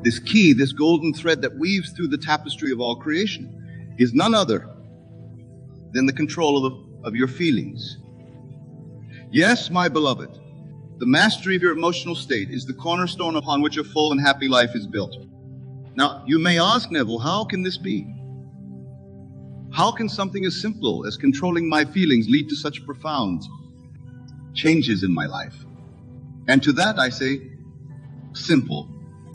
This key, this golden thread that weaves through the tapestry of all creation, is none other than the control of your feelings. Yes, my beloved, the mastery of your emotional state is the cornerstone upon which a full and happy life is built. Now, you may ask, Neville, how can this be? How can something as simple as controlling my feelings lead to such profound changes in my life? And to that I say, simple.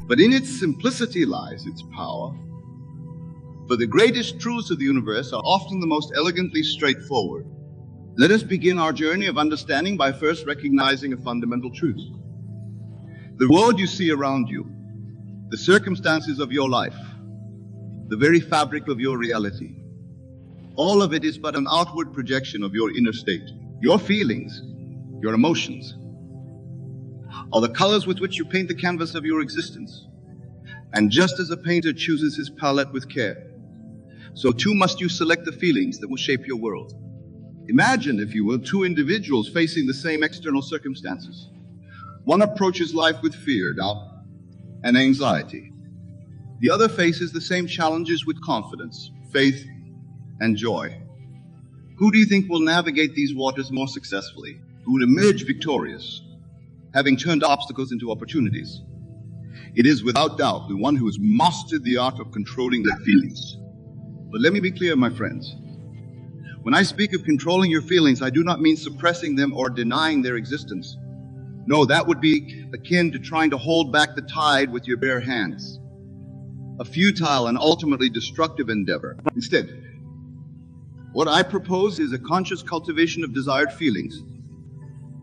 But in its simplicity lies its power. For the greatest truths of the universe are often the most elegantly straightforward. Let us begin our journey of understanding by first recognizing a fundamental truth. The world you see around you, the circumstances of your life, the very fabric of your reality, all of it is but an outward projection of your inner state. Your feelings, your emotions, are the colors with which you paint the canvas of your existence. And just as a painter chooses his palette with care, so too must you select the feelings that will shape your world. Imagine, if you will, two individuals facing the same external circumstances. One approaches life with fear, doubt, and anxiety. The other faces the same challenges with confidence, faith, and joy. Who do you think will navigate these waters more successfully? Who will emerge victorious, having turned obstacles into opportunities? It is without doubt the one who has mastered the art of controlling their feelings. But let me be clear, my friends. When I speak of controlling your feelings, I do not mean suppressing them or denying their existence. No, that would be akin to trying to hold back the tide with your bare hands. A futile and ultimately destructive endeavor. Instead, what I propose is a conscious cultivation of desired feelings,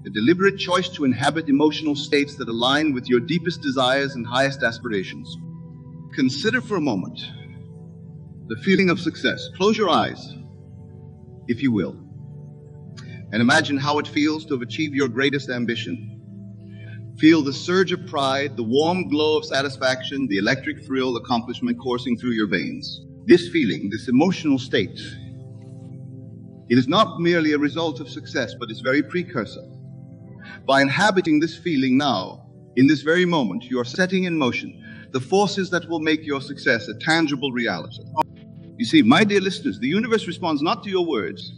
a deliberate choice to inhabit emotional states that align with your deepest desires and highest aspirations. Consider for a moment the feeling of success. Close your eyes, if you will, and imagine how it feels to have achieved your greatest ambition. Feel the surge of pride, the warm glow of satisfaction, the electric thrill of accomplishment coursing through your veins. This feeling, this emotional state, it is not merely a result of success, but its very precursor. By inhabiting this feeling now, in this very moment, you are setting in motion the forces that will make your success a tangible reality. You see, my dear listeners, the universe responds not to your words,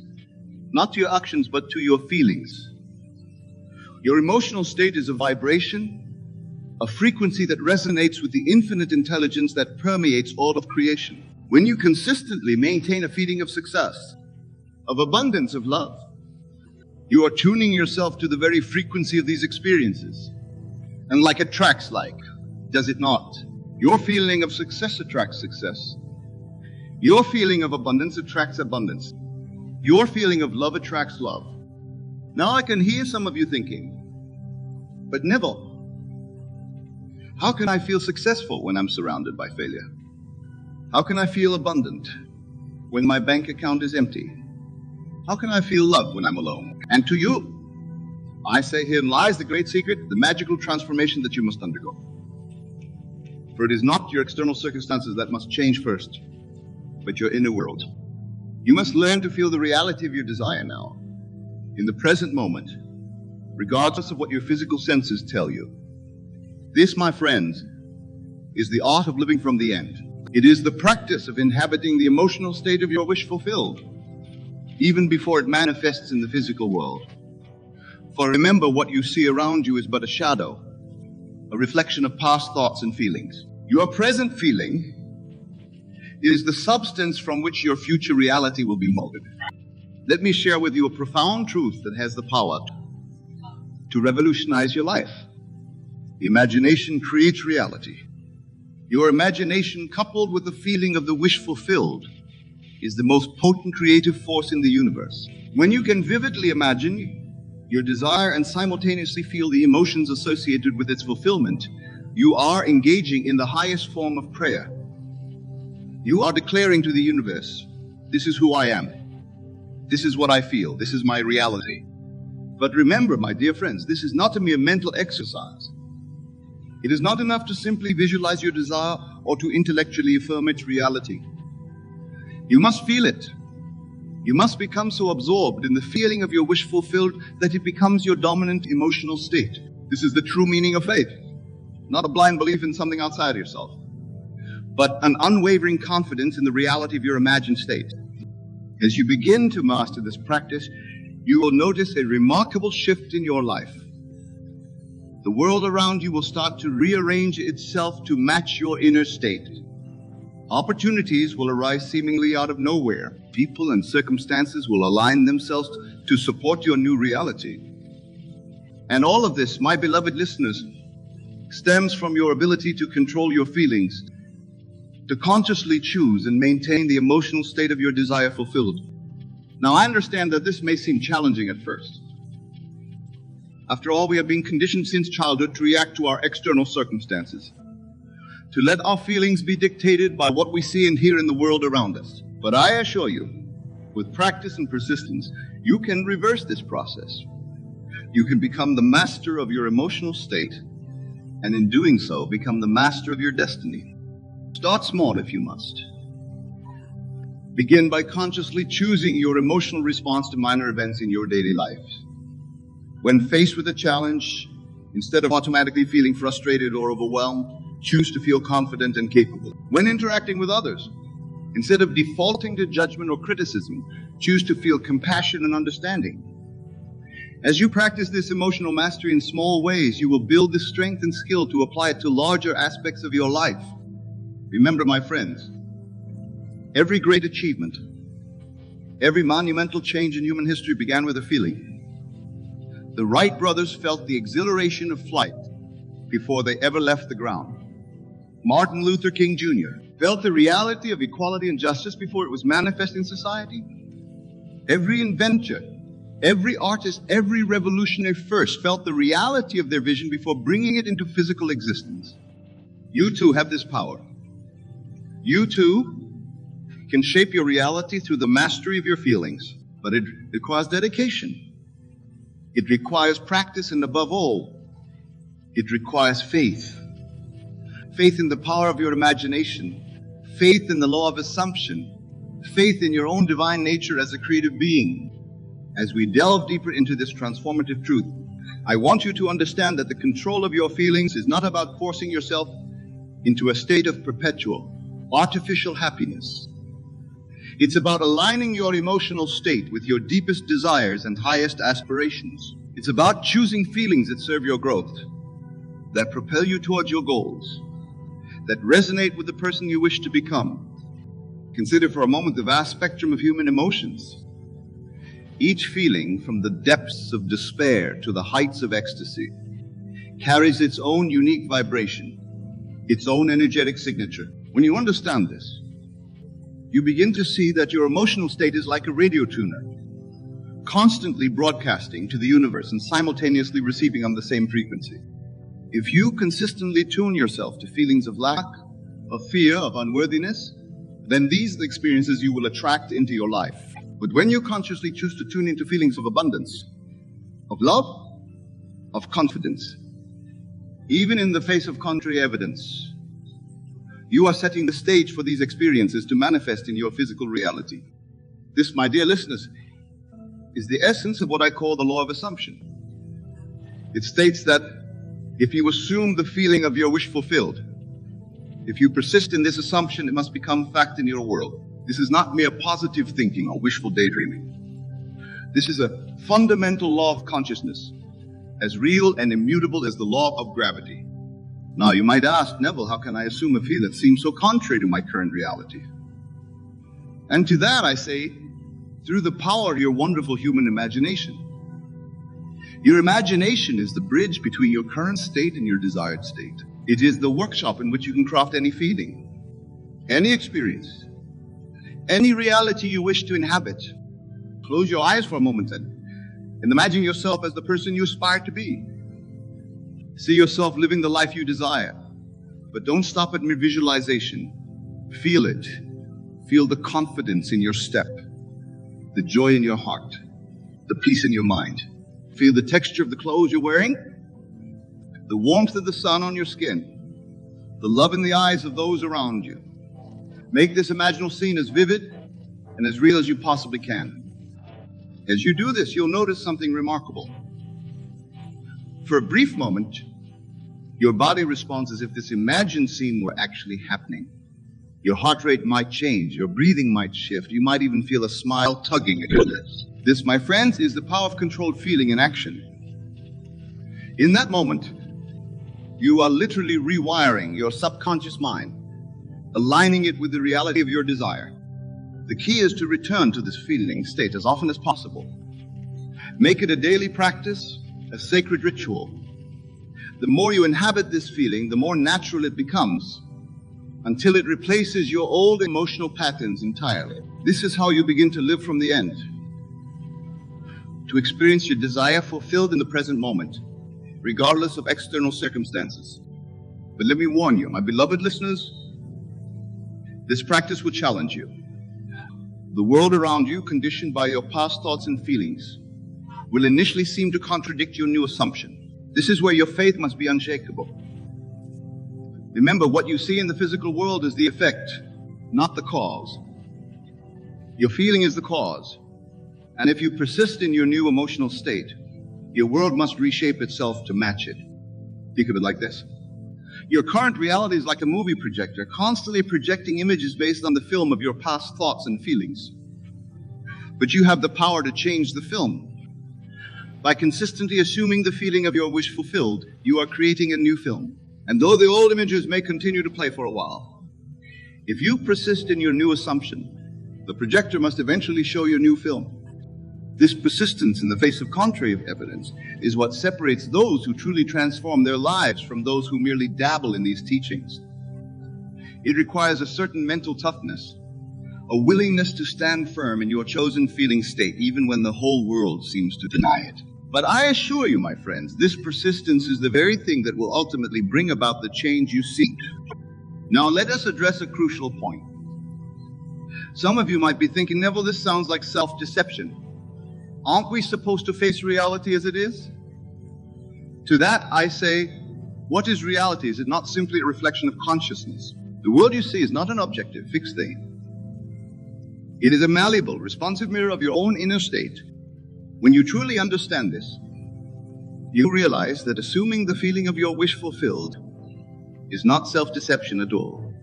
not to your actions, but to your feelings. Your emotional state is a vibration, a frequency that resonates with the infinite intelligence that permeates all of creation. When you consistently maintain a feeling of success, of abundance, of love, you are tuning yourself to the very frequency of these experiences. And like attracts like, does it not? Your feeling of success attracts success. Your feeling of abundance attracts abundance. Your feeling of love attracts love. Now I can hear some of you thinking, but Neville, how can I feel successful when I'm surrounded by failure? How can I feel abundant when my bank account is empty? How can I feel love when I'm alone? And to you, I say, herein lies the great secret, the magical transformation that you must undergo. For it is not your external circumstances that must change first, but your inner world. You must learn to feel the reality of your desire now, in the present moment, regardless of what your physical senses tell you. This, my friends, is the art of living from the end. It is the practice of inhabiting the emotional state of your wish fulfilled, even before it manifests in the physical world. For remember, what you see around you is but a shadow, a reflection of past thoughts and feelings. Your present feeling is the substance from which your future reality will be molded. Let me share with you a profound truth that has the power to revolutionize your life. Imagination creates reality. Your imagination, coupled with the feeling of the wish fulfilled, is the most potent creative force in the universe. When you can vividly imagine your desire and simultaneously feel the emotions associated with its fulfillment, you are engaging in the highest form of prayer. You are declaring to the universe, this is who I am. This is what I feel. This is my reality. But remember, my dear friends, this is not a mere mental exercise. It is not enough to simply visualize your desire or to intellectually affirm its reality. You must feel it. You must become so absorbed in the feeling of your wish fulfilled that it becomes your dominant emotional state. This is the true meaning of faith. not a blind belief in something outside of yourself, but an unwavering confidence in the reality of your imagined state. As you begin to master this practice, you will notice a remarkable shift in your life. The world around you will start to rearrange itself to match your inner state. Opportunities will arise seemingly out of nowhere. People and circumstances will align themselves to support your new reality. And all of this, my beloved listeners, stems from your ability to control your feelings, to consciously choose and maintain the emotional state of your desire fulfilled. Now, I understand that this may seem challenging at first. After all, we have been conditioned since childhood to react to our external circumstances, to let our feelings be dictated by what we see and hear in the world around us. But I assure you, with practice and persistence, you can reverse this process. You can become the master of your emotional state, and in doing so, become the master of your destiny. Start small if you must. Begin by consciously choosing your emotional response to minor events in your daily life. When faced with a challenge, instead of automatically feeling frustrated or overwhelmed, choose to feel confident and capable. When interacting with others, instead of defaulting to judgment or criticism, choose to feel compassion and understanding. As you practice this emotional mastery in small ways, you will build the strength and skill to apply it to larger aspects of your life. Remember, my friends, every great achievement, every monumental change in human history began with a feeling. The Wright brothers felt the exhilaration of flight before they ever left the ground. Martin Luther King Jr. felt the reality of equality and justice before it was manifest in society. Every inventor, every artist, every revolutionary first felt the reality of their vision before bringing it into physical existence. You too have this power. You too can shape your reality through the mastery of your feelings, but it requires dedication. It requires practice, and above all, it requires faith. Faith in the power of your imagination, faith in the law of assumption, faith in your own divine nature as a creative being. As we delve deeper into this transformative truth, I want you to understand that the control of your feelings is not about forcing yourself into a state of perpetual, artificial happiness. It's about aligning your emotional state with your deepest desires and highest aspirations. It's about choosing feelings that serve your growth, that propel you towards your goals, that resonate with the person you wish to become. Consider for a moment the vast spectrum of human emotions. Each feeling, from the depths of despair to the heights of ecstasy, carries its own unique vibration, its own energetic signature. When you understand this, you begin to see that your emotional state is like a radio tuner, constantly broadcasting to the universe and simultaneously receiving on the same frequency. If you consistently tune yourself to feelings of lack, of fear, of unworthiness, then these are the experiences you will attract into your life. But when you consciously choose to tune into feelings of abundance, of love, of confidence, even in the face of contrary evidence, you are setting the stage for these experiences to manifest in your physical reality. This, my dear listeners, is the essence of what I call the law of assumption. It states that if you assume the feeling of your wish fulfilled, if you persist in this assumption, it must become fact in your world. This is not mere positive thinking or wishful daydreaming. This is a fundamental law of consciousness, as real and immutable as the law of gravity. Now, you might ask, Neville, how can I assume a feeling that seems so contrary to my current reality? And to that I say, through the power of your wonderful human imagination. Your imagination is the bridge between your current state and your desired state. It is the workshop in which you can craft any feeling, any experience, any reality you wish to inhabit. Close your eyes for a moment then, and imagine yourself as the person you aspire to be. See yourself living the life you desire, but don't stop at mere visualization. Feel it. Feel the confidence in your step, the joy in your heart, the peace in your mind. Feel the texture of the clothes you're wearing, the warmth of the sun on your skin, the love in the eyes of those around you. Make this imaginal scene as vivid and as real as you possibly can. As you do this, you'll notice something remarkable. For a brief moment, Your body responds as if this imagined scene were actually happening. Your heart rate might change, your breathing might shift, you might even feel a smile tugging at your lips. This, my friends, is the power of controlled feeling in action. In that moment, you are literally rewiring your subconscious mind, aligning it with the reality of your desire. The key is to return to this feeling state as often as possible. Make it a daily practice, a sacred ritual. The more you inhabit this feeling, the more natural it becomes, until it replaces your old emotional patterns entirely. This is how you begin to live from the end, to experience your desire fulfilled in the present moment, regardless of external circumstances. But let me warn you, my beloved listeners, this practice will challenge you. The world around you, conditioned by your past thoughts and feelings, will initially seem to contradict your new assumption. This is where your faith must be unshakable. Remember, what you see in the physical world is the effect, not the cause. Your feeling is the cause. And if you persist in your new emotional state, your world must reshape itself to match it. Think of it like this. Your current reality is like a movie projector, constantly projecting images based on the film of your past thoughts and feelings. But you have the power to change the film. By consistently assuming the feeling of your wish fulfilled, you are creating a new film. And though the old images may continue to play for a while, if you persist in your new assumption, the projector must eventually show your new film. This persistence in the face of contrary evidence is what separates those who truly transform their lives from those who merely dabble in these teachings. It requires a certain mental toughness, a willingness to stand firm in your chosen feeling state, even when the whole world seems to deny it. But I assure you, my friends, this persistence is the very thing that will ultimately bring about the change you seek. Now, let us address a crucial point. Some of you might be thinking, Neville, this sounds like self-deception. Aren't we supposed to face reality as it is? To that, I say, what is reality? Is it not simply a reflection of consciousness? The world you see is not an objective, fixed thing. It is a malleable, responsive mirror of your own inner state. When you truly understand this, you realize that assuming the feeling of your wish fulfilled is not self-deception at all.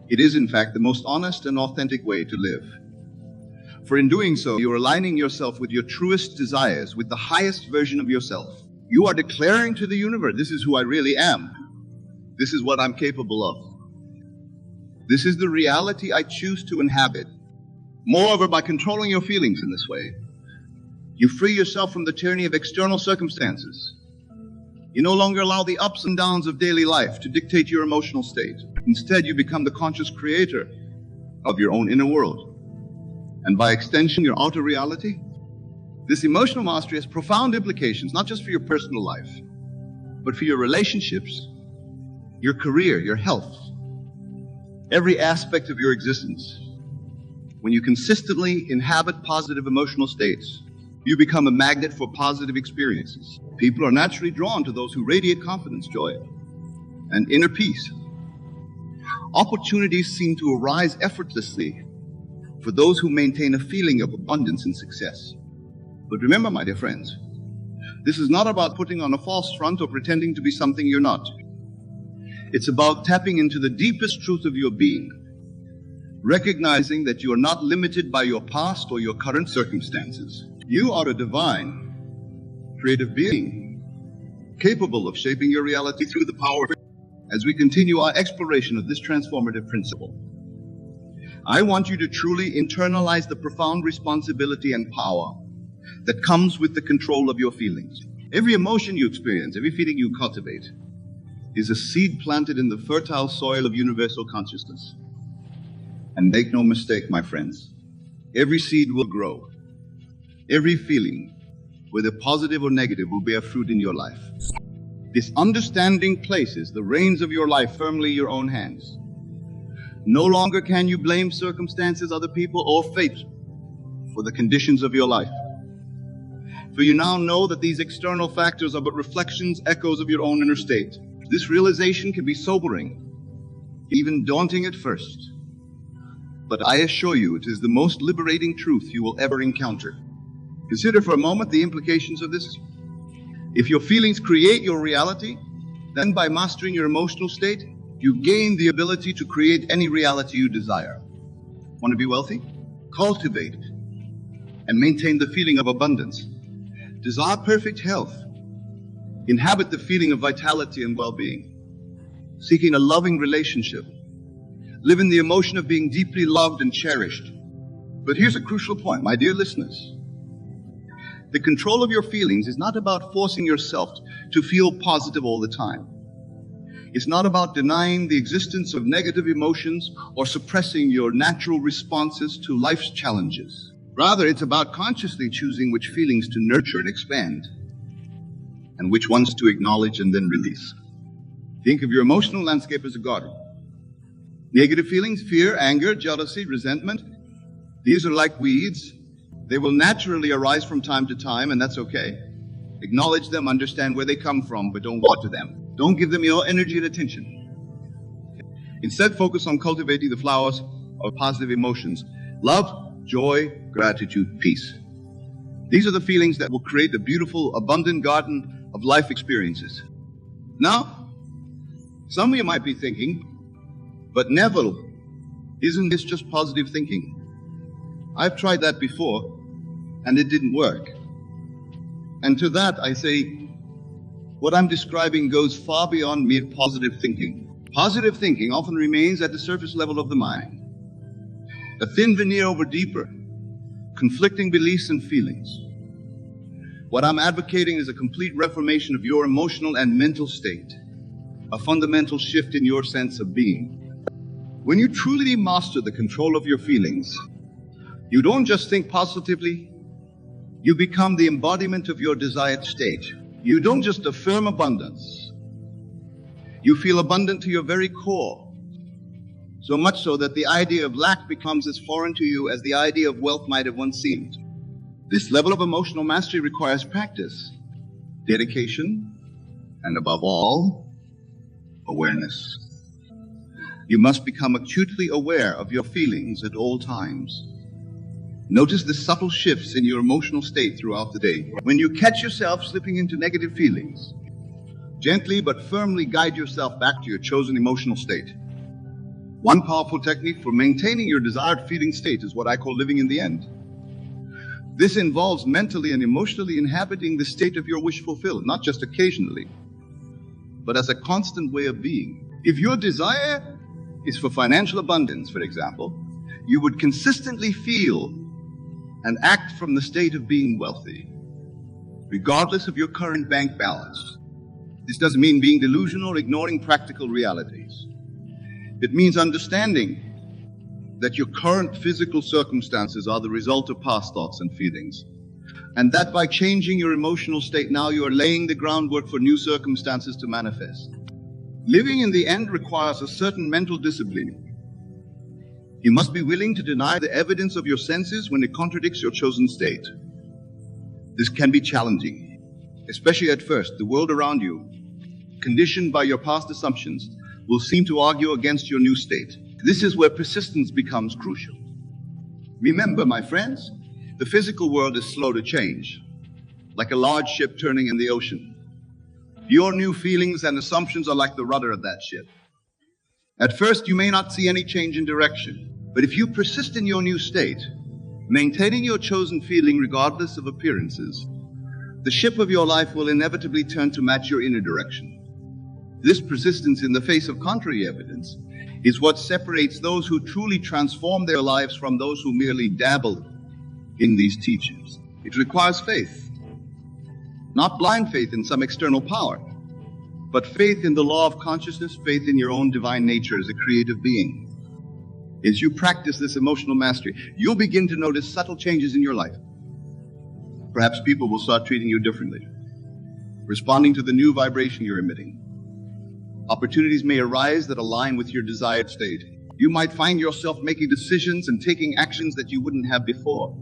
It is, in fact, the most honest and authentic way to live. For in doing so, you are aligning yourself with your truest desires, with the highest version of yourself. You are declaring to the universe, this is who I really am. This is what I'm capable of. This is the reality I choose to inhabit. Moreover, by controlling your feelings in this way, you free yourself from the tyranny of external circumstances. You no longer allow the ups and downs of daily life to dictate your emotional state. Instead, you become the conscious creator of your own inner world, and by extension, your outer reality. This emotional mastery has profound implications, not just for your personal life, but for your relationships, your career, your health, every aspect of your existence. When you consistently inhabit positive emotional states, you become a magnet for positive experiences. People are naturally drawn to those who radiate confidence, joy, and inner peace. Opportunities seem to arise effortlessly for those who maintain a feeling of abundance and success. But remember, my dear friends, this is not about putting on a false front or pretending to be something you're not. It's about tapping into the deepest truth of your being, recognizing that you are not limited by your past or your current circumstances. You are a divine, creative being, capable of shaping your reality through the power of it. As we continue our exploration of this transformative principle, I want you to truly internalize the profound responsibility and power that comes with the control of your feelings. Every emotion you experience, every feeling you cultivate, is a seed planted in the fertile soil of universal consciousness. And make no mistake, my friends, every seed will grow. Every feeling, whether positive or negative, will bear fruit in your life. This understanding places the reins of your life firmly in your own hands. No longer can you blame circumstances, other people, or fate for the conditions of your life. For you now know that these external factors are but reflections, echoes of your own inner state. This realization can be sobering, even daunting at first. But I assure you, it is the most liberating truth you will ever encounter. Consider for a moment the implications of this. If your feelings create your reality, Then by mastering your emotional state, you gain the ability to create any reality you desire. Want to be wealthy? Cultivate it and maintain the feeling of abundance. Desire perfect health. Inhabit the feeling of vitality and well-being. Seeking a loving relationship. Live in the emotion of being deeply loved and cherished. But here's a crucial point, my dear listeners. The control of your feelings is not about forcing yourself to feel positive all the time. It's not about denying the existence of negative emotions or suppressing your natural responses to life's challenges. Rather, it's about consciously choosing which feelings to nurture and expand, and which ones to acknowledge and then release. Think of your emotional landscape as a garden. Negative feelings, fear, anger, jealousy, resentment, these are like weeds. They will naturally arise from time to time, and that's okay. Acknowledge them, understand where they come from, but don't water them. Don't give them your energy and attention. Instead, focus on cultivating the flowers of positive emotions. Love, joy, gratitude, peace. These are the feelings that will create a beautiful, abundant garden of life experiences. Now, some of you might be thinking, but Neville, isn't this just positive thinking? I've tried that before, and it didn't work. And to that, I say, what I'm describing goes far beyond mere positive thinking. Positive thinking often remains at the surface level of the mind, a thin veneer over deeper, conflicting beliefs and feelings. What I'm advocating is a complete reformation of your emotional and mental state, a fundamental shift in your sense of being. When you truly master the control of your feelings, you don't just think positively, you become the embodiment of your desired state. You don't just affirm abundance, you feel abundant to your very core. So much so that the idea of lack becomes as foreign to you as the idea of wealth might have once seemed. This level of emotional mastery requires practice, dedication, and above all, awareness. You must become acutely aware of your feelings at all times. Notice the subtle shifts in your emotional state throughout the day. When you catch yourself slipping into negative feelings, gently but firmly guide yourself back to your chosen emotional state. One powerful technique for maintaining your desired feeling state is what I call living in the end. This involves mentally and emotionally inhabiting the state of your wish fulfilled, not just occasionally, but as a constant way of being. If your desire is for financial abundance, for example, you would consistently feel and act from the state of being wealthy, regardless of your current bank balance. This doesn't mean being delusional or ignoring practical realities. It means understanding that your current physical circumstances are the result of past thoughts and feelings, and that by changing your emotional state now, you are laying the groundwork for new circumstances to manifest. Living in the end requires a certain mental discipline. You must be willing to deny the evidence of your senses when it contradicts your chosen state. This can be challenging, especially at first. The world around you, conditioned by your past assumptions, will seem to argue against your new state. This is where persistence becomes crucial. Remember, my friends, the physical world is slow to change, like a large ship turning in the ocean. Your new feelings and assumptions are like the rudder of that ship. At first, you may not see any change in direction, but if you persist in your new state, maintaining your chosen feeling regardless of appearances, the ship of your life will inevitably turn to match your inner direction. This persistence in the face of contrary evidence is what separates those who truly transform their lives from those who merely dabble in these teachings. It requires faith, not blind faith in some external power, but faith in the law of consciousness, faith in your own divine nature as a creative being. As you practice this emotional mastery, you'll begin to notice subtle changes in your life. Perhaps people will start treating you differently, responding to the new vibration you're emitting. Opportunities may arise that align with your desired state. You might find yourself making decisions and taking actions that you wouldn't have before.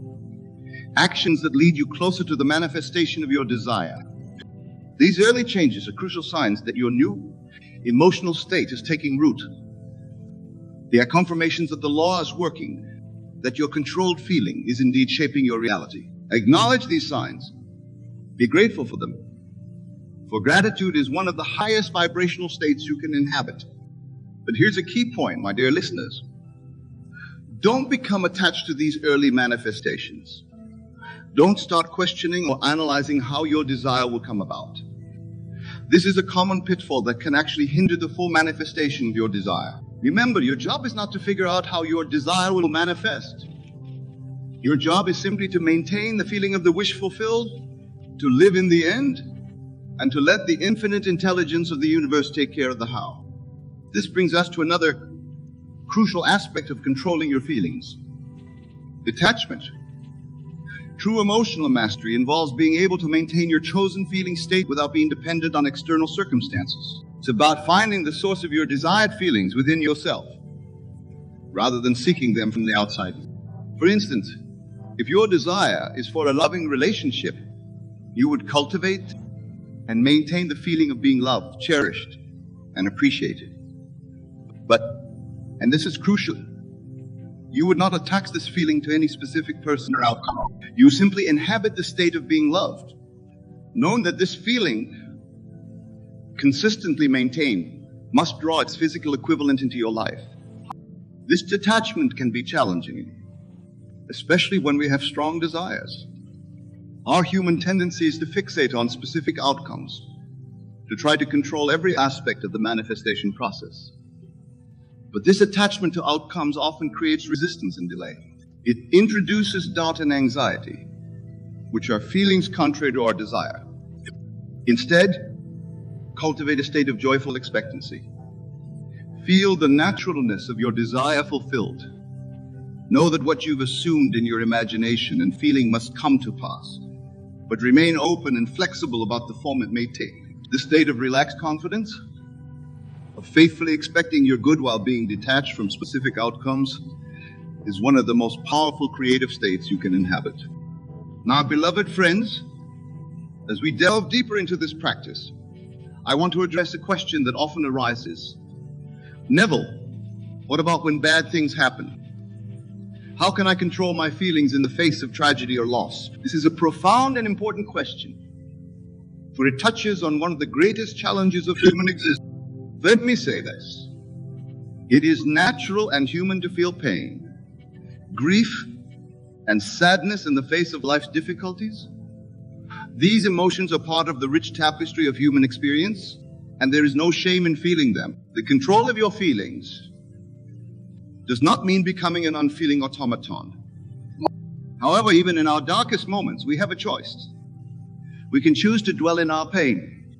Actions that lead you closer to the manifestation of your desire. These early changes are crucial signs that your new emotional state is taking root. They are confirmations that the law is working, that your controlled feeling is indeed shaping your reality. Acknowledge these signs. Be grateful for them. For gratitude is one of the highest vibrational states you can inhabit. But here's a key point, my dear listeners. Don't become attached to these early manifestations. Don't start questioning or analyzing how your desire will come about. This is a common pitfall that can actually hinder the full manifestation of your desire. Remember, your job is not to figure out how your desire will manifest. Your job is simply to maintain the feeling of the wish fulfilled, to live in the end, and to let the infinite intelligence of the universe take care of the how. This brings us to another crucial aspect of controlling your feelings: detachment. True emotional mastery involves being able to maintain your chosen feeling state without being dependent on external circumstances. It's about finding the source of your desired feelings within yourself, rather than seeking them from the outside. For instance, if your desire is for a loving relationship, you would cultivate and maintain the feeling of being loved, cherished, and appreciated. But, and this is crucial, you would not attach this feeling to any specific person or outcome. You simply inhabit the state of being loved, knowing that this feeling, consistently maintained, must draw its physical equivalent into your life. This detachment can be challenging, especially when we have strong desires. Our human tendency is to fixate on specific outcomes, to try to control every aspect of the manifestation process. But this attachment to outcomes often creates resistance and delay. It introduces doubt and anxiety, which are feelings contrary to our desire. Instead, cultivate a state of joyful expectancy. Feel the naturalness of your desire fulfilled. Know that what you've assumed in your imagination and feeling must come to pass, but remain open and flexible about the form it may take. This state of relaxed confidence, of faithfully expecting your good while being detached from specific outcomes, is one of the most powerful creative states you can inhabit. Now, beloved friends, as we delve deeper into this practice, I want to address a question that often arises. Neville, what about when bad things happen? How can I control my feelings in the face of tragedy or loss? This is a profound and important question, for it touches on one of the greatest challenges of human existence. Let me say this. It is natural and human to feel pain, grief, and sadness in the face of life's difficulties. These emotions are part of the rich tapestry of human experience, and there is no shame in feeling them. The control of your feelings does not mean becoming an unfeeling automaton. However, even in our darkest moments, we have a choice. We can choose to dwell in our pain,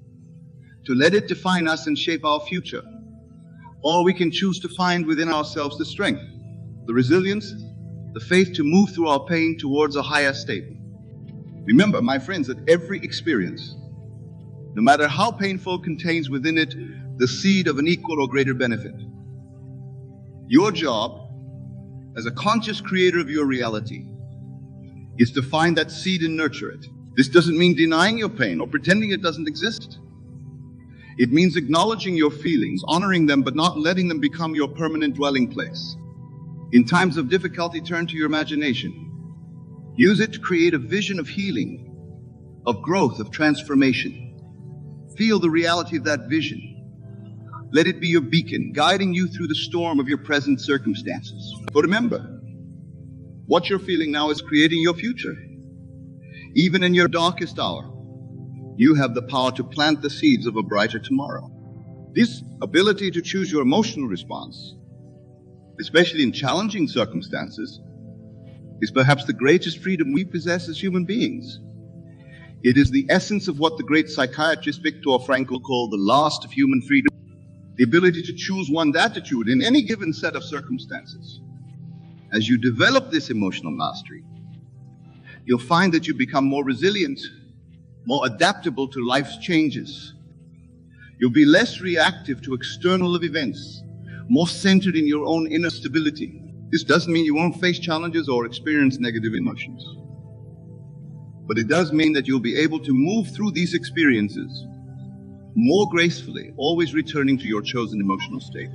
to let it define us and shape our future. Or we can choose to find within ourselves the strength, the resilience, the faith to move through our pain towards a higher state. Remember, my friends, that every experience, no matter how painful, contains within it the seed of an equal or greater benefit. Your job, as a conscious creator of your reality, is to find that seed and nurture it. This doesn't mean denying your pain or pretending it doesn't exist. It means acknowledging your feelings, honoring them, but not letting them become your permanent dwelling place. In times of difficulty, turn to your imagination. Use it to create a vision of healing, of growth, of transformation. Feel the reality of that vision. Let it be your beacon, guiding you through the storm of your present circumstances. But remember, what you're feeling now is creating your future. Even in your darkest hour, you have the power to plant the seeds of a brighter tomorrow. This ability to choose your emotional response, especially in challenging circumstances, is perhaps the greatest freedom we possess as human beings. It is the essence of what the great psychiatrist Viktor Frankl called the last of human freedom, the ability to choose one's attitude in any given set of circumstances. As you develop this emotional mastery, you'll find that you become more resilient, more adaptable to life's changes. You'll be less reactive to external events, more centered in your own inner stability. This doesn't mean you won't face challenges or experience negative emotions, but it does mean that you'll be able to move through these experiences more gracefully, always returning to your chosen emotional state.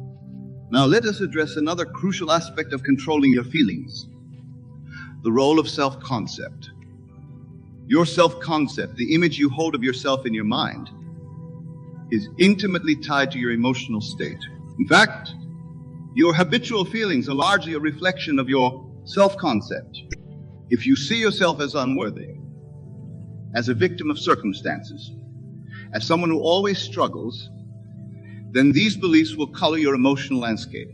Now let us address another crucial aspect of controlling your feelings: the role of self-concept. Your self-concept, the image you hold of yourself in your mind, is intimately tied to your emotional state. In fact, your habitual feelings are largely a reflection of your self-concept. If you see yourself as unworthy, as a victim of circumstances, as someone who always struggles, then these beliefs will color your emotional landscape.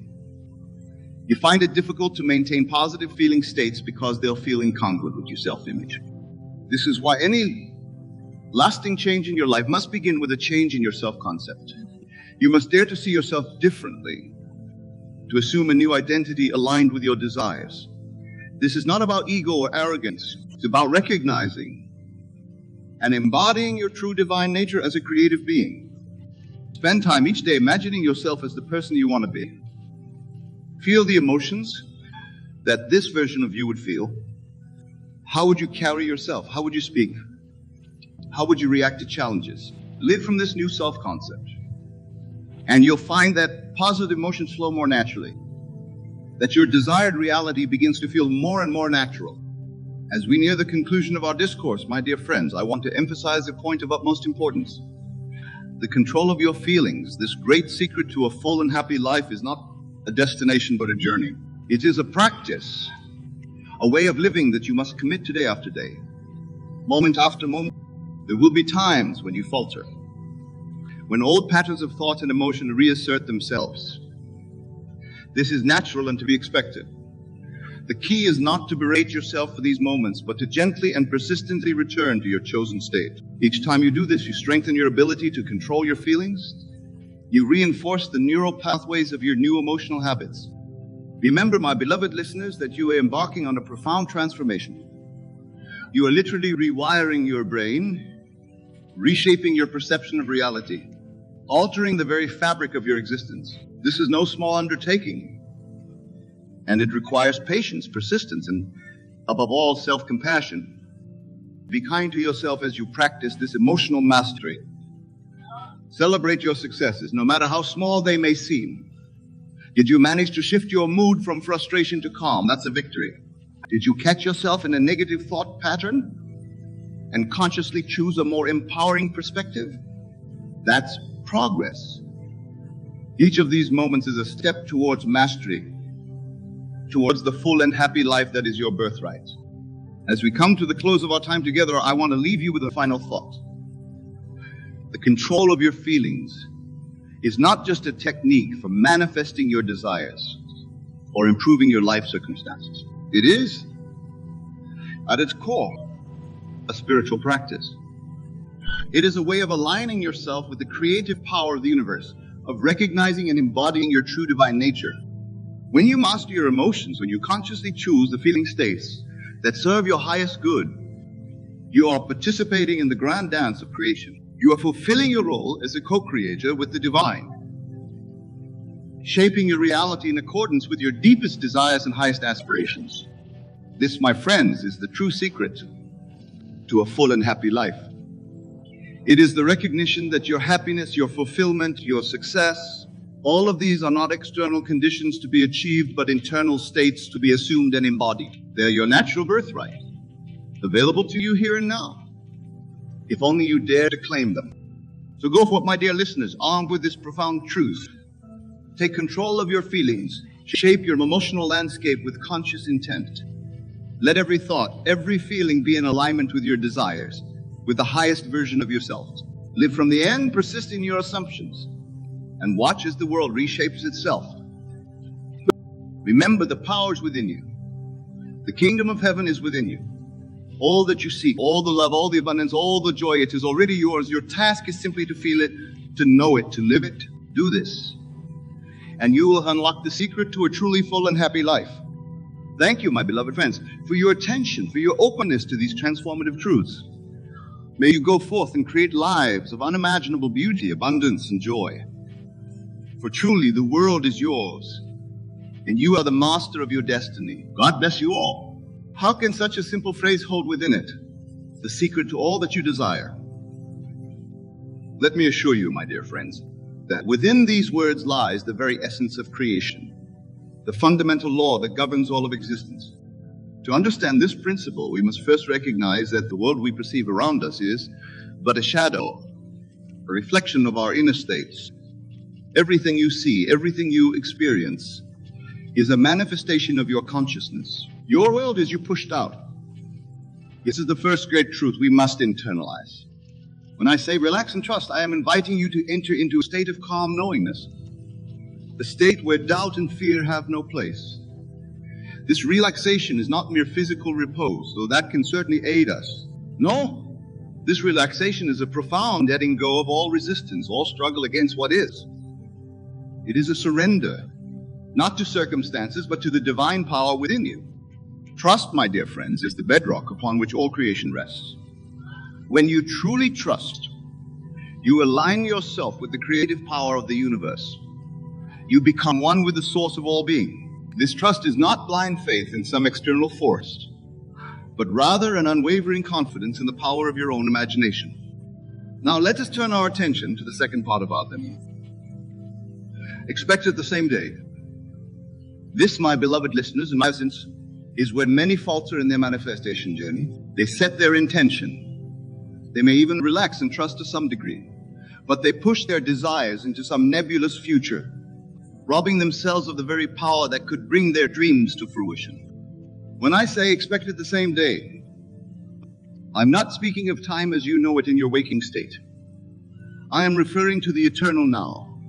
You find it difficult to maintain positive feeling states because they'll feel incongruent with your self-image. This is why any lasting change in your life must begin with a change in your self-concept. You must dare to see yourself differently, to assume a new identity aligned with your desires. This is not about ego or arrogance. It's about recognizing and embodying your true divine nature as a creative being. Spend time each day imagining yourself as the person you want to be. Feel the emotions that this version of you would feel. How would you carry yourself? How would you speak? How would you react to challenges? Live from this new self-concept. And you'll find that positive emotions flow more naturally, that your desired reality begins to feel more and more natural. As we near the conclusion of our discourse, my dear friends, I want to emphasize a point of utmost importance. The control of your feelings, this great secret to a full and happy life, is not a destination but a journey. It is a practice, a way of living that you must commit to day after day, moment after moment. There will be times when you falter, when old patterns of thought and emotion reassert themselves. This is natural and to be expected. The key is not to berate yourself for these moments, but to gently and persistently return to your chosen state. Each time you do this, you strengthen your ability to control your feelings. You reinforce the neural pathways of your new emotional habits. Remember, my beloved listeners, that you are embarking on a profound transformation. You are literally rewiring your brain, reshaping your perception of reality, altering the very fabric of your existence. This is no small undertaking, and it requires patience, persistence, and above all, self-compassion. Be kind to yourself as you practice this emotional mastery. Celebrate your successes, no matter how small they may seem. Did you manage to shift your mood from frustration to calm? That's a victory. Did you catch yourself in a negative thought pattern and consciously choose a more empowering perspective? That's progress. Each of these moments is a step towards mastery, towards the full and happy life that is your birthright. As we come to the close of our time together, I want to leave you with a final thought. The control of your feelings is not just a technique for manifesting your desires or improving your life circumstances. It is, at its core, a spiritual practice. It is a way of aligning yourself with the creative power of the universe, of recognizing and embodying your true divine nature. When you master your emotions, when you consciously choose the feeling states that serve your highest good, you are participating in the grand dance of creation. You are fulfilling your role as a co-creator with the divine, shaping your reality in accordance with your deepest desires and highest aspirations. This, my friends, is the true secret to a full and happy life. It is the recognition that your happiness, your fulfillment, your success, all of these are not external conditions to be achieved, but internal states to be assumed and embodied. They're your natural birthright, available to you here and now, if only you dare to claim them. So go for it, my dear listeners, armed with this profound truth. Take control of your feelings, shape your emotional landscape with conscious intent. Let every thought, every feeling be in alignment with your desires, with the highest version of yourself. Live from the end, persist in your assumptions, and watch as the world reshapes itself. Remember, the power is within you. The kingdom of heaven is within you. All that you seek, all the love, all the abundance, all the joy, it is already yours. Your task is simply to feel it, to know it, to live it. Do this, and you will unlock the secret to a truly full and happy life. Thank you, my beloved friends, for your attention, for your openness to these transformative truths. May you go forth and create lives of unimaginable beauty, abundance, and joy. For truly, the world is yours, and you are the master of your destiny. God bless you all. How can such a simple phrase hold within it the secret to all that you desire? Let me assure you, my dear friends, that within these words lies the very essence of creation, the fundamental law that governs all of existence. To understand this principle, we must first recognize that the world we perceive around us is but a shadow a reflection of our inner states. Everything you see, everything you experience is a manifestation of your consciousness. Your world is you pushed out. This is the first great truth we must internalize. When I say relax and trust, I am inviting you to enter into a state of calm knowingness, a state where doubt and fear have no place. This relaxation is not mere physical repose, though that can certainly aid us. No, this relaxation is a profound letting go of all resistance, all struggle against what is. It is a surrender, not to circumstances, but to the divine power within you. Trust, my dear friends, is the bedrock upon which all creation rests. When you truly trust, you align yourself with the creative power of the universe. You become one with the source of all being. This trust is not blind faith in some external force, but rather an unwavering confidence in the power of your own imagination. Now let us turn our attention to the second part of our theme. Expect it the same day. This, my beloved listeners, in my sense, is when many falter in their manifestation journey. They set their intention. They may even relax and trust to some degree, but they push their desires into some nebulous future, robbing themselves of the very power that could bring their dreams to fruition. When I say expect it the same day, I'm not speaking of time as you know it in your waking state. I am referring to the eternal now,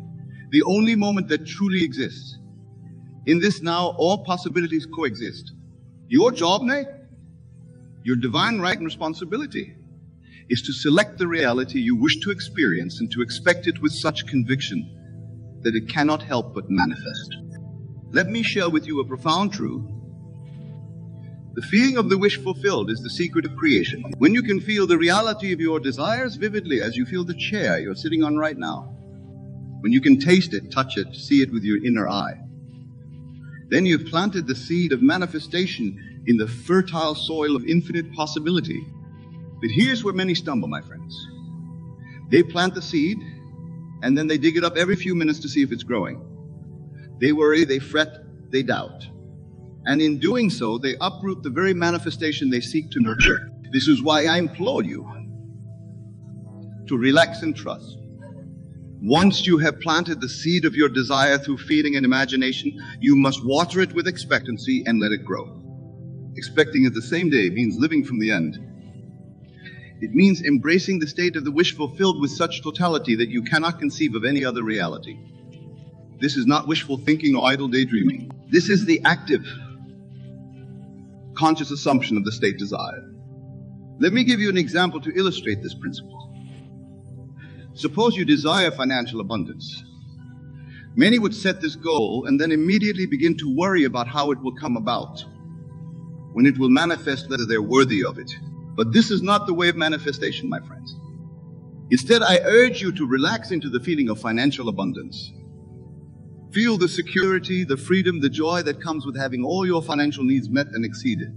the only moment that truly exists. In this now, all possibilities coexist. Your job, Nate, your divine right and responsibility, is to select the reality you wish to experience and to expect it with such conviction that it cannot help but manifest. Let me share with you a profound truth. The feeling of the wish fulfilled is the secret of creation. When you can feel the reality of your desires vividly, as you feel the chair you're sitting on right now, when you can taste it, touch it, see it with your inner eye, then you've planted the seed of manifestation in the fertile soil of infinite possibility. But here's where many stumble, my friends. They plant the seed, and then they dig it up every few minutes to see if it's growing. They worry, they fret, they doubt. And in doing so, they uproot the very manifestation they seek to nurture. This is why I implore you to relax and trust. Once you have planted the seed of your desire through feeling and imagination, you must water it with expectancy and let it grow. Expecting it the same day means living from the end. It means embracing the state of the wish fulfilled with such totality that you cannot conceive of any other reality. This is not wishful thinking or idle daydreaming. This is the active, conscious assumption of the state desired. Let me give you an example to illustrate this principle. Suppose you desire financial abundance. Many would set this goal and then immediately begin to worry about how it will come about, when it will manifest, whether they're worthy of it. But this is not the way of manifestation, my friends. Instead, I urge you to relax into the feeling of financial abundance. Feel the security, the freedom, the joy that comes with having all your financial needs met and exceeded.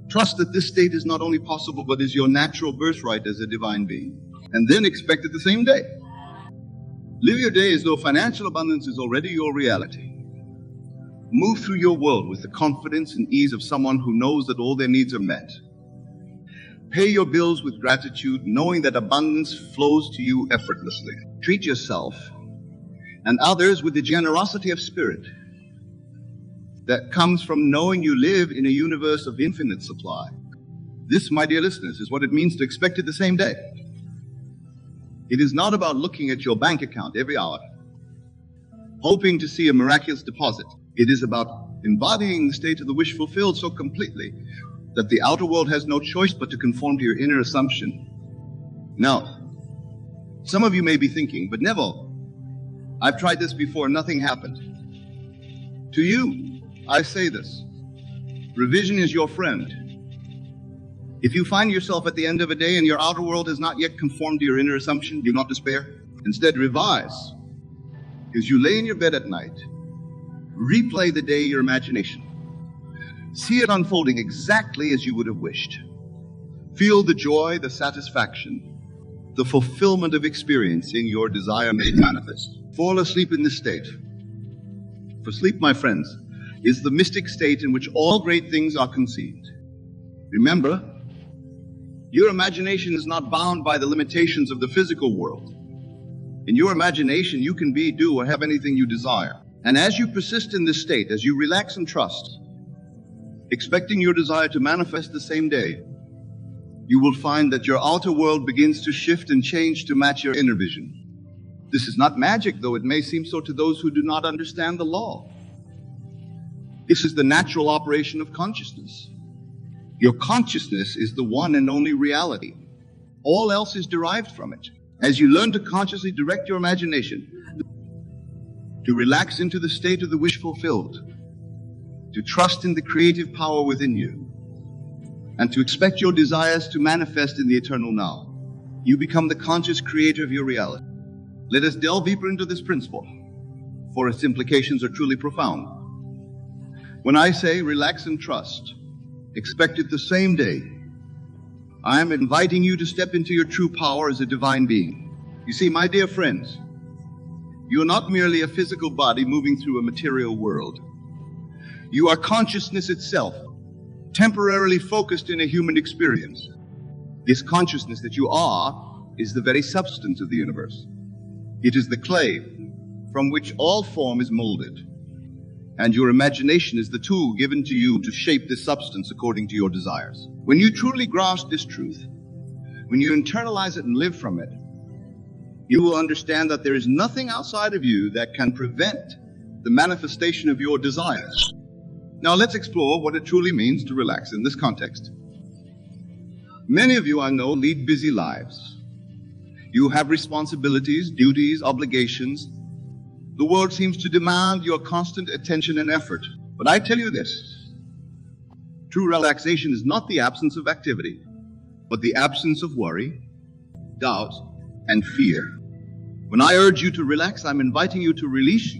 Trust that this state is not only possible, but is your natural birthright as a divine being. And then expect it the same day. Live your day as though financial abundance is already your reality. Move through your world with the confidence and ease of someone who knows that all their needs are met. Pay your bills with gratitude, knowing that abundance flows to you effortlessly. Treat yourself and others with the generosity of spirit that comes from knowing you live in a universe of infinite supply. This, my dear listeners, is what it means to expect it the same day. It is not about looking at your bank account every hour, hoping to see a miraculous deposit. It is about embodying the state of the wish fulfilled so completely that the outer world has no choice but to conform to your inner assumption. Now, some of you may be thinking, but Neville, I've tried this before, nothing happened. To you, I say this. Revision is your friend. If you find yourself at the end of a day and your outer world has not yet conformed to your inner assumption, do not despair. Instead, revise. As you lay in your bed at night, replay the day in your imagination. See it unfolding exactly as you would have wished. Feel the joy, the satisfaction, the fulfillment of experiencing your desire made manifest. Fall asleep in this state. For sleep, my friends, is the mystic state in which all great things are conceived. Remember, your imagination is not bound by the limitations of the physical world. In your imagination, you can be, do, or have anything you desire. And as you persist in this state, as you relax and trust, expecting your desire to manifest the same day, you will find that your outer world begins to shift and change to match your inner vision. This is not magic, though it may seem so to those who do not understand the law. This is the natural operation of consciousness. Your consciousness is the one and only reality. All else is derived from it. As you learn to consciously direct your imagination, to relax into the state of the wish fulfilled, to trust in the creative power within you, and to expect your desires to manifest in the eternal now, you become the conscious creator of your reality. Let us delve deeper into this principle, for its implications are truly profound. When I say relax and trust, expect it the same day, I am inviting you to step into your true power as a divine being. You see, my dear friends, you are not merely a physical body moving through a material world. You are consciousness itself, temporarily focused in a human experience. This consciousness that you are is the very substance of the universe. It is the clay from which all form is molded. And your imagination is the tool given to you to shape this substance according to your desires. When you truly grasp this truth, when you internalize it and live from it, you will understand that there is nothing outside of you that can prevent the manifestation of your desires. Now let's explore what it truly means to relax in this context. Many of you I know lead busy lives. You have responsibilities, duties, obligations. The world seems to demand your constant attention and effort. But I tell you this, true relaxation is not the absence of activity, but the absence of worry, doubt, and fear. When I urge you to relax, I'm inviting you to release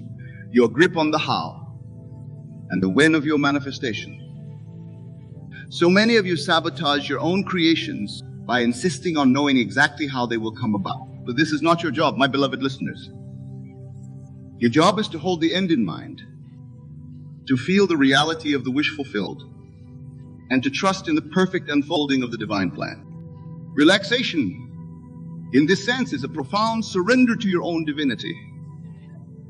your grip on the how and the when of your manifestation. So many of you sabotage your own creations by insisting on knowing exactly how they will come about. But this is not your job, my beloved listeners. Your job is to hold the end in mind, to feel the reality of the wish fulfilled, and to trust in the perfect unfolding of the divine plan. Relaxation, in this sense, is a profound surrender to your own divinity.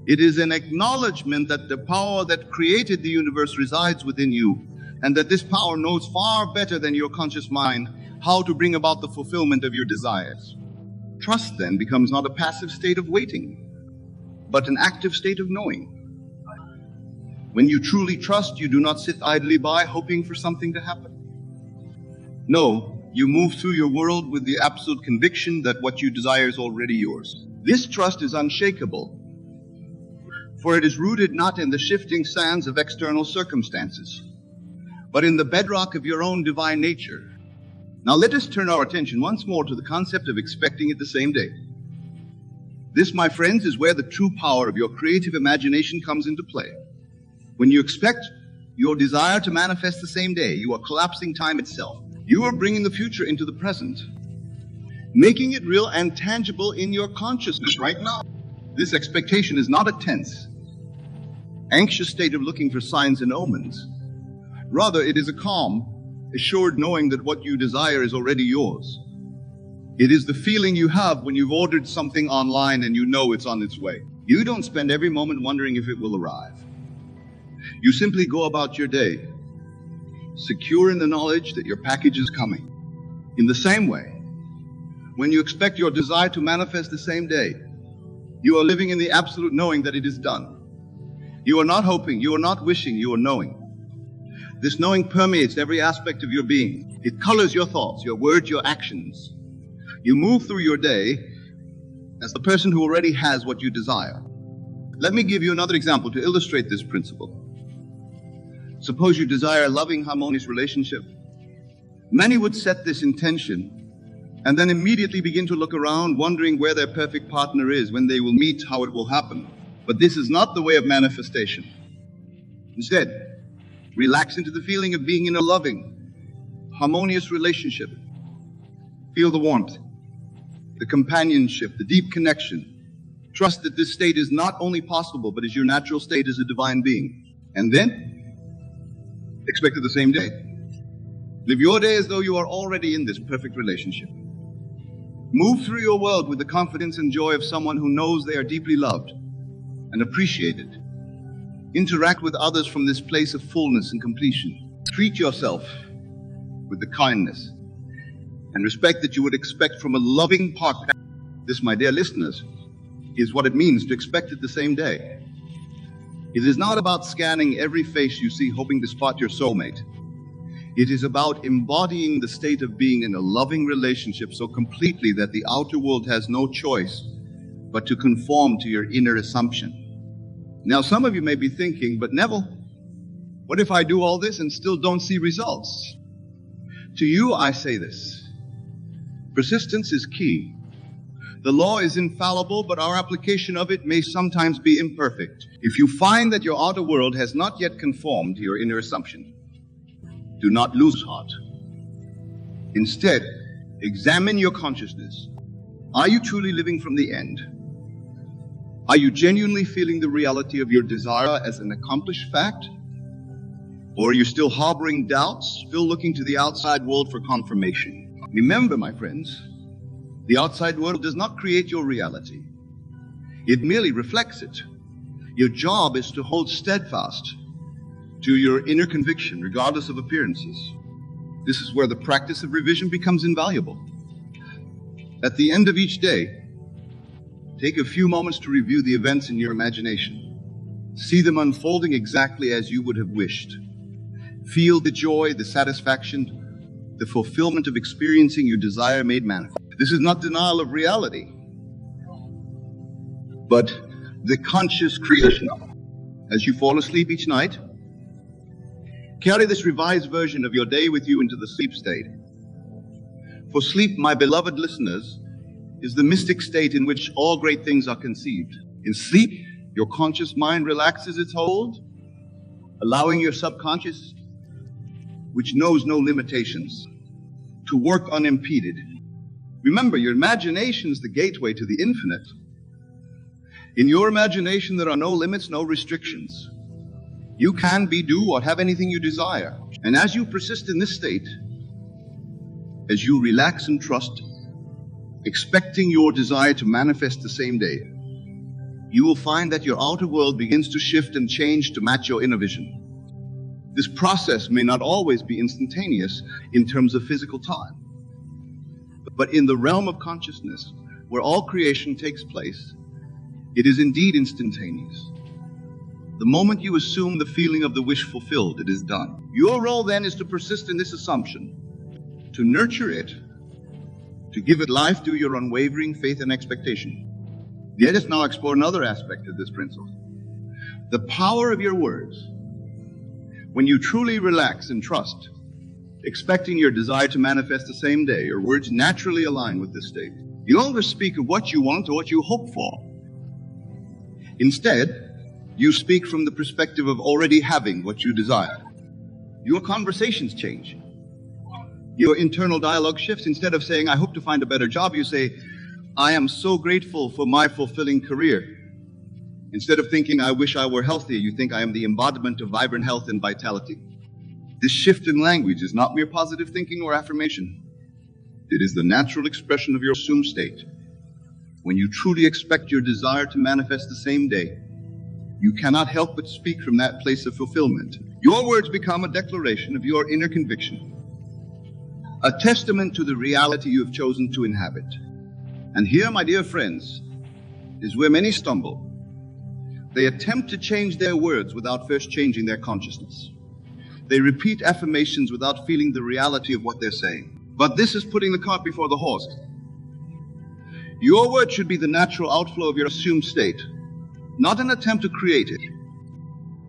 It is an acknowledgement that the power that created the universe resides within you, and that this power knows far better than your conscious mind how to bring about the fulfillment of your desires. Trust then becomes not a passive state of waiting, but an active state of knowing. When you truly trust, you do not sit idly by hoping for something to happen. No, you move through your world with the absolute conviction that what you desire is already yours. This trust is unshakable, for it is rooted not in the shifting sands of external circumstances, but in the bedrock of your own divine nature. Now let us turn our attention once more to the concept of expecting it the same day. This, my friends, is where the true power of your creative imagination comes into play. When you expect your desire to manifest the same day, you are collapsing time itself. You are bringing the future into the present, making it real and tangible in your consciousness right now. This expectation is not a tense, anxious state of looking for signs and omens. Rather, it is a calm, assured knowing that what you desire is already yours. It is the feeling you have when you've ordered something online and you know it's on its way. You don't spend every moment wondering if it will arrive. You simply go about your day, secure in the knowledge that your package is coming. In the same way, when you expect your desire to manifest the same day, you are living in the absolute knowing that it is done. You are not hoping, you are not wishing, you are knowing. This knowing permeates every aspect of your being. It colors your thoughts, your words, your actions. You move through your day as the person who already has what you desire. Let me give you another example to illustrate this principle. Suppose you desire a loving, harmonious relationship. Many would set this intention and then immediately begin to look around, wondering where their perfect partner is, when they will meet, how it will happen. But this is not the way of manifestation. Instead, relax into the feeling of being in a loving, harmonious relationship. Feel the warmth, the companionship, the deep connection. Trust that this state is not only possible, but is your natural state as a divine being. And then, expect it the same day. Live your day as though you are already in this perfect relationship. Move through your world with the confidence and joy of someone who knows they are deeply loved and appreciated. Interact with others from this place of fullness and completion. Treat yourself with the kindness and respect that you would expect from a loving partner. This, my dear listeners, is what it means to expect it the same day. It is not about scanning every face you see hoping to spot your soulmate. It is about embodying the state of being in a loving relationship so completely that the outer world has no choice but to conform to your inner assumption. Now, some of you may be thinking, but Neville, what if I do all this and still don't see results? To you, I say this. Persistence is key. The law is infallible, but our application of it may sometimes be imperfect. If you find that your outer world has not yet conformed to your inner assumption, do not lose heart. Instead, examine your consciousness. Are you truly living from the end? Are you genuinely feeling the reality of your desire as an accomplished fact? Or are you still harboring doubts, still looking to the outside world for confirmation? Remember, my friends, the outside world does not create your reality. It merely reflects it. Your job is to hold steadfast to your inner conviction, regardless of appearances. This is where the practice of revision becomes invaluable. At the end of each day, take a few moments to review the events in your imagination. See them unfolding exactly as you would have wished. Feel the joy, the satisfaction, the fulfillment of experiencing your desire made manifest. This is not denial of reality, but the conscious creation of it. As you fall asleep each night, carry this revised version of your day with you into the sleep state. For sleep, my beloved listeners, is the mystic state in which all great things are conceived. In sleep, your conscious mind relaxes its hold, allowing your subconscious, which knows no limitations, to work unimpeded. Remember, your imagination is the gateway to the infinite. In your imagination, there are no limits, no restrictions. You can be, do, or have anything you desire. And as you persist in this state, as you relax and trust, expecting your desire to manifest the same day, you will find that your outer world begins to shift and change to match your inner vision. This process may not always be instantaneous in terms of physical time, but in the realm of consciousness, where all creation takes place, it is indeed instantaneous. The moment you assume the feeling of the wish fulfilled, it is done. Your role then is to persist in this assumption, to nurture it, to give it life through your unwavering faith and expectation. Let us now explore another aspect of this principle. The power of your words. When you truly relax and trust, expecting your desire to manifest the same day, your words naturally align with this state. You no longer speak of what you want or what you hope for. Instead, you speak from the perspective of already having what you desire. Your conversations change. Your internal dialogue shifts. Instead of saying, I hope to find a better job, you say, I am so grateful for my fulfilling career. Instead of thinking, I wish I were healthier, you think, I am the embodiment of vibrant health and vitality. This shift in language is not mere positive thinking or affirmation. It is the natural expression of your assumed state. When you truly expect your desire to manifest the same day, you cannot help but speak from that place of fulfillment. Your words become a declaration of your inner conviction, a testament to the reality you have chosen to inhabit. And here, my dear friends, is where many stumble. They attempt to change their words without first changing their consciousness. They repeat affirmations without feeling the reality of what they're saying. But this is putting the cart before the horse. Your word should be the natural outflow of your assumed state, not an attempt to create it.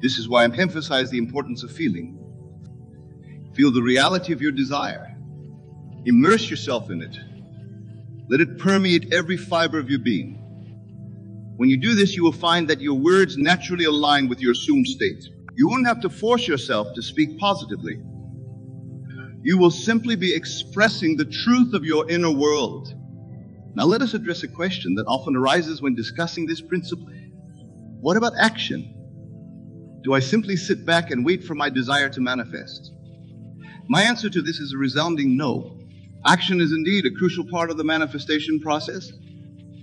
This is why I emphasize the importance of feeling. Feel the reality of your desire. Immerse yourself in it. Let it permeate every fiber of your being. When you do this, you will find that your words naturally align with your assumed state. You won't have to force yourself to speak positively. You will simply be expressing the truth of your inner world. Now let us address a question that often arises when discussing this principle. What about action? Do I simply sit back and wait for my desire to manifest? My answer to this is a resounding no. Action is indeed a crucial part of the manifestation process,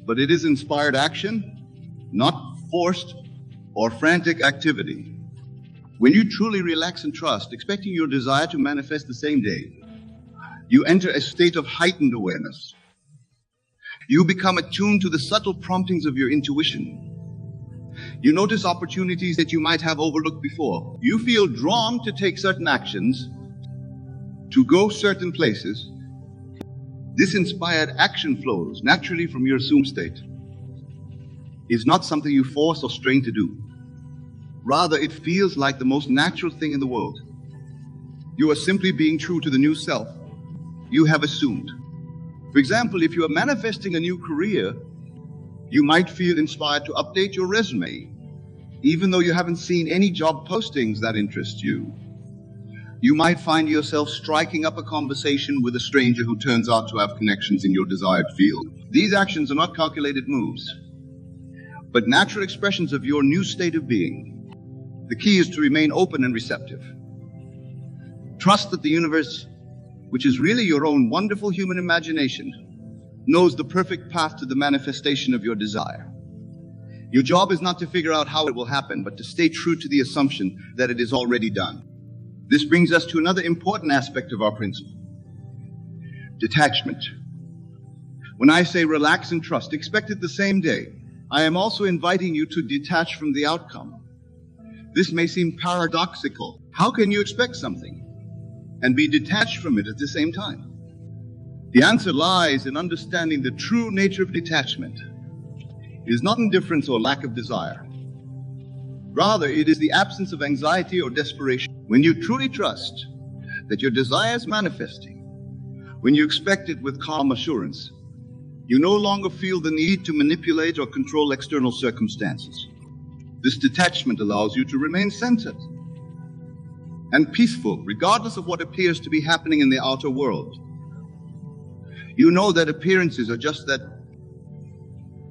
but it is inspired action, not forced or frantic activity. When you truly relax and trust, expecting your desire to manifest the same day, you enter a state of heightened awareness. You become attuned to the subtle promptings of your intuition. You notice opportunities that you might have overlooked before. You feel drawn to take certain actions, to go certain places. This inspired action flows naturally from your assumed state. It's not something you force or strain to do. Rather, it feels like the most natural thing in the world. You are simply being true to the new self you have assumed. For example, if you are manifesting a new career, you might feel inspired to update your resume, even though you haven't seen any job postings that interest you. You might find yourself striking up a conversation with a stranger who turns out to have connections in your desired field. These actions are not calculated moves, but natural expressions of your new state of being. The key is to remain open and receptive. Trust that the universe, which is really your own wonderful human imagination, knows the perfect path to the manifestation of your desire. Your job is not to figure out how it will happen, but to stay true to the assumption that it is already done. This brings us to another important aspect of our principle: detachment. When I say relax and trust, expect it the same day, I am also inviting you to detach from the outcome. This may seem paradoxical. How can you expect something and be detached from it at the same time? The answer lies in understanding the true nature of detachment. It is not indifference or lack of desire. Rather, it is the absence of anxiety or desperation. When you truly trust that your desire is manifesting, when you expect it with calm assurance, you no longer feel the need to manipulate or control external circumstances. This detachment allows you to remain centered and peaceful, regardless of what appears to be happening in the outer world. You know that appearances are just that,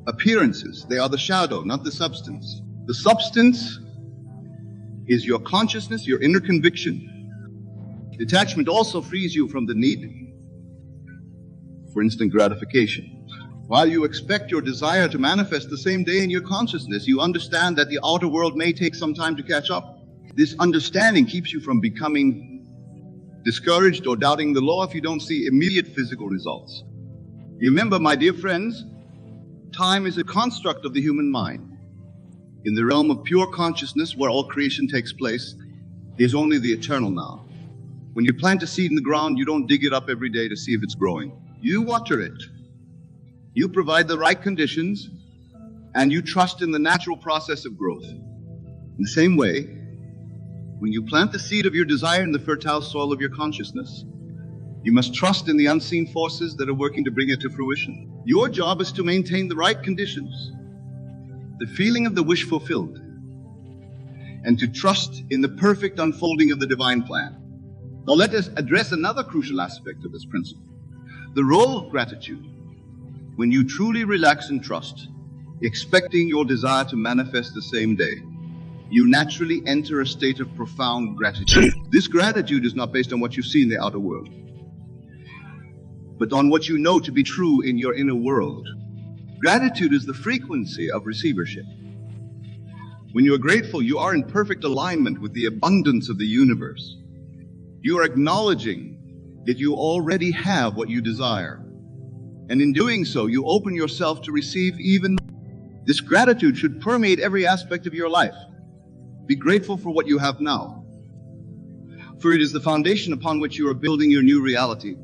appearances. They are the shadow, not the substance. The substance is your consciousness, your inner conviction. Detachment also frees you from the need for instant gratification. While you expect your desire to manifest the same day in your consciousness, you understand that the outer world may take some time to catch up. This understanding keeps you from becoming discouraged or doubting the law if you don't see immediate physical results. Remember, my dear friends, time is a construct of the human mind. In the realm of pure consciousness, where all creation takes place, there's only the eternal now. When you plant a seed in the ground, you don't dig it up every day to see if it's growing. You water it. You provide the right conditions, and you trust in the natural process of growth. In the same way, when you plant the seed of your desire in the fertile soil of your consciousness, you must trust in the unseen forces that are working to bring it to fruition. Your job is to maintain the right conditions, the feeling of the wish fulfilled, and to trust in the perfect unfolding of the divine plan. Now let us address another crucial aspect of this principle: the role of gratitude. When you truly relax and trust, expecting your desire to manifest the same day, you naturally enter a state of profound gratitude. This gratitude is not based on what you see in the outer world, but on what you know to be true in your inner world. Gratitude is the frequency of receivership. When you are grateful, you are in perfect alignment with the abundance of the universe. You are acknowledging that you already have what you desire. And in doing so, you open yourself to receive even more. This gratitude should permeate every aspect of your life. Be grateful for what you have now, for it is the foundation upon which you are building your new reality.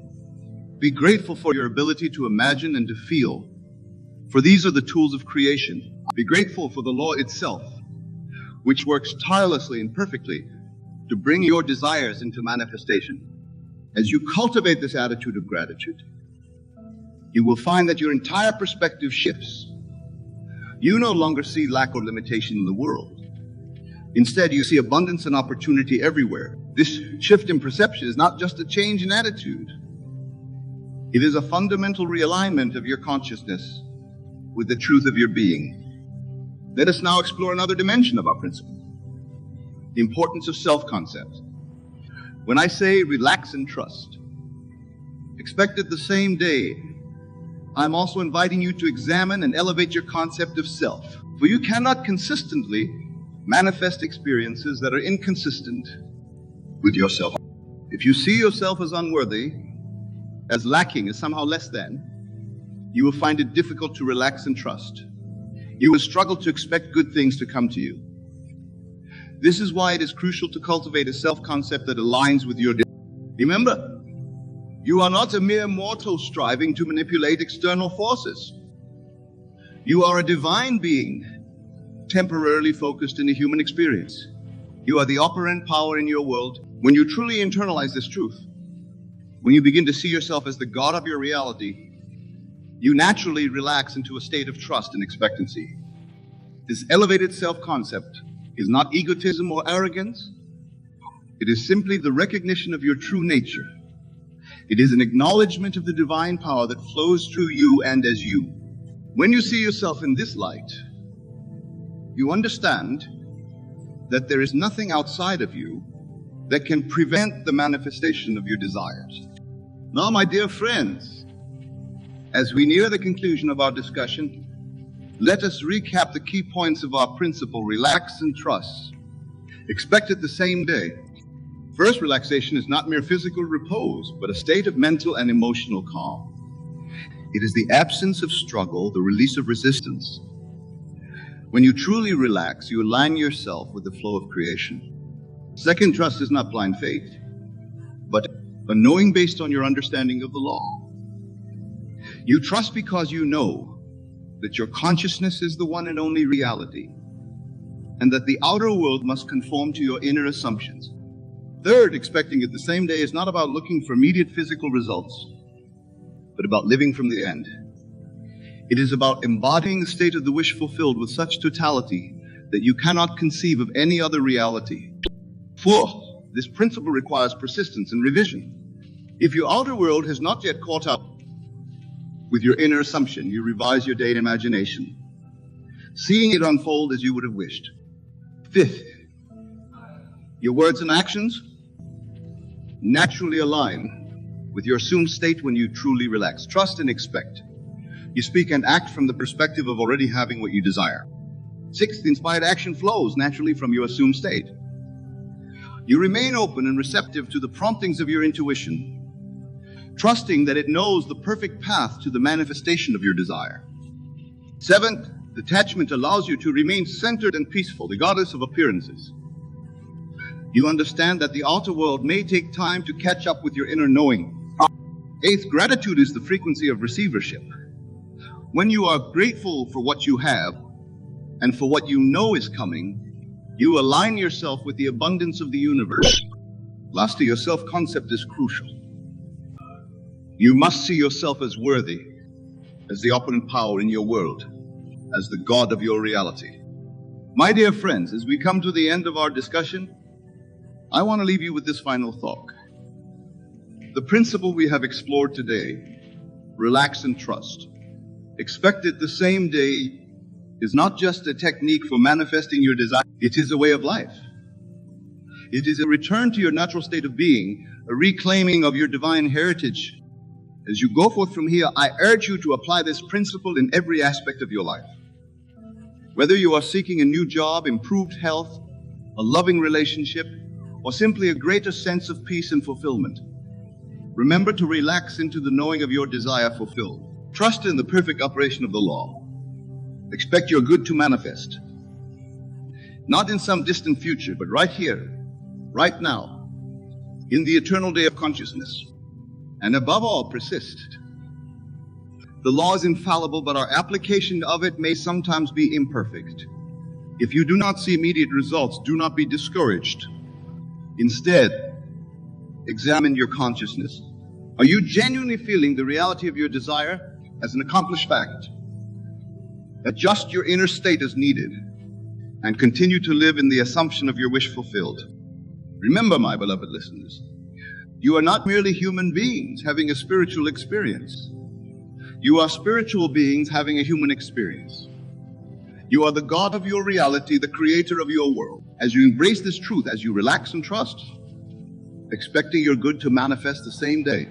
Be grateful for your ability to imagine and to feel, for these are the tools of creation. Be grateful for the law itself, which works tirelessly and perfectly to bring your desires into manifestation. As you cultivate this attitude of gratitude, you will find that your entire perspective shifts. You no longer see lack or limitation in the world. Instead, you see abundance and opportunity everywhere. This shift in perception is not just a change in attitude. It is a fundamental realignment of your consciousness with the truth of your being. Let us now explore another dimension of our principle: the importance of self-concept. When I say relax and trust, expected the same day, I'm also inviting you to examine and elevate your concept of self. For you cannot consistently manifest experiences that are inconsistent with yourself. If you see yourself as unworthy, as lacking, as somehow less than, you will find it difficult to relax and trust. You will struggle to expect good things to come to you. This is why it is crucial to cultivate a self-concept that aligns with your desires. Remember, you are not a mere mortal striving to manipulate external forces. You are a divine being, temporarily focused in a human experience. You are the operant power in your world. When you truly internalize this truth, when you begin to see yourself as the God of your reality, you naturally relax into a state of trust and expectancy. This elevated self-concept is not egotism or arrogance. It is simply the recognition of your true nature. It is an acknowledgement of the divine power that flows through you and as you. When you see yourself in this light, you understand that there is nothing outside of you that can prevent the manifestation of your desires. Now, my dear friends, as we near the conclusion of our discussion, let us recap the key points of our principle: relax and trust. Expect it the same day. First, relaxation is not mere physical repose, but a state of mental and emotional calm. It is the absence of struggle, the release of resistance. When you truly relax, you align yourself with the flow of creation. Second, trust is not blind faith, but a knowing based on your understanding of the law. You trust because you know that your consciousness is the one and only reality, and that the outer world must conform to your inner assumptions. Third, expecting it the same day is not about looking for immediate physical results, but about living from the end. It is about embodying the state of the wish fulfilled with such totality that you cannot conceive of any other reality. Fourth, this principle requires persistence and revision. If your outer world has not yet caught up with your inner assumption, you revise your day in imagination, seeing it unfold as you would have wished. Fifth, your words and actions naturally align with your assumed state when you truly relax. Trust and expect. You speak and act from the perspective of already having what you desire. Sixth, inspired action flows naturally from your assumed state. You remain open and receptive to the promptings of your intuition, trusting that it knows the perfect path to the manifestation of your desire. Seventh, detachment allows you to remain centered and peaceful, regardless of appearances. You understand that the outer world may take time to catch up with your inner knowing. Eighth, gratitude is the frequency of receivership. When you are grateful for what you have and for what you know is coming, you align yourself with the abundance of the universe. Lastly, your self-concept is crucial. You must see yourself as worthy, as the operant power in your world, as the God of your reality. My dear friends, as we come to the end of our discussion, I want to leave you with this final thought. The principle we have explored today, relax and trust, expect it the same day, is not just a technique for manifesting your desire, it is a way of life. It is a return to your natural state of being, a reclaiming of your divine heritage. As you go forth from here, I urge you to apply this principle in every aspect of your life. Whether you are seeking a new job, improved health, a loving relationship, or simply a greater sense of peace and fulfillment, remember to relax into the knowing of your desire fulfilled. Trust in the perfect operation of the law. Expect your good to manifest. Not in some distant future, but right here, right now, in the eternal day of consciousness. And above all, persist. The law is infallible, but our application of it may sometimes be imperfect. If you do not see immediate results, do not be discouraged. Instead, examine your consciousness. Are you genuinely feeling the reality of your desire as an accomplished fact? Adjust your inner state as needed and continue to live in the assumption of your wish fulfilled. Remember, my beloved listeners, you are not merely human beings having a spiritual experience. You are spiritual beings having a human experience. You are the God of your reality, the creator of your world. As you embrace this truth, as you relax and trust, expecting your good to manifest the same day,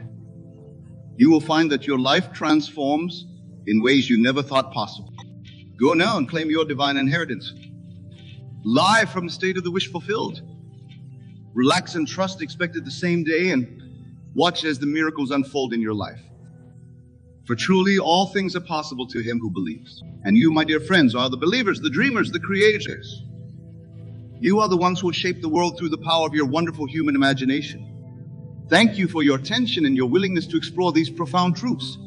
You will find that your life transforms in ways you never thought possible. Go now and claim your divine inheritance. Live from the state of the wish fulfilled. Relax and trust, expect it the same day, and watch as the miracles unfold in your life. For truly all things are possible to him who believes. And you, my dear friends, are the believers, the dreamers, the creators. You are the ones who will shape the world through the power of your wonderful human imagination. Thank you for your attention and your willingness to explore these profound truths.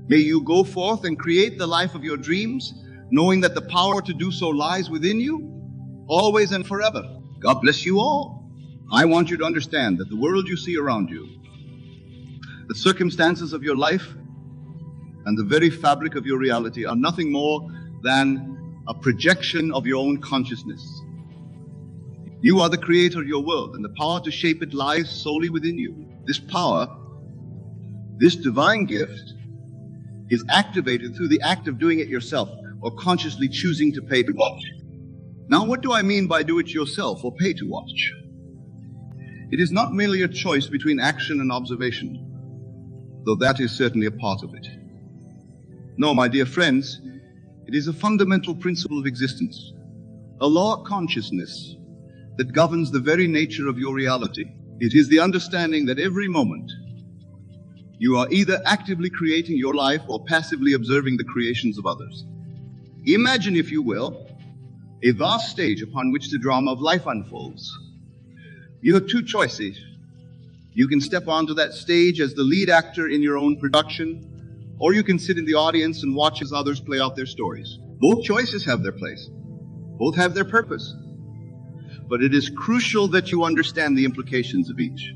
May you go forth and create the life of your dreams, knowing that the power to do so lies within you, always and forever. God bless you all. I want you to understand that the world you see around you, the circumstances of your life, and the very fabric of your reality are nothing more than a projection of your own consciousness. You are the creator of your world, and the power to shape it lies solely within you. This power, this divine gift, is activated through the act of doing it yourself or consciously choosing to pay to watch. Now, what do I mean by do it yourself or pay to watch? It is not merely a choice between action and observation, though that is certainly a part of it. No, my dear friends, it is a fundamental principle of existence, a law of consciousness that governs the very nature of your reality. It is the understanding that every moment you are either actively creating your life or passively observing the creations of others. Imagine, if you will, a vast stage upon which the drama of life unfolds. You have two choices. You can step onto that stage as the lead actor in your own production, or you can sit in the audience and watch as others play out their stories. Both choices have their place. Both have their purpose. But it is crucial that you understand the implications of each.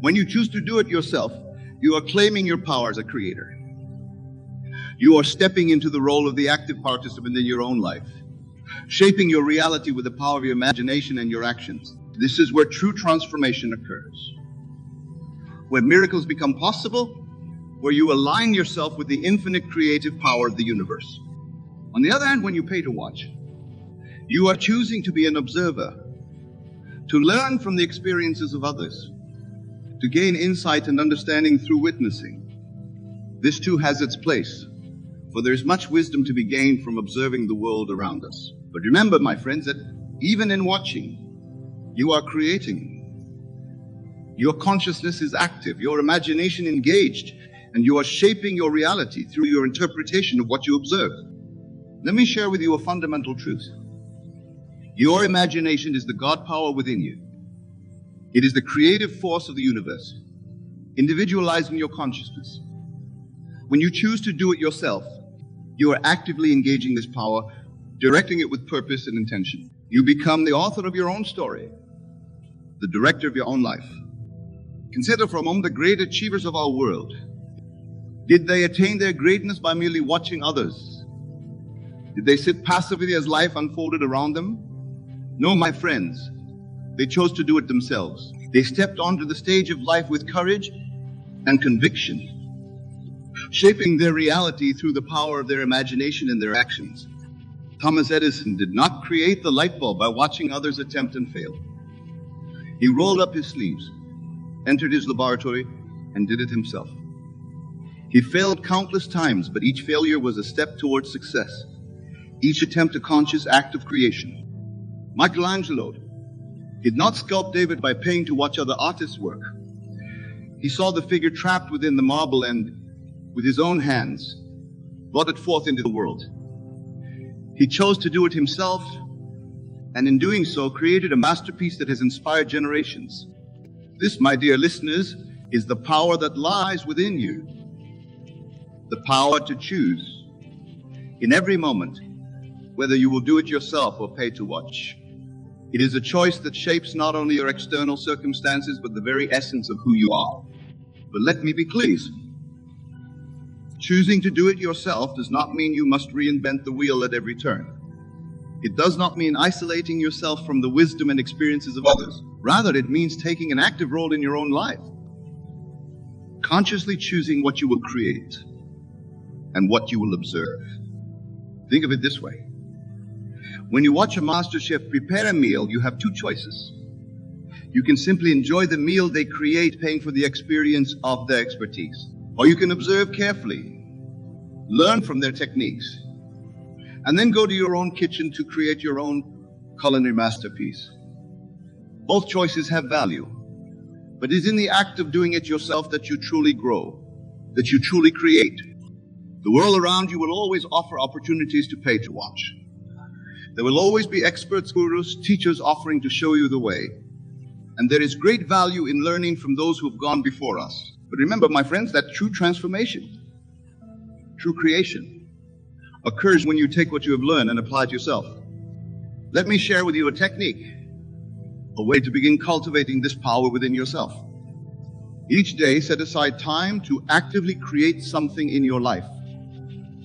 When you choose to do it yourself, you are claiming your power as a creator. You are stepping into the role of the active participant in your own life, shaping your reality with the power of your imagination and your actions. This is where true transformation occurs, where miracles become possible, where you align yourself with the infinite creative power of the universe. On the other hand, when you pay to watch, you are choosing to be an observer, to learn from the experiences of others, to gain insight and understanding through witnessing. This too has its place, for there is much wisdom to be gained from observing the world around us. But remember, my friends, that even in watching, you are creating. Your consciousness is active, your imagination engaged, and you are shaping your reality through your interpretation of what you observe. Let me share with you a fundamental truth. Your imagination is the God power within you. It is the creative force of the universe, individualizing your consciousness. When you choose to do it yourself, you are actively engaging this power, directing it with purpose and intention. You become the author of your own story, the director of your own life. Consider for a moment the great achievers of our world. Did they attain their greatness by merely watching others? Did they sit passively as life unfolded around them? No, my friends. They chose to do it themselves. They stepped onto the stage of life with courage and conviction, shaping their reality through the power of their imagination and their actions. Thomas Edison did not create the light bulb by watching others attempt and fail. He rolled up his sleeves, entered his laboratory, and did it himself. He failed countless times, but each failure was a step towards success, each attempt a conscious act of creation. Michelangelo did not sculpt David by paying to watch other artists work. He saw the figure trapped within the marble and, with his own hands, brought it forth into the world. He chose to do it himself, and in doing so, created a masterpiece that has inspired generations. This, my dear listeners, is the power that lies within you. The power to choose in every moment whether you will do it yourself or pay to watch. It is a choice that shapes not only your external circumstances, but the very essence of who you are. But let me be clear. Choosing to do it yourself does not mean you must reinvent the wheel at every turn. It does not mean isolating yourself from the wisdom and experiences of others. Rather, it means taking an active role in your own life, consciously choosing what you will create and what you will observe. Think of it this way. When you watch a master chef prepare a meal, you have two choices. You can simply enjoy the meal they create, paying for the experience of their expertise. Or you can observe carefully, learn from their techniques, and then go to your own kitchen to create your own culinary masterpiece. Both choices have value, but it's in the act of doing it yourself that you truly grow, that you truly create. The world around you will always offer opportunities to pay to watch. There will always be experts, gurus, teachers offering to show you the way. And there is great value in learning from those who have gone before us. But remember, my friends, that true transformation, true creation, occurs when you take what you have learned and apply it yourself. Let me share with you a technique, a way to begin cultivating this power within yourself. Each day, set aside time to actively create something in your life.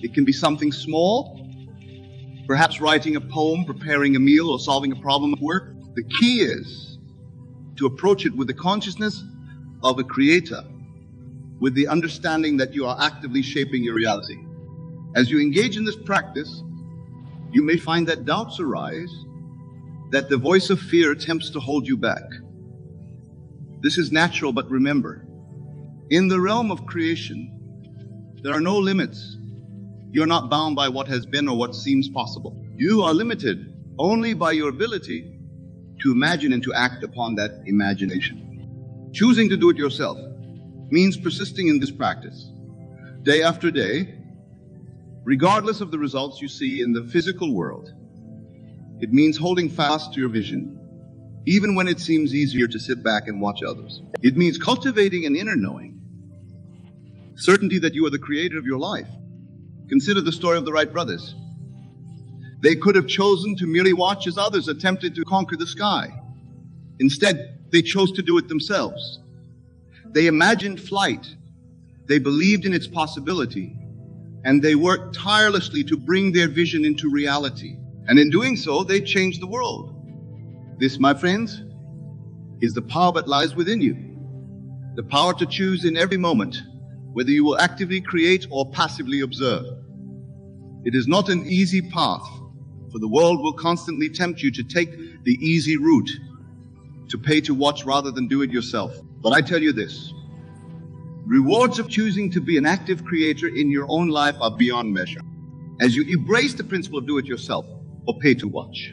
It can be something small, perhaps writing a poem, preparing a meal, or solving a problem at work. The key is to approach it with the consciousness of a creator, with the understanding that you are actively shaping your reality. As you engage in this practice, you may find that doubts arise, that the voice of fear attempts to hold you back. This is natural, but remember, in the realm of creation, there are no limits. You're not bound by what has been or what seems possible. You are limited only by your ability to imagine and to act upon that imagination. Choosing to do it yourself means persisting in this practice day after day, regardless of the results you see in the physical world. It means holding fast to your vision, even when it seems easier to sit back and watch others. It means cultivating an inner knowing, certainty that you are the creator of your life. Consider the story of the Wright brothers. They could have chosen to merely watch as others attempted to conquer the sky. Instead, they chose to do it themselves. They imagined flight. They believed in its possibility. And they worked tirelessly to bring their vision into reality. And in doing so, they changed the world. This, my friends, is the power that lies within you. The power to choose in every moment whether you will actively create or passively observe. It is not an easy path, for the world will constantly tempt you to take the easy route, to pay to watch rather than do it yourself. But I tell you this, rewards of choosing to be an active creator in your own life are beyond measure. As you embrace the principle of do it yourself or pay to watch,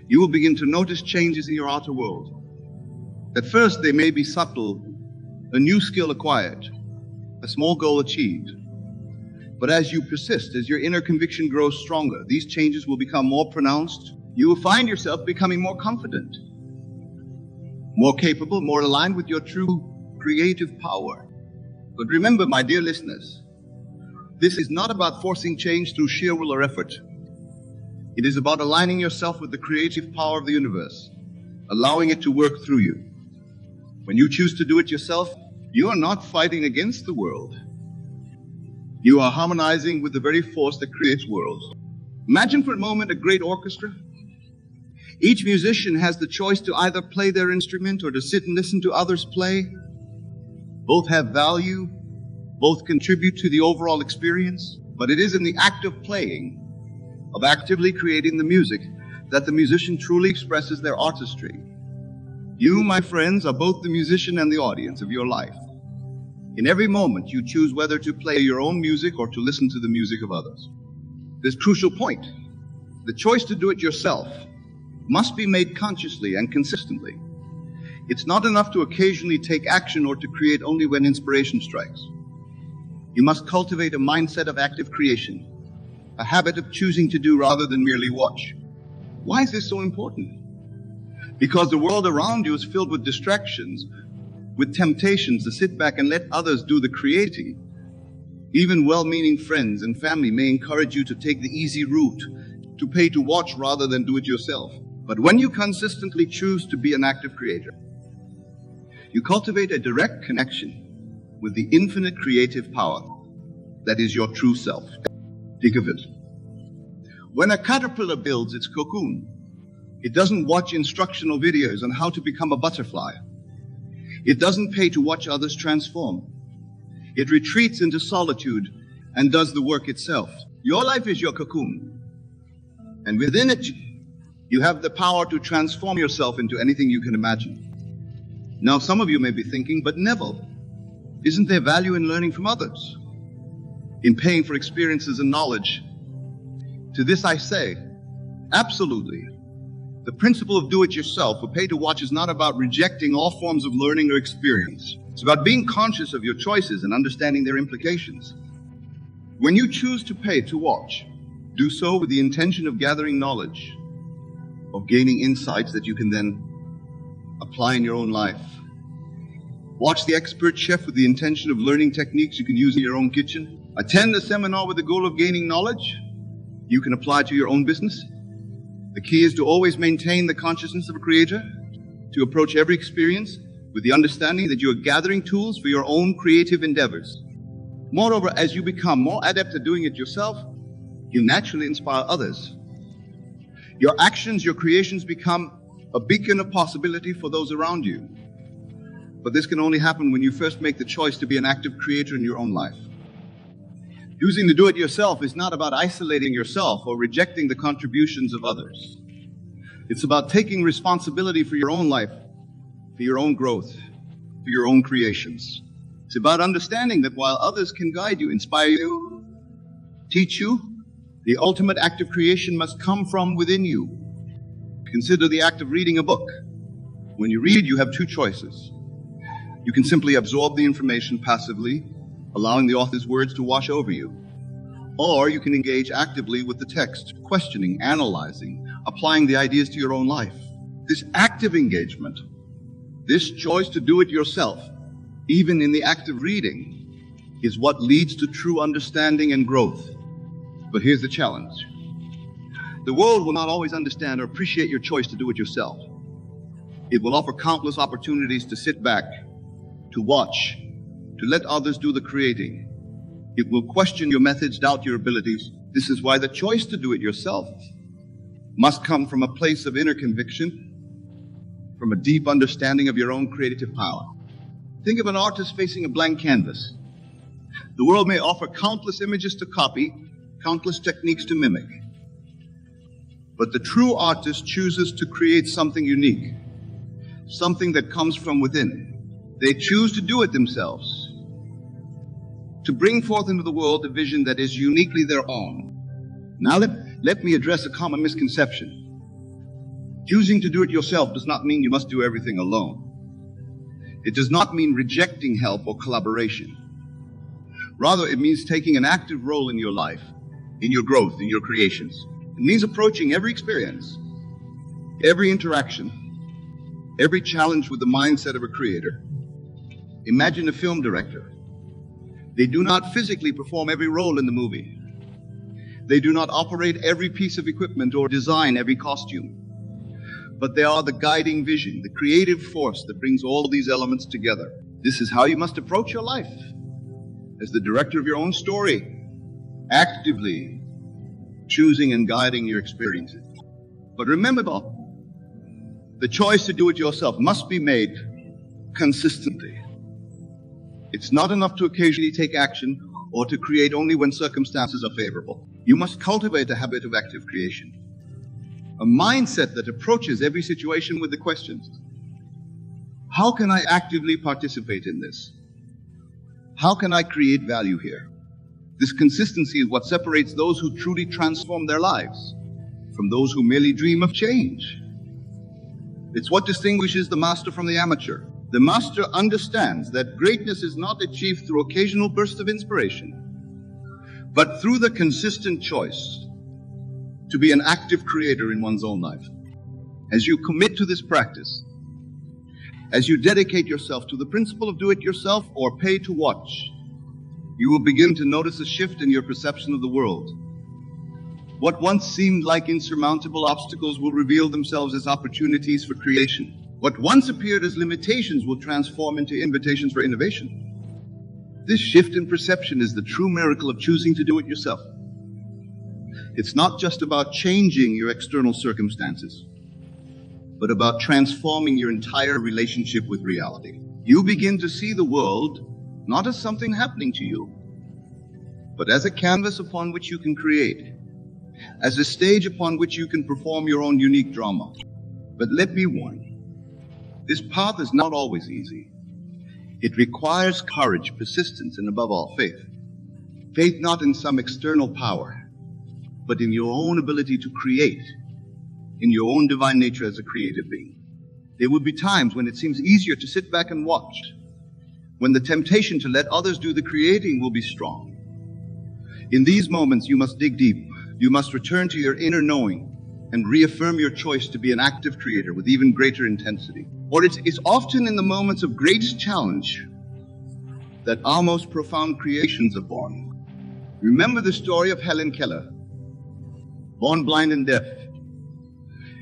you will begin to notice changes in your outer world. At first, they may be subtle, a new skill acquired, a small goal achieved. But as you persist, as your inner conviction grows stronger, these changes will become more pronounced. You will find yourself becoming more confident, more capable, more aligned with your true creative power. But remember, my dear listeners, this is not about forcing change through sheer will or effort. It is about aligning yourself with the creative power of the universe, allowing it to work through you. When you choose to do it yourself, you are not fighting against the world. You are harmonizing with the very force that creates worlds. Imagine for a moment a great orchestra. Each musician has the choice to either play their instrument or to sit and listen to others play. Both have value, both contribute to the overall experience, but it is in the act of playing, of actively creating the music, that the musician truly expresses their artistry. You, my friends, are both the musician and the audience of your life. In every moment, you choose whether to play your own music or to listen to the music of others. This crucial point, the choice to do it yourself, must be made consciously and consistently. It's not enough to occasionally take action or to create only when inspiration strikes. You must cultivate a mindset of active creation, a habit of choosing to do rather than merely watch. Why is this so important? Because the world around you is filled with distractions, with temptations to sit back and let others do the creating. Even well-meaning friends and family may encourage you to take the easy route, to pay to watch rather than do it yourself. But when you consistently choose to be an active creator, you cultivate a direct connection with the infinite creative power that is your true self. Think of it. When a caterpillar builds its cocoon, it doesn't watch instructional videos on how to become a butterfly. It doesn't pay to watch others transform. It retreats into solitude and does the work itself. Your life is your cocoon. And within it, you have the power to transform yourself into anything you can imagine. Now, some of you may be thinking, but Neville, Isn't there value in learning from others? In paying for experiences and knowledge? To this I say, absolutely. The principle of do-it-yourself or pay-to-watch is not about rejecting all forms of learning or experience. It's about being conscious of your choices and understanding their implications. When you choose to pay to watch, do so with the intention of gathering knowledge, of gaining insights that you can then apply in your own life. Watch the expert chef with the intention of learning techniques you can use in your own kitchen. Attend a seminar with the goal of gaining knowledge you can apply to your own business. The key is to always maintain the consciousness of a creator, to approach every experience with the understanding that you are gathering tools for your own creative endeavors. Moreover, as you become more adept at doing it yourself, you naturally inspire others. Your actions, your creations become a beacon of possibility for those around you. But this can only happen when you first make the choice to be an active creator in your own life. Choosing to do it yourself is not about isolating yourself or rejecting the contributions of others. It's about taking responsibility for your own life, for your own growth, for your own creations. It's about understanding that while others can guide you, inspire you, teach you, the ultimate act of creation must come from within you. Consider the act of reading a book. When you read, you have two choices. You can simply absorb the information passively, allowing the author's words to wash over you. Or you can engage actively with the text, questioning, analyzing, applying the ideas to your own life. This active engagement, this choice to do it yourself, even in the act of reading, is what leads to true understanding and growth. But here's the challenge. The world will not always understand or appreciate your choice to do it yourself. It will offer countless opportunities to sit back, to watch, to let others do the creating. It will question your methods, doubt your abilities. This is why the choice to do it yourself must come from a place of inner conviction, from a deep understanding of your own creative power. Think of an artist facing a blank canvas. The world may offer countless images to copy, countless techniques to mimic. But the true artist chooses to create something unique, something that comes from within. They choose to do it themselves, to bring forth into the world a vision that is uniquely their own. Now let me address a common misconception. Choosing to do it yourself does not mean you must do everything alone. It does not mean rejecting help or collaboration. Rather, it means taking an active role in your life, in your growth, in your creations. It means approaching every experience, every interaction, every challenge with the mindset of a creator. Imagine a film director. They do not physically perform every role in the movie. They do not operate every piece of equipment or design every costume. But they are the guiding vision, the creative force that brings all these elements together. This is how you must approach your life, as the director of your own story, actively choosing and guiding your experiences. But remember, the choice to do it yourself must be made consistently. It's not enough to occasionally take action or to create only when circumstances are favorable. You must cultivate a habit of active creation, a mindset that approaches every situation with the questions: how can I actively participate in this? How can I create value here? This consistency is what separates those who truly transform their lives from those who merely dream of change. It's what distinguishes the master from the amateur. The master understands that greatness is not achieved through occasional bursts of inspiration, but through the consistent choice to be an active creator in one's own life. As you commit to this practice, as you dedicate yourself to the principle of do it yourself or pay to watch, you will begin to notice a shift in your perception of the world. What once seemed like insurmountable obstacles will reveal themselves as opportunities for creation. What once appeared as limitations will transform into invitations for innovation. This shift in perception is the true miracle of choosing to do it yourself. It's not just about changing your external circumstances, but about transforming your entire relationship with reality. You begin to see the world not as something happening to you, but as a canvas upon which you can create, as a stage upon which you can perform your own unique drama. But let me warn you, this path is not always easy. It requires courage, persistence, and above all, faith. Faith not in some external power, but in your own ability to create, in your own divine nature as a creative being. There will be times when it seems easier to sit back and watch, when the temptation to let others do the creating will be strong. In these moments, you must dig deep. You must return to your inner knowing and reaffirm your choice to be an active creator with even greater intensity. Or it's often in the moments of greatest challenge that our most profound creations are born. Remember the story of Helen Keller, born blind and deaf.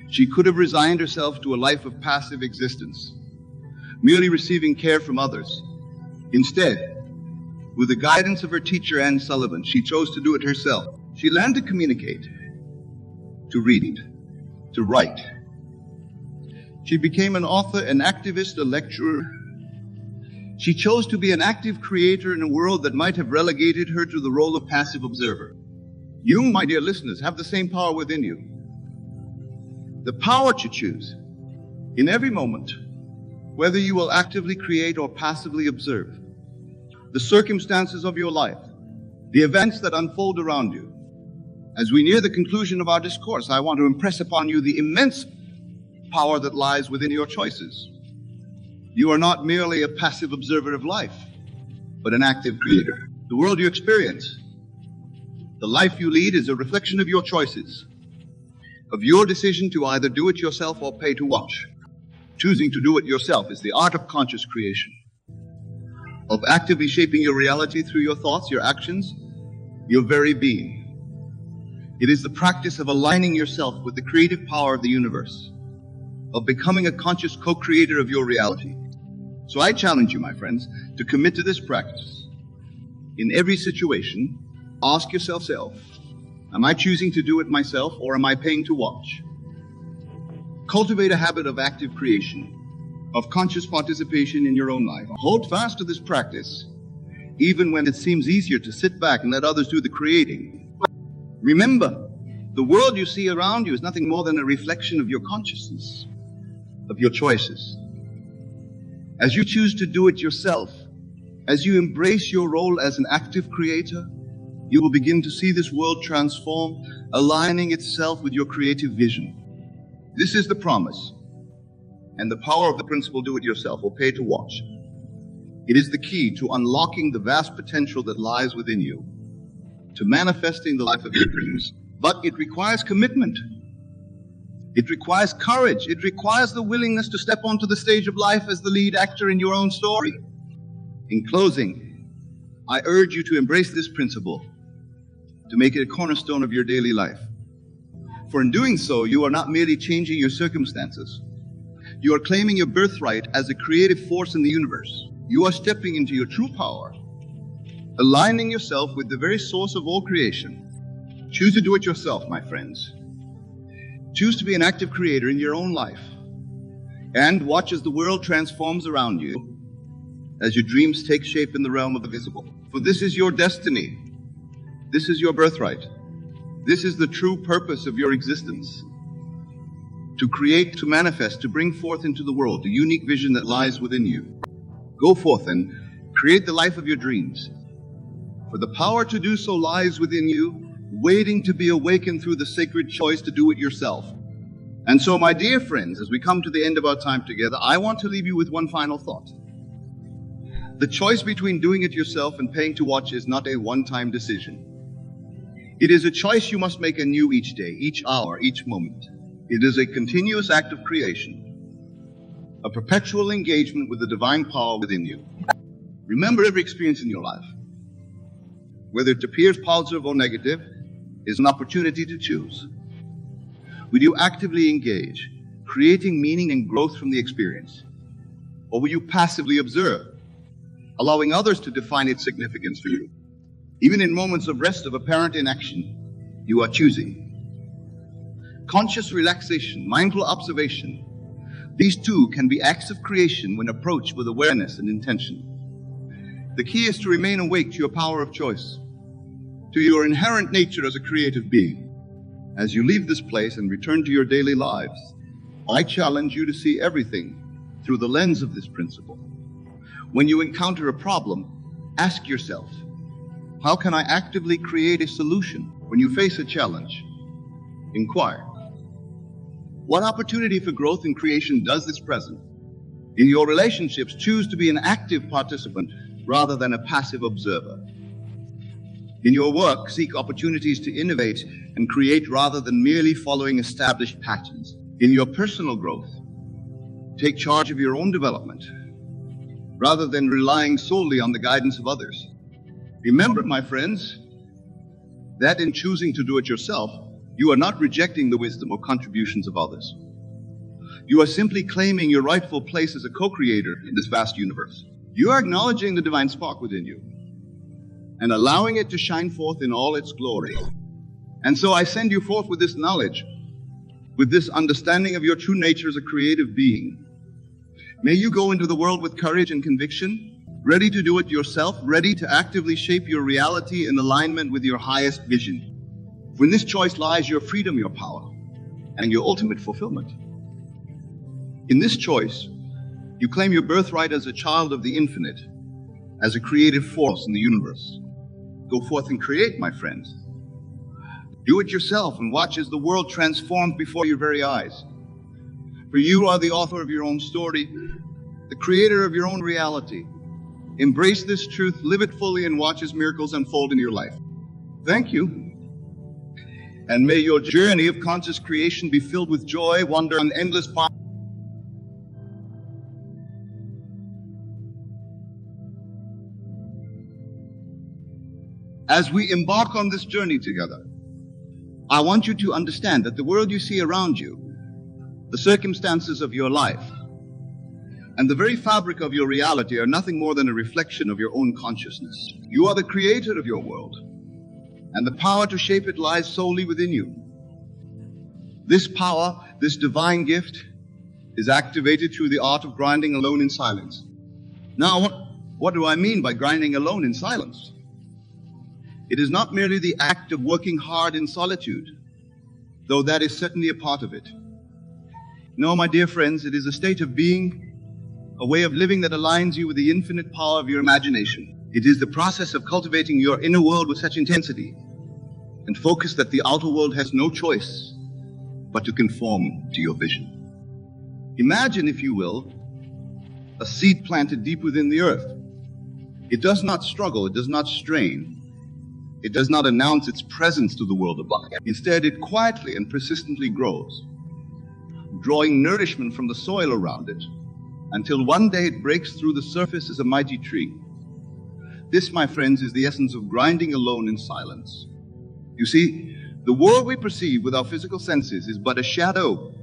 She could have resigned herself to a life of passive existence, merely receiving care from others. Instead, with the guidance of her teacher, Anne Sullivan, she chose to do it herself. She learned to communicate, to read, to write. She became an author, an activist, a lecturer. She chose to be an active creator in a world that might have relegated her to the role of passive observer. You, my dear listeners, have the same power within you. The power to choose, in every moment, whether you will actively create or passively observe the circumstances of your life, the events that unfold around you. As we near the conclusion of our discourse, I want to impress upon you the immense power that lies within your choices. You are not merely a passive observer of life, but an active creator. The world you experience, the life you lead, is a reflection of your choices, of your decision to either do it yourself or pay to watch. Choosing to do it yourself is the art of conscious creation, of actively shaping your reality through your thoughts, your actions, your very being. It is the practice of aligning yourself with the creative power of the universe, of becoming a conscious co-creator of your reality. So I challenge you, my friends, to commit to this practice. In every situation, ask yourself, am I choosing to do it myself, or am I paying to watch? Cultivate a habit of active creation, of conscious participation in your own life. Hold fast to this practice, even when it seems easier to sit back and let others do the creating. Remember, the world you see around you is nothing more than a reflection of your consciousness, of your choices. As you choose to do it yourself, as you embrace your role as an active creator, you will begin to see this world transform, aligning itself with your creative vision. This is the promise and the power of the principle do it yourself, or pay to watch. It is the key to unlocking the vast potential that lies within you, to manifesting the life of your dreams. But it requires commitment. It requires courage. It requires the willingness to step onto the stage of life as the lead actor in your own story. In closing, I urge you to embrace this principle, to make it a cornerstone of your daily life. For in doing so, you are not merely changing your circumstances. You are claiming your birthright as a creative force in the universe. You are stepping into your true power, aligning yourself with the very source of all creation. Choose to do it yourself, my friends. Choose to be an active creator in your own life, and watch as the world transforms around you, as your dreams take shape in the realm of the visible. For this is your destiny. This is your birthright. This is the true purpose of your existence. To create, to manifest, to bring forth into the world the unique vision that lies within you. Go forth and create the life of your dreams. For the power to do so lies within you, waiting to be awakened through the sacred choice to do it yourself. And so, my dear friends, as we come to the end of our time together, I want to leave you with one final thought. The choice between doing it yourself and paying to watch is not a one-time decision. It is a choice you must make anew each day, each hour, each moment. It is a continuous act of creation, a perpetual engagement with the divine power within you. Remember, every experience in your life, whether it appears positive or negative, is an opportunity to choose. Will you actively engage, creating meaning and growth from the experience? Or will you passively observe, allowing others to define its significance for you? Even in moments of rest, of apparent inaction, you are choosing. Conscious relaxation, mindful observation, these two can be acts of creation when approached with awareness and intention. The key is to remain awake to your power of choice, to your inherent nature as a creative being. As you leave this place and return to your daily lives, I challenge you to see everything through the lens of this principle. When you encounter a problem, ask yourself, how can I actively create a solution? When you face a challenge, inquire, what opportunity for growth and creation does this present? In your relationships, choose to be an active participant rather than a passive observer. In your work, seek opportunities to innovate and create rather than merely following established patterns. In your personal growth, take charge of your own development rather than relying solely on the guidance of others. Remember, my friends, that in choosing to do it yourself, you are not rejecting the wisdom or contributions of others. You are simply claiming your rightful place as a co-creator in this vast universe. You are acknowledging the divine spark within you and allowing it to shine forth in all its glory. And so I send you forth with this knowledge, with this understanding of your true nature as a creative being. May you go into the world with courage and conviction, ready to do it yourself, ready to actively shape your reality in alignment with your highest vision. For in this choice lies your freedom, your power, and your ultimate fulfillment. In this choice, you claim your birthright as a child of the infinite, as a creative force in the universe. Go forth and create, my friends. Do it yourself and watch as the world transforms before your very eyes. For you are the author of your own story, the creator of your own reality. Embrace this truth, live it fully, and watch as miracles unfold in your life. Thank you. And may your journey of conscious creation be filled with joy, wonder, and endless power. As we embark on this journey together, I want you to understand that the world you see around you, the circumstances of your life, and the very fabric of your reality are nothing more than a reflection of your own consciousness. You are the creator of your world, and the power to shape it lies solely within you. This power, this divine gift, is activated through the art of grinding alone in silence. Now, what do I mean by grinding alone in silence? It is not merely the act of working hard in solitude, though that is certainly a part of it. No, my dear friends, it is a state of being, a way of living that aligns you with the infinite power of your imagination. It is the process of cultivating your inner world with such intensity and focus that the outer world has no choice but to conform to your vision. Imagine, if you will, a seed planted deep within the earth. It does not struggle, it does not strain, it does not announce its presence to the world above. Instead, it quietly and persistently grows, drawing nourishment from the soil around it, until one day it breaks through the surface as a mighty tree. This, my friends, is the essence of grinding alone in silence. You see, the world we perceive with our physical senses is but a shadow,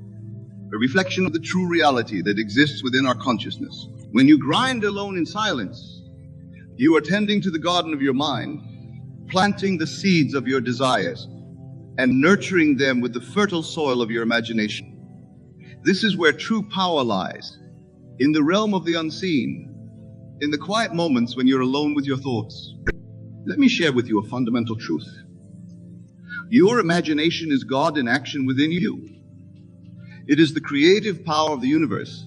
a reflection of the true reality that exists within our consciousness. When you grind alone in silence, you are tending to the garden of your mind, planting the seeds of your desires, and nurturing them with the fertile soil of your imagination. This is where true power lies, in the realm of the unseen, in the quiet moments when you're alone with your thoughts. Let me share with you a fundamental truth. Your imagination is God in action within you. It is the creative power of the universe,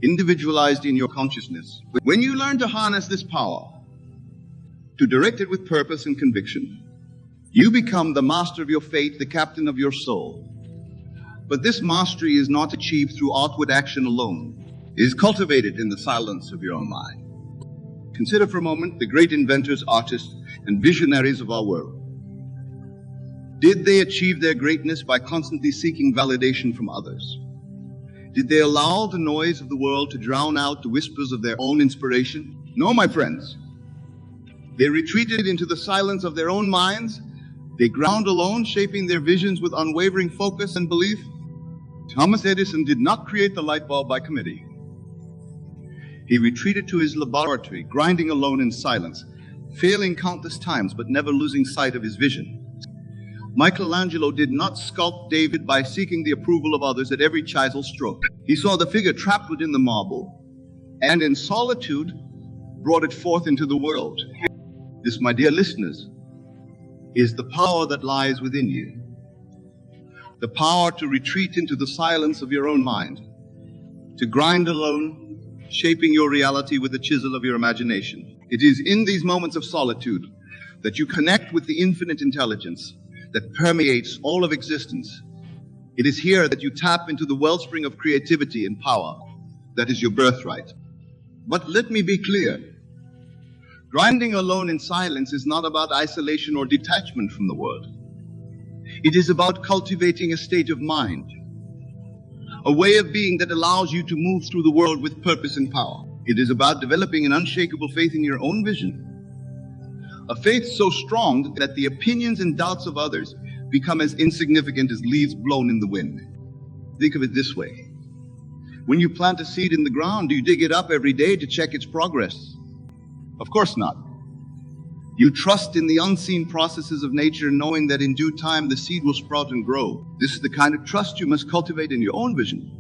individualized in your consciousness. When you learn to harness this power, to direct it with purpose and conviction, you become the master of your fate, the captain of your soul. But this mastery is not achieved through outward action alone. It is cultivated in the silence of your own mind. Consider for a moment the great inventors, artists, and visionaries of our world. Did they achieve their greatness by constantly seeking validation from others? Did they allow the noise of the world to drown out the whispers of their own inspiration? No, my friends. They retreated into the silence of their own minds. They ground alone, shaping their visions with unwavering focus and belief. Thomas Edison did not create the light bulb by committee. He retreated to his laboratory, grinding alone in silence, failing countless times but never losing sight of his vision. Michelangelo did not sculpt David by seeking the approval of others at every chisel stroke. He saw the figure trapped within the marble, and in solitude brought it forth into the world. This, my dear listeners, is the power that lies within you. The power to retreat into the silence of your own mind, to grind alone, shaping your reality with the chisel of your imagination. It is in these moments of solitude that you connect with the infinite intelligence that permeates all of existence. It is here that you tap into the wellspring of creativity and power that is your birthright. But let me be clear. Grinding alone in silence is not about isolation or detachment from the world. It is about cultivating a state of mind, a way of being that allows you to move through the world with purpose and power. It is about developing an unshakable faith in your own vision, a faith so strong that the opinions and doubts of others become as insignificant as leaves blown in the wind. Think of it this way. When you plant a seed in the ground, do you dig it up every day to check its progress? Of course not. You trust in the unseen processes of nature, knowing that in due time the seed will sprout and grow. This is the kind of trust you must cultivate in your own vision,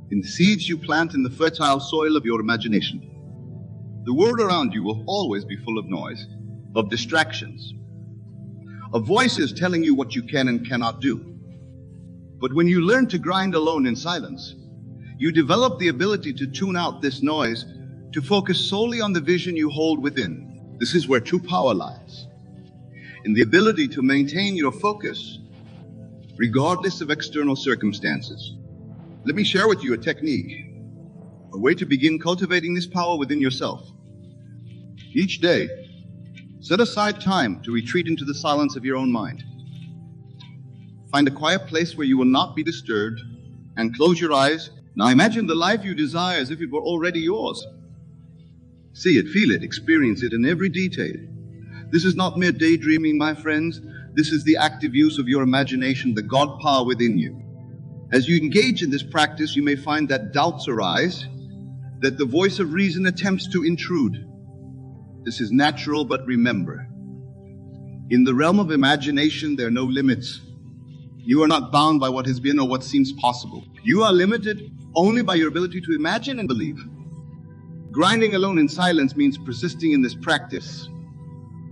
in the seeds you plant in the fertile soil of your imagination. The world around you will always be full of noise, of distractions, of voices telling you what you can and cannot do. But when you learn to grind alone in silence, you develop the ability to tune out this noise, to focus solely on the vision you hold within. This is where true power lies, in the ability to maintain your focus regardless of external circumstances. Let me share with you a technique, a way to begin cultivating this power within yourself. Each day, set aside time to retreat into the silence of your own mind. Find a quiet place where you will not be disturbed and close your eyes. Now imagine the life you desire as if it were already yours. See it, feel it, experience it in every detail. This is not mere daydreaming, my friends. This is the active use of your imagination, the God power within you. As you engage in this practice, you may find that doubts arise, that the voice of reason attempts to intrude. This is natural, but remember, in the realm of imagination, there are no limits. You are not bound by what has been or what seems possible. You are limited only by your ability to imagine and believe. Grinding alone in silence means persisting in this practice,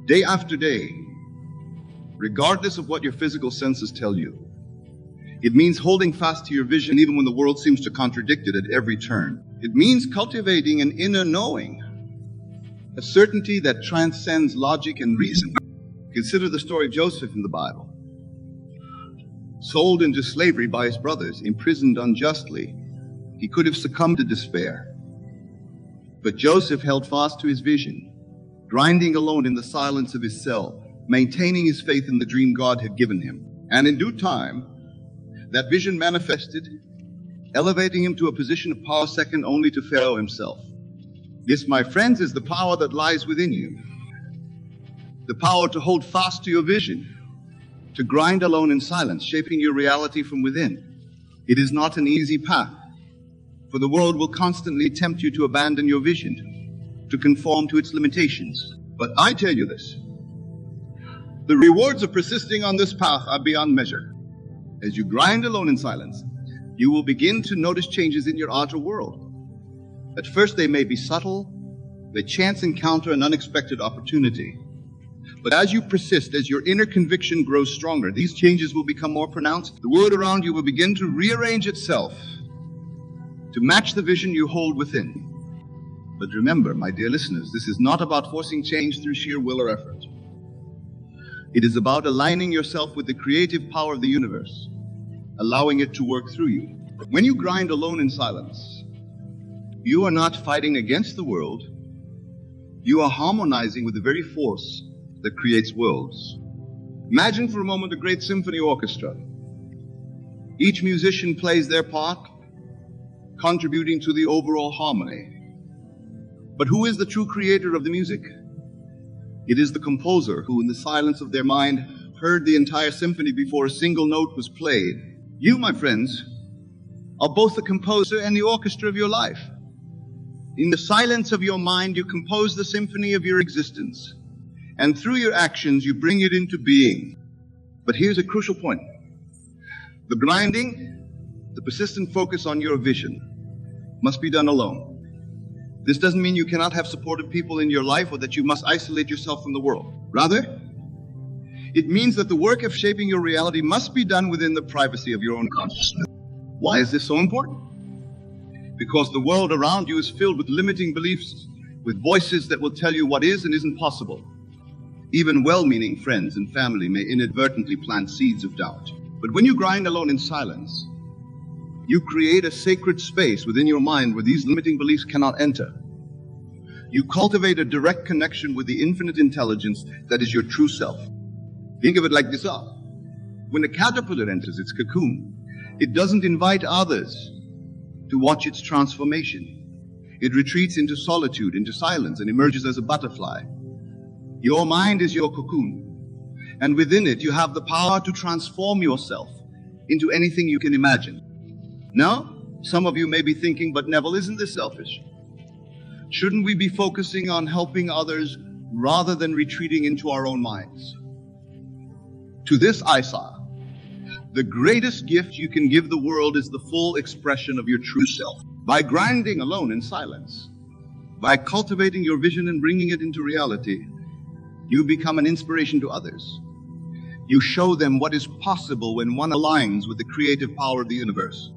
day after day, regardless of what your physical senses tell you. It means holding fast to your vision even when the world seems to contradict it at every turn. It means cultivating an inner knowing, a certainty that transcends logic and reason. Consider the story of Joseph in the Bible. Sold into slavery by his brothers, imprisoned unjustly, he could have succumbed to despair. But Joseph held fast to his vision, grinding alone in the silence of his cell, maintaining his faith in the dream God had given him. And in due time, that vision manifested, elevating him to a position of power second only to Pharaoh himself. This, my friends, is the power that lies within you. The power to hold fast to your vision, to grind alone in silence, shaping your reality from within. It is not an easy path, for the world will constantly tempt you to abandon your vision, to conform to its limitations. But I tell you this, the rewards of persisting on this path are beyond measure. As you grind alone in silence, you will begin to notice changes in your outer world. At first they may be subtle, they chance encounter an unexpected opportunity. But as you persist, as your inner conviction grows stronger, these changes will become more pronounced. The world around you will begin to rearrange itself to match the vision you hold within. But remember, my dear listeners, this is not about forcing change through sheer will or effort. It is about aligning yourself with the creative power of the universe, allowing it to work through you. When you grind alone in silence, you are not fighting against the world. You are harmonizing with the very force that creates worlds. Imagine for a moment a great symphony orchestra. Each musician plays their part, contributing to the overall harmony. But who is the true creator of the music? It is the composer who, in the silence of their mind, heard the entire symphony before a single note was played. You, my friends, are both the composer and the orchestra of your life. In the silence of your mind, you compose the symphony of your existence, and through your actions, you bring it into being. But here's a crucial point. The grinding, the persistent focus on your vision must be done alone. This doesn't mean you cannot have supportive people in your life or that you must isolate yourself from the world. Rather, it means that the work of shaping your reality must be done within the privacy of your own consciousness. Why is this so important? because the world around you is filled with limiting beliefs, with voices that will tell you what is and isn't possible. Even well-meaning friends and family may inadvertently plant seeds of doubt. But when you grind alone in silence, you create a sacred space within your mind where these limiting beliefs cannot enter. You cultivate a direct connection with the infinite intelligence that is your true self. Think of it like this. When a caterpillar enters its cocoon, it doesn't invite others to watch its transformation. It retreats into solitude, into silence, and emerges as a butterfly. Your mind is your cocoon, and within it you have the power to transform yourself into anything you can imagine. Now, some of you may be thinking, but Neville, isn't this selfish? Shouldn't we be focusing on helping others rather than retreating into our own minds? To this I say, the greatest gift you can give the world is the full expression of your true self. By grinding alone in silence, by cultivating your vision and bringing it into reality, you become an inspiration to others. You show them what is possible when one aligns with the creative power of the universe.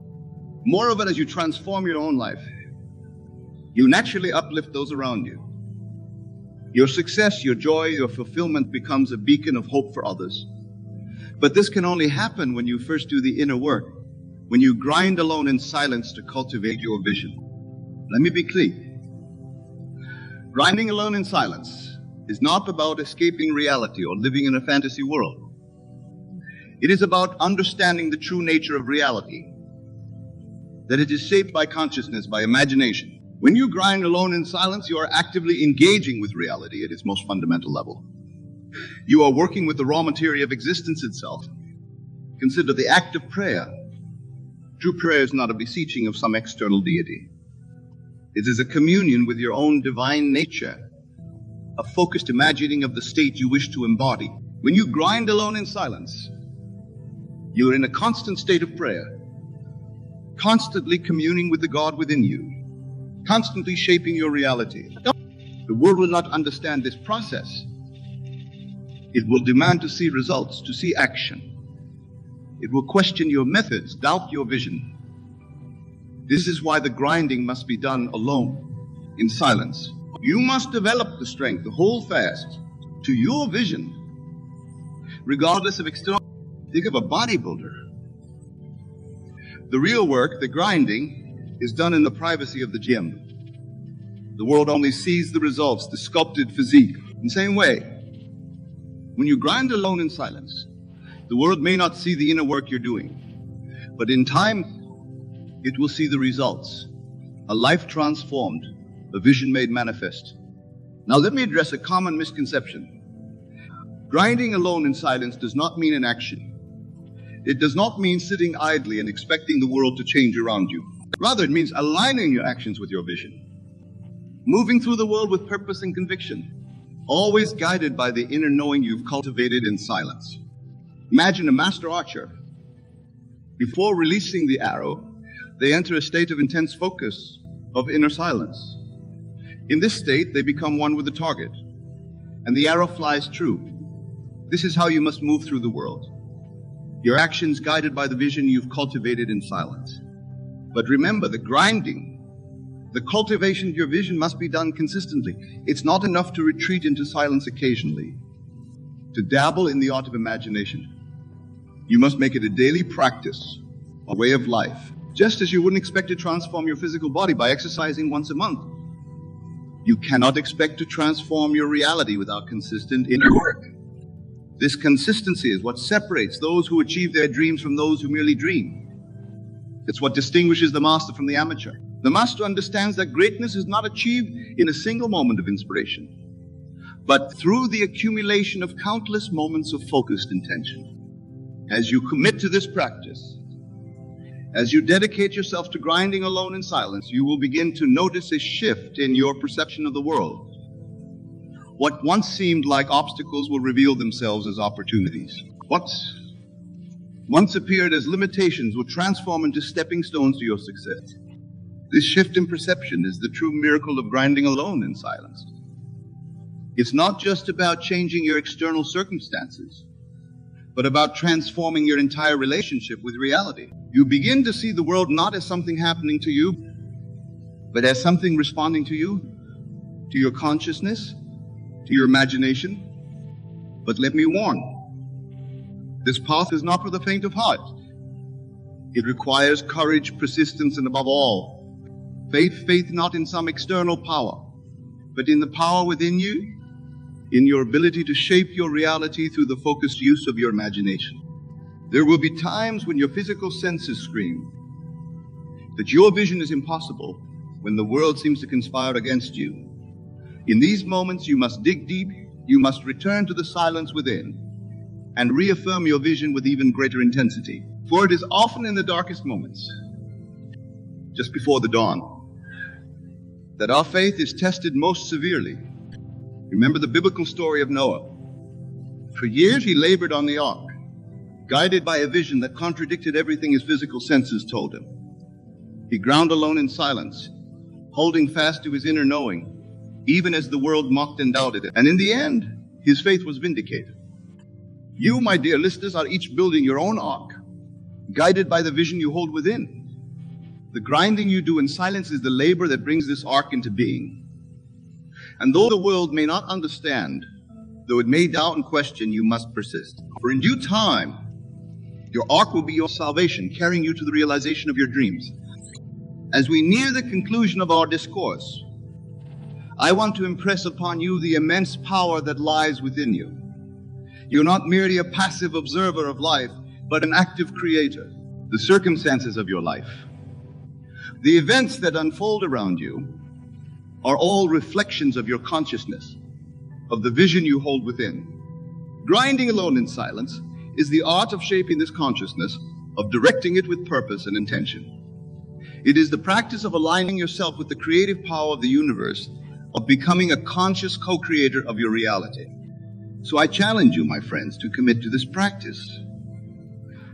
More of it as you transform your own life. You naturally uplift those around you. Your success, your joy, your fulfillment becomes a beacon of hope for others. But this can only happen when you first do the inner work, when you grind alone in silence to cultivate your vision. Let me be clear. Grinding alone in silence is not about escaping reality or living in a fantasy world. It is about understanding the true nature of reality, that it is shaped by consciousness, by imagination. When you grind alone in silence, you are actively engaging with reality at its most fundamental level. You are working with the raw material of existence itself. Consider the act of prayer. True prayer is not a beseeching of some external deity. It is a communion with your own divine nature, a focused imagining of the state you wish to embody. When you grind alone in silence, you are in a constant state of prayer, constantly communing with the God within you, constantly shaping your reality. The world will not understand this process. It will demand to see results, to see action. It will question your methods, doubt your vision. This is why the grinding must be done alone, in silence. You must develop the strength to hold fast to your vision, regardless of external. Think of a bodybuilder. The real work, the grinding, is done in the privacy of the gym. The world only sees the results, the sculpted physique. In the same way, when you grind alone in silence, the world may not see the inner work you're doing, but in time, it will see the results. A life transformed, a vision made manifest. Now let me address a common misconception. Grinding alone in silence does not mean inaction. It does not mean sitting idly and expecting the world to change around you. Rather, it means aligning your actions with your vision. Moving through the world with purpose and conviction, always guided by the inner knowing you've cultivated in silence. Imagine a master archer. Before releasing the arrow, they enter a state of intense focus, of inner silence. In this state, they become one with the target, and the arrow flies true. This is how you must move through the world. Your actions guided by the vision you've cultivated in silence. But remember, the grinding, the cultivation of your vision must be done consistently. It's not enough to retreat into silence occasionally, to dabble in the art of imagination. You must make it a daily practice, a way of life. Just as you wouldn't expect to transform your physical body by exercising once a month. You cannot expect to transform your reality without consistent inner work. This consistency is what separates those who achieve their dreams from those who merely dream. It's what distinguishes the master from the amateur. The master understands that greatness is not achieved in a single moment of inspiration, but through the accumulation of countless moments of focused intention. As you commit to this practice, as you dedicate yourself to grinding alone in silence, you will begin to notice a shift in your perception of the world. What once seemed like obstacles will reveal themselves as opportunities. What once appeared as limitations will transform into stepping stones to your success. This shift in perception is the true miracle of grinding alone in silence. It's not just about changing your external circumstances, but about transforming your entire relationship with reality. You begin to see the world not as something happening to you, but as something responding to you, to your consciousness, to your imagination. But let me warn, this path is not for the faint of heart. It requires courage, persistence, and above all, faith not in some external power, but in the power within you, in your ability to shape your reality through the focused use of your imagination. There will be times when your physical senses scream that your vision is impossible, when the world seems to conspire against you. In these moments, you must dig deep, you must return to the silence within, and reaffirm your vision with even greater intensity. For it is often in the darkest moments, just before the dawn, that our faith is tested most severely. Remember the biblical story of Noah. For years he labored on the ark, guided by a vision that contradicted everything his physical senses told him. He ground alone in silence, holding fast to his inner knowing, even as the world mocked and doubted it. And in the end, his faith was vindicated. You, my dear listeners, are each building your own ark, guided by the vision you hold within. The grinding you do in silence is the labor that brings this ark into being. And though the world may not understand, though it may doubt and question, you must persist. For in due time, your ark will be your salvation, carrying you to the realization of your dreams. As we near the conclusion of our discourse, I want to impress upon you the immense power that lies within you. You're not merely a passive observer of life, but an active creator. The circumstances of your life, the events that unfold around you, are all reflections of your consciousness, of the vision you hold within. Grinding alone in silence is the art of shaping this consciousness, of directing it with purpose and intention. It is the practice of aligning yourself with the creative power of the universe, of becoming a conscious co-creator of your reality. So I challenge you, my friends, to commit to this practice.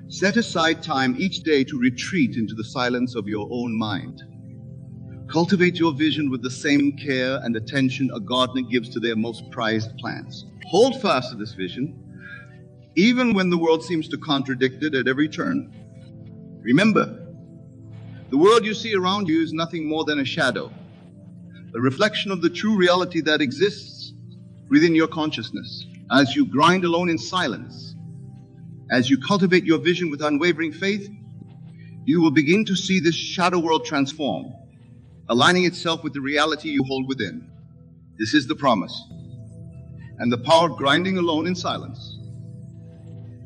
Set aside time each day to retreat into the silence of your own mind. Cultivate your vision with the same care and attention a gardener gives to their most prized plants. Hold fast to this vision, even when the world seems to contradict it at every turn. Remember, the world you see around you is nothing more than a shadow, a reflection of the true reality that exists within your consciousness. As you grind alone in silence, as you cultivate your vision with unwavering faith, you will begin to see this shadow world transform, aligning itself with the reality you hold within. This is the promise and the power of grinding alone in silence.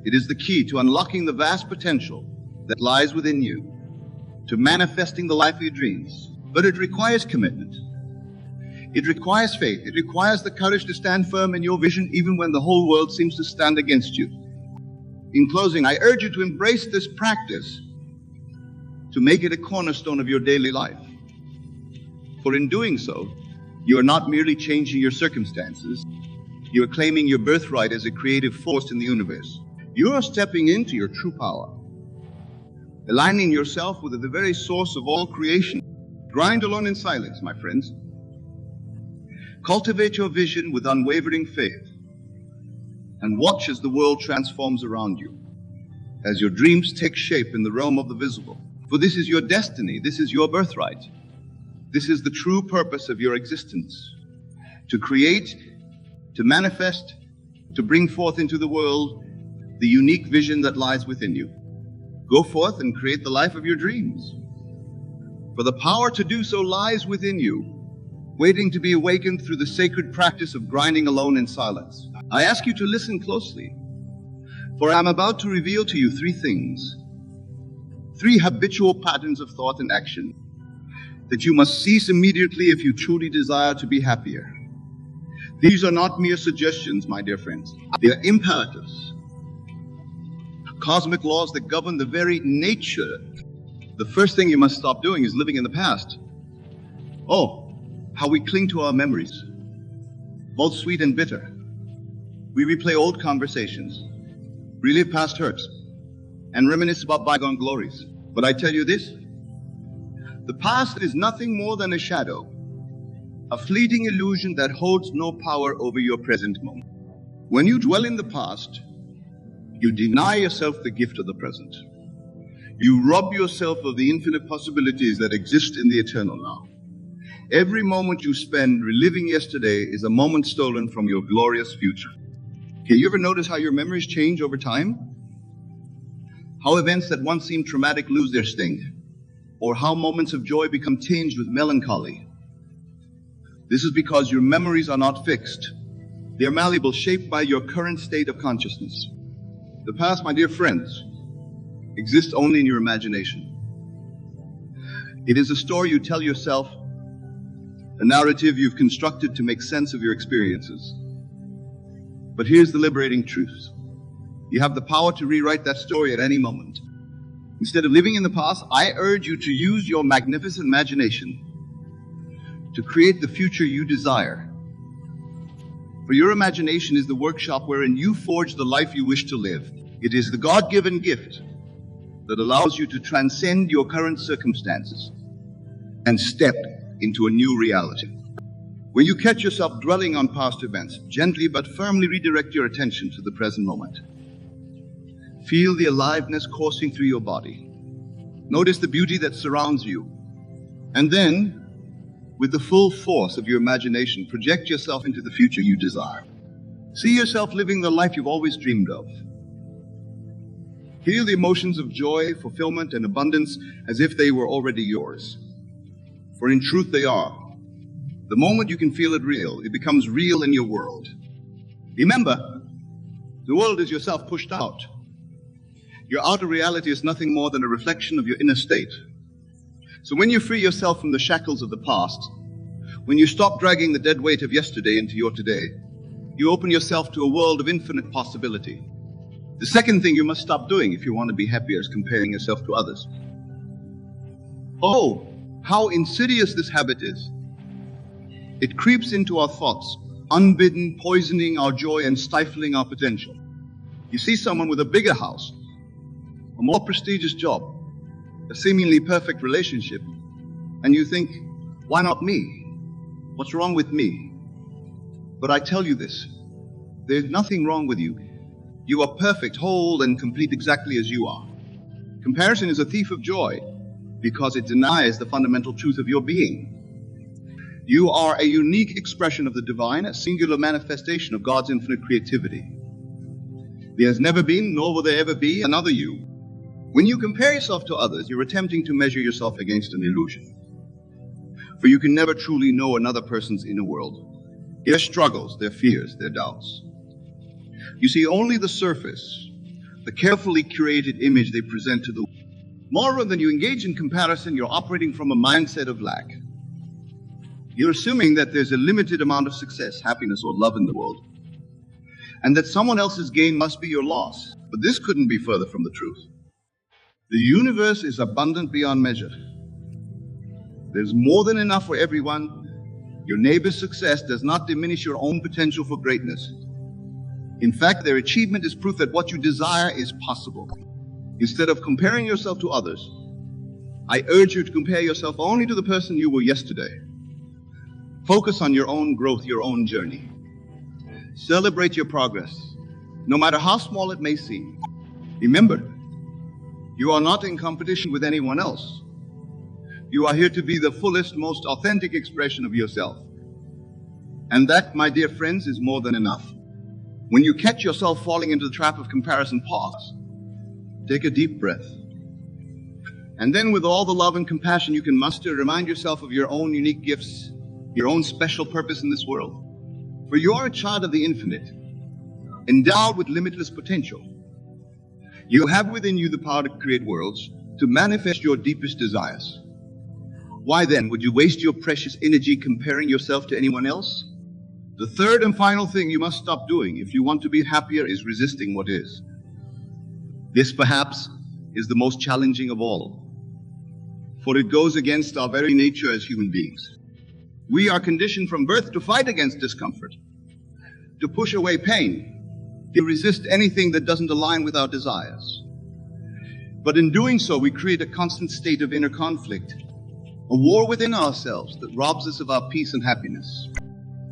It is the key to unlocking the vast potential that lies within you, to manifesting the life of your dreams. But it requires commitment. It requires faith. It requires the courage to stand firm in your vision even when the whole world seems to stand against you. In closing, I urge you to embrace this practice, to make it a cornerstone of your daily life. For in doing so, you are not merely changing your circumstances, you are claiming your birthright as a creative force in the universe. You are stepping into your true power, aligning yourself with the very source of all creation. Grind alone in silence, my friends. Cultivate your vision with unwavering faith, and watch as the world transforms around you, as your dreams take shape in the realm of the visible. For this is your destiny, this is your birthright. This is the true purpose of your existence, to create, to manifest, to bring forth into the world the unique vision that lies within you. Go forth and create the life of your dreams. For the power to do so lies within you, waiting to be awakened through the sacred practice of grinding alone in silence. I ask you to listen closely, for I am about to reveal to you three things, three habitual patterns of thought and action that you must cease immediately if you truly desire to be happier. These are not mere suggestions, my dear friends. They are imperatives, cosmic laws that govern the very nature. The first thing you must stop doing is living in the past. Oh, how we cling to our memories, both sweet and bitter. We replay old conversations, relive past hurts, and reminisce about bygone glories. But I tell you this, the past is nothing more than a shadow, a fleeting illusion that holds no power over your present moment. When you dwell in the past, you deny yourself the gift of the present. You rob yourself of the infinite possibilities that exist in the eternal now. Every moment you spend reliving yesterday is a moment stolen from your glorious future. Okay, you ever notice how your memories change over time? How events that once seemed traumatic lose their sting? Or how moments of joy become tinged with melancholy? This is because your memories are not fixed. They are malleable, shaped by your current state of consciousness. The past, my dear friends, exists only in your imagination. It is a story you tell yourself, a narrative you've constructed to make sense of your experiences. But here's the liberating truth. You have the power to rewrite that story at any moment. Instead of living in the past, I urge you to use your magnificent imagination to create the future you desire. For your imagination is the workshop wherein you forge the life you wish to live. It is the God-given gift that allows you to transcend your current circumstances and step into a new reality. When you catch yourself dwelling on past events, gently but firmly redirect your attention to the present moment. Feel the aliveness coursing through your body. Notice the beauty that surrounds you. And then, with the full force of your imagination, project yourself into the future you desire. See yourself living the life you've always dreamed of. Feel the emotions of joy, fulfillment, and abundance as if they were already yours. For in truth they are. The moment you can feel it real, it becomes real in your world. Remember, the world is yourself pushed out. Your outer reality is nothing more than a reflection of your inner state. So when you free yourself from the shackles of the past, when you stop dragging the dead weight of yesterday into your today, you open yourself to a world of infinite possibility. The second thing you must stop doing if you want to be happier is comparing yourself to others. Oh, how insidious this habit is. It creeps into our thoughts, unbidden, poisoning our joy and stifling our potential. You see someone with a bigger house, a more prestigious job, a seemingly perfect relationship, and you think, why not me? What's wrong with me? But I tell you this, there's nothing wrong with you. You are perfect, whole, and complete exactly as you are. Comparison is a thief of joy because it denies the fundamental truth of your being. You are a unique expression of the divine, a singular manifestation of God's infinite creativity. There has never been, nor will there ever be, another you. When you compare yourself to others, you're attempting to measure yourself against an illusion. For you can never truly know another person's inner world, their struggles, their fears, their doubts. You see only the surface, the carefully curated image they present to the world. Moreover, when you engage in comparison, you're operating from a mindset of lack. You're assuming that there's a limited amount of success, happiness, or love in the world, and that someone else's gain must be your loss. But this couldn't be further from the truth. The universe is abundant beyond measure. There's more than enough for everyone. Your neighbor's success does not diminish your own potential for greatness. In fact, their achievement is proof that what you desire is possible. Instead of comparing yourself to others, I urge you to compare yourself only to the person you were yesterday. Focus on your own growth, your own journey. Celebrate your progress, no matter how small it may seem. Remember, you are not in competition with anyone else. You are here to be the fullest, most authentic expression of yourself. And that, my dear friends, is more than enough. When you catch yourself falling into the trap of comparison, pause. Take a deep breath. And then, with all the love and compassion you can muster, remind yourself of your own unique gifts, your own special purpose in this world. For you are a child of the infinite, endowed with limitless potential. You have within you the power to create worlds, to manifest your deepest desires. Why then would you waste your precious energy comparing yourself to anyone else? The third and final thing you must stop doing if you want to be happier is resisting what is. This, perhaps, is the most challenging of all, for it goes against our very nature as human beings. We are conditioned from birth to fight against discomfort, to push away pain, to resist anything that doesn't align with our desires. But in doing so, we create a constant state of inner conflict, a war within ourselves that robs us of our peace and happiness.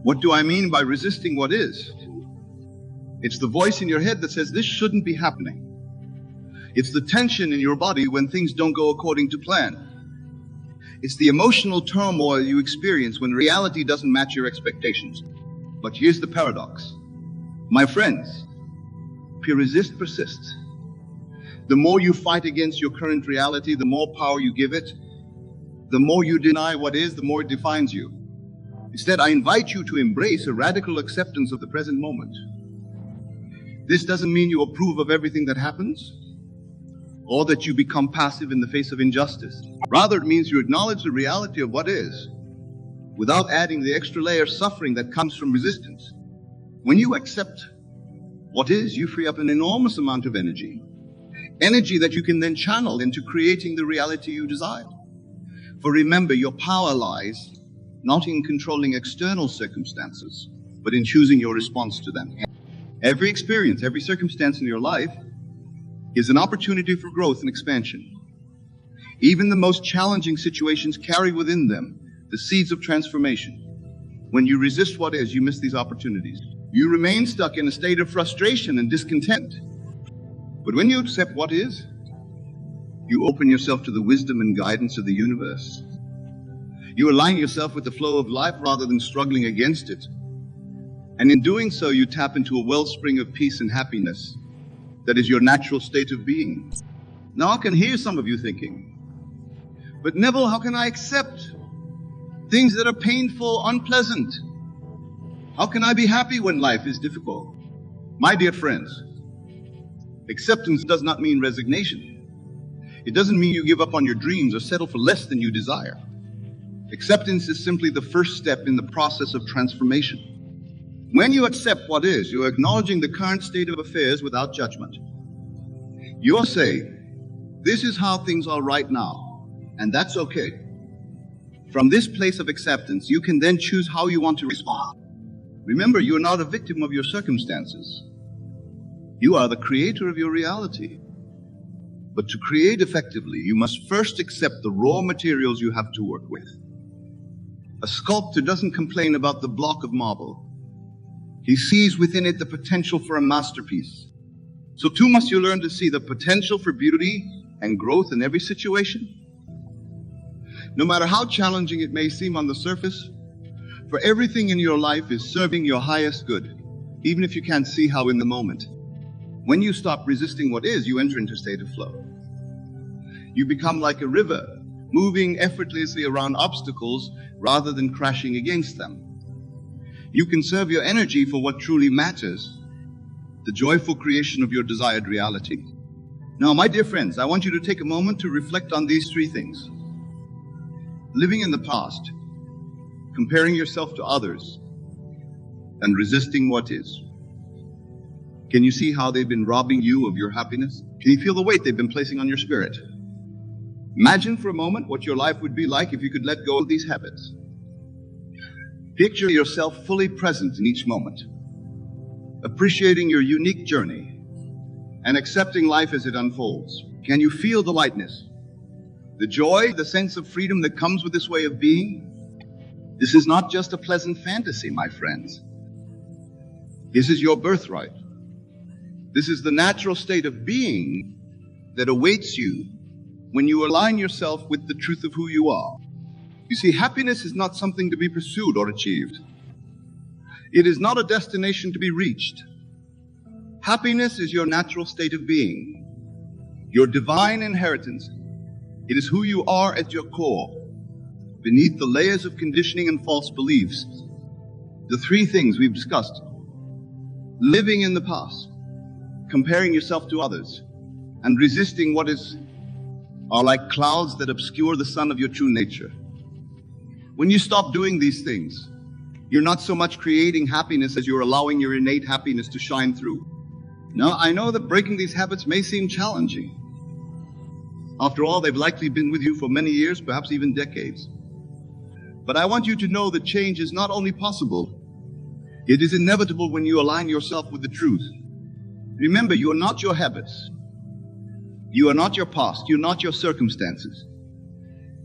What do I mean by resisting what is? It's the voice in your head that says this shouldn't be happening. It's the tension in your body when things don't go according to plan. It's the emotional turmoil you experience when reality doesn't match your expectations. But here's the paradox. My friends, if you resist persists. The more you fight against your current reality, the more power you give it. The more you deny what is, the more it defines you. Instead, I invite you to embrace a radical acceptance of the present moment. This doesn't mean you approve of everything that happens, or that you become passive in the face of injustice. Rather, it means you acknowledge the reality of what is, without adding the extra layer of suffering that comes from resistance. When you accept what is, you free up an enormous amount of energy that you can then channel into creating the reality you desire. For remember, your power lies not in controlling external circumstances, but in choosing your response to them. Every experience, every circumstance in your life is an opportunity for growth and expansion. Even the most challenging situations carry within them the seeds of transformation. When you resist what is, you miss these opportunities. You remain stuck in a state of frustration and discontent. But when you accept what is, you open yourself to the wisdom and guidance of the universe. You align yourself with the flow of life rather than struggling against it. And in doing so, you tap into a wellspring of peace and happiness that is your natural state of being. Now I can hear some of you thinking, but Neville, how can I accept things that are painful, unpleasant? How can I be happy when life is difficult? My dear friends, acceptance does not mean resignation. It doesn't mean you give up on your dreams or settle for less than you desire. Acceptance is simply the first step in the process of transformation. When you accept what is, you're acknowledging the current state of affairs without judgment. You're saying, this is how things are right now, and that's okay. From this place of acceptance, you can then choose how you want to respond. Remember, you're not a victim of your circumstances. You are the creator of your reality. But to create effectively, you must first accept the raw materials you have to work with. A sculptor doesn't complain about the block of marble. He sees within it the potential for a masterpiece. So too must you learn to see the potential for beauty and growth in every situation. No matter how challenging it may seem on the surface, for everything in your life is serving your highest good, even if you can't see how in the moment. When you stop resisting what is, you enter into a state of flow. You become like a river, moving effortlessly around obstacles rather than crashing against them. You conserve your energy for what truly matters, the joyful creation of your desired reality. Now, my dear friends, I want you to take a moment to reflect on these three things. Living in the past, comparing yourself to others, and resisting what is. Can you see how they've been robbing you of your happiness? Can you feel the weight they've been placing on your spirit? Imagine for a moment what your life would be like if you could let go of these habits. Picture yourself fully present in each moment, appreciating your unique journey and accepting life as it unfolds. Can you feel the lightness, the joy, the sense of freedom that comes with this way of being? This is not just a pleasant fantasy, my friends. This is your birthright. This is the natural state of being that awaits you when you align yourself with the truth of who you are. You see, happiness is not something to be pursued or achieved. It is not a destination to be reached. Happiness is your natural state of being, your divine inheritance. It is who you are at your core, beneath the layers of conditioning and false beliefs. The three things we've discussed: living in the past, comparing yourself to others, and resisting what is, are like clouds that obscure the sun of your true nature. When you stop doing these things, you're not so much creating happiness as you're allowing your innate happiness to shine through. Now, I know that breaking these habits may seem challenging. After all, they've likely been with you for many years, perhaps even decades. But I want you to know that change is not only possible, it is inevitable when you align yourself with the truth. Remember, you are not your habits. You are not your past. You're not your circumstances.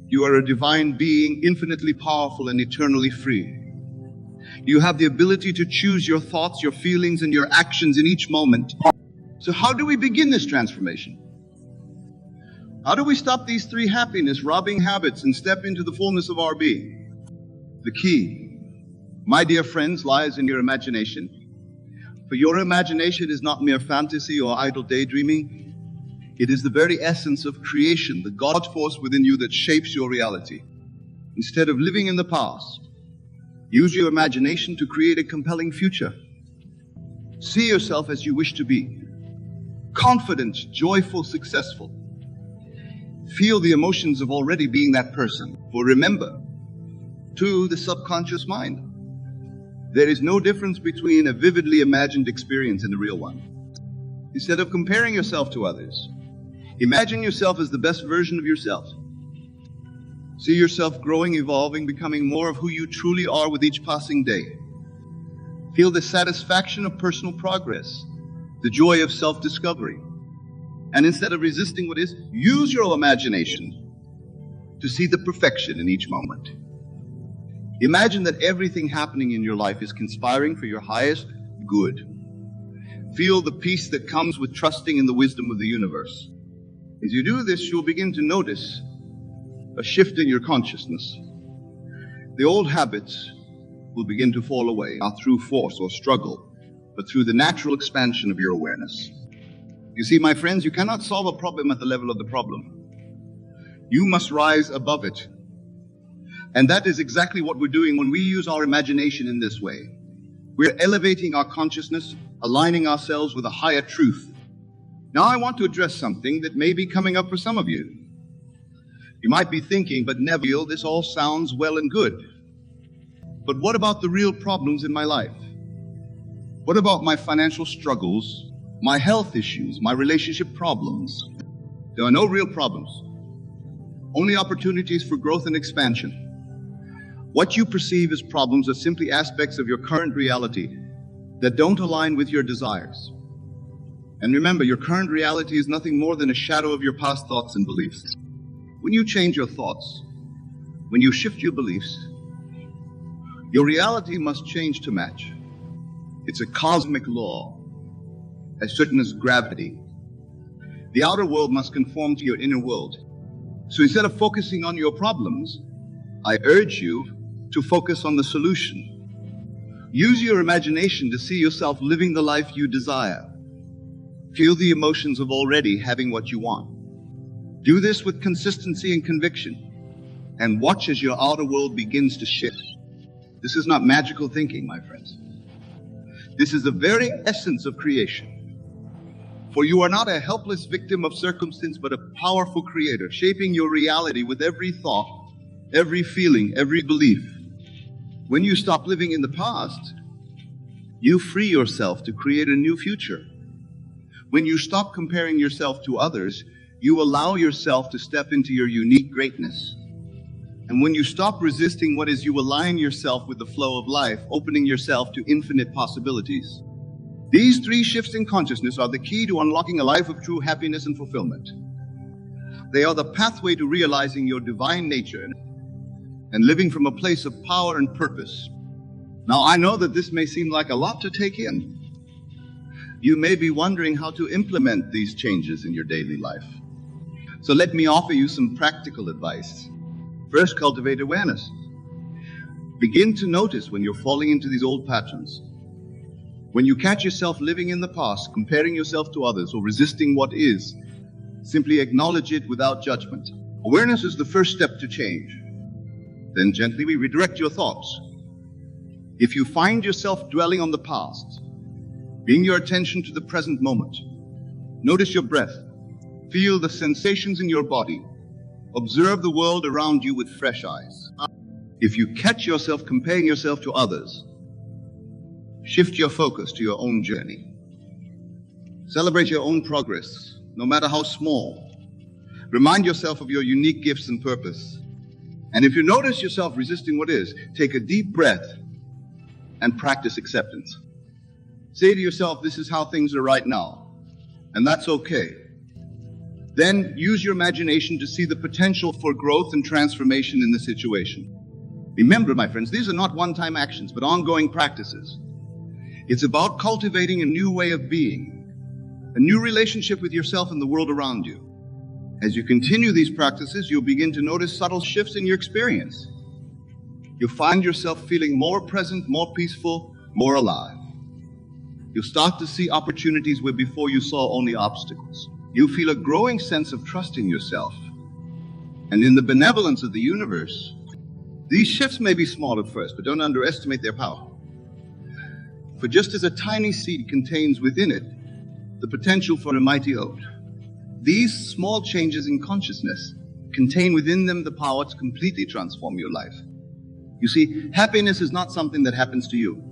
You are a divine being, infinitely powerful and eternally free. You have the ability to choose your thoughts, your feelings, and your actions in each moment. So how do we begin this transformation? How do we stop these three happiness-robbing habits and step into the fullness of our being? The key, my dear friends, lies in your imagination. For your imagination is not mere fantasy or idle daydreaming. It is the very essence of creation, the God force within you that shapes your reality. Instead of living in the past, use your imagination to create a compelling future. See yourself as you wish to be. Confident, joyful, successful. Feel the emotions of already being that person. For remember, to the subconscious mind, there is no difference between a vividly imagined experience and a real one. Instead of comparing yourself to others, imagine yourself as the best version of yourself. See yourself growing, evolving, becoming more of who you truly are with each passing day. Feel the satisfaction of personal progress, the joy of self-discovery. And instead of resisting what is, use your imagination to see the perfection in each moment. Imagine that everything happening in your life is conspiring for your highest good. Feel the peace that comes with trusting in the wisdom of the universe. As you do this, you'll begin to notice a shift in your consciousness. The old habits will begin to fall away, not through force or struggle, but through the natural expansion of your awareness. You see, my friends, you cannot solve a problem at the level of the problem. You must rise above it. And that is exactly what we're doing when we use our imagination in this way. We're elevating our consciousness, aligning ourselves with a higher truth. Now I want to address something that may be coming up for some of you. You might be thinking, but Neville, this all sounds well and good. But what about the real problems in my life? What about my financial struggles, my health issues, my relationship problems? There are no real problems, only opportunities for growth and expansion. What you perceive as problems are simply aspects of your current reality that don't align with your desires. And remember, your current reality is nothing more than a shadow of your past thoughts and beliefs. When you change your thoughts, when you shift your beliefs, your reality must change to match. It's a cosmic law, as certain as gravity. The outer world must conform to your inner world. So instead of focusing on your problems, I urge you to focus on the solution. Use your imagination to see yourself living the life you desire. Feel the emotions of already having what you want. Do this with consistency and conviction, and watch as your outer world begins to shift. This is not magical thinking, my friends. This is the very essence of creation. For you are not a helpless victim of circumstance, but a powerful creator, shaping your reality with every thought, every feeling, every belief. When you stop living in the past, you free yourself to create a new future. When you stop comparing yourself to others, you allow yourself to step into your unique greatness. And when you stop resisting what is, you align yourself with the flow of life, opening yourself to infinite possibilities. These three shifts in consciousness are the key to unlocking a life of true happiness and fulfillment. They are the pathway to realizing your divine nature and living from a place of power and purpose. Now, I know that this may seem like a lot to take in. You may be wondering how to implement these changes in your daily life. So let me offer you some practical advice. First, cultivate awareness. Begin to notice when you're falling into these old patterns. When you catch yourself living in the past, comparing yourself to others, or resisting what is, simply acknowledge it without judgment. Awareness is the first step to change. Then gently redirect your thoughts. If you find yourself dwelling on the past, bring your attention to the present moment. Notice your breath. Feel the sensations in your body. Observe the world around you with fresh eyes. If you catch yourself comparing yourself to others, shift your focus to your own journey. Celebrate your own progress, no matter how small. Remind yourself of your unique gifts and purpose. And if you notice yourself resisting what is, take a deep breath and practice acceptance. Say to yourself, this is how things are right now, and that's okay. Then use your imagination to see the potential for growth and transformation in the situation. Remember, my friends, these are not one-time actions, but ongoing practices. It's about cultivating a new way of being, a new relationship with yourself and the world around you. As you continue these practices, you'll begin to notice subtle shifts in your experience. You'll find yourself feeling more present, more peaceful, more alive. You'll start to see opportunities where before you saw only obstacles. You'll feel a growing sense of trust in yourself and in the benevolence of the universe. These shifts may be small at first, but don't underestimate their power. For just as a tiny seed contains within it the potential for a mighty oak, these small changes in consciousness contain within them the power to completely transform your life. You see, happiness is not something that happens to you,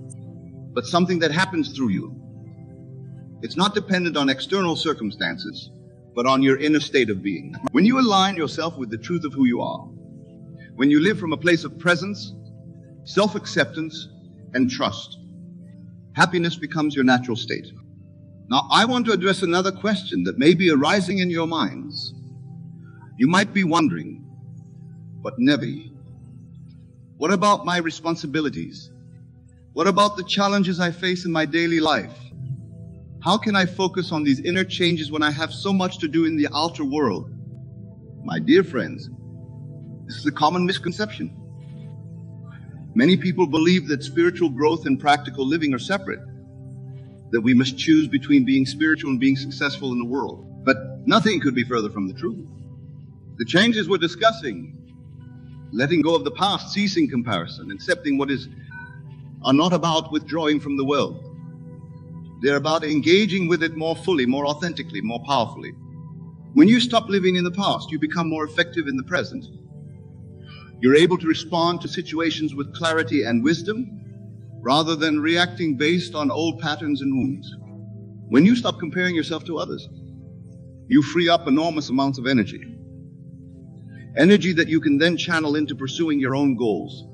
but something that happens through you. It's not dependent on external circumstances, but on your inner state of being. When you align yourself with the truth of who you are, when you live from a place of presence, self-acceptance, and trust, happiness becomes your natural state. Now, I want to address another question that may be arising in your minds. You might be wondering, but Nevi, what about my responsibilities? What about the challenges I face in my daily life? How can I focus on these inner changes when I have so much to do in the outer world? My dear friends, this is a common misconception. Many people believe that spiritual growth and practical living are separate, that we must choose between being spiritual and being successful in the world. But nothing could be further from the truth. The changes we're discussing, letting go of the past, ceasing comparison, accepting what is, are not about withdrawing from the world. They're about engaging with it more fully, more authentically, more powerfully. When you stop living in the past, you become more effective in the present. You're able to respond to situations with clarity and wisdom, rather than reacting based on old patterns and wounds. When you stop comparing yourself to others, you free up enormous amounts of energy. Energy that you can then channel into pursuing your own goals,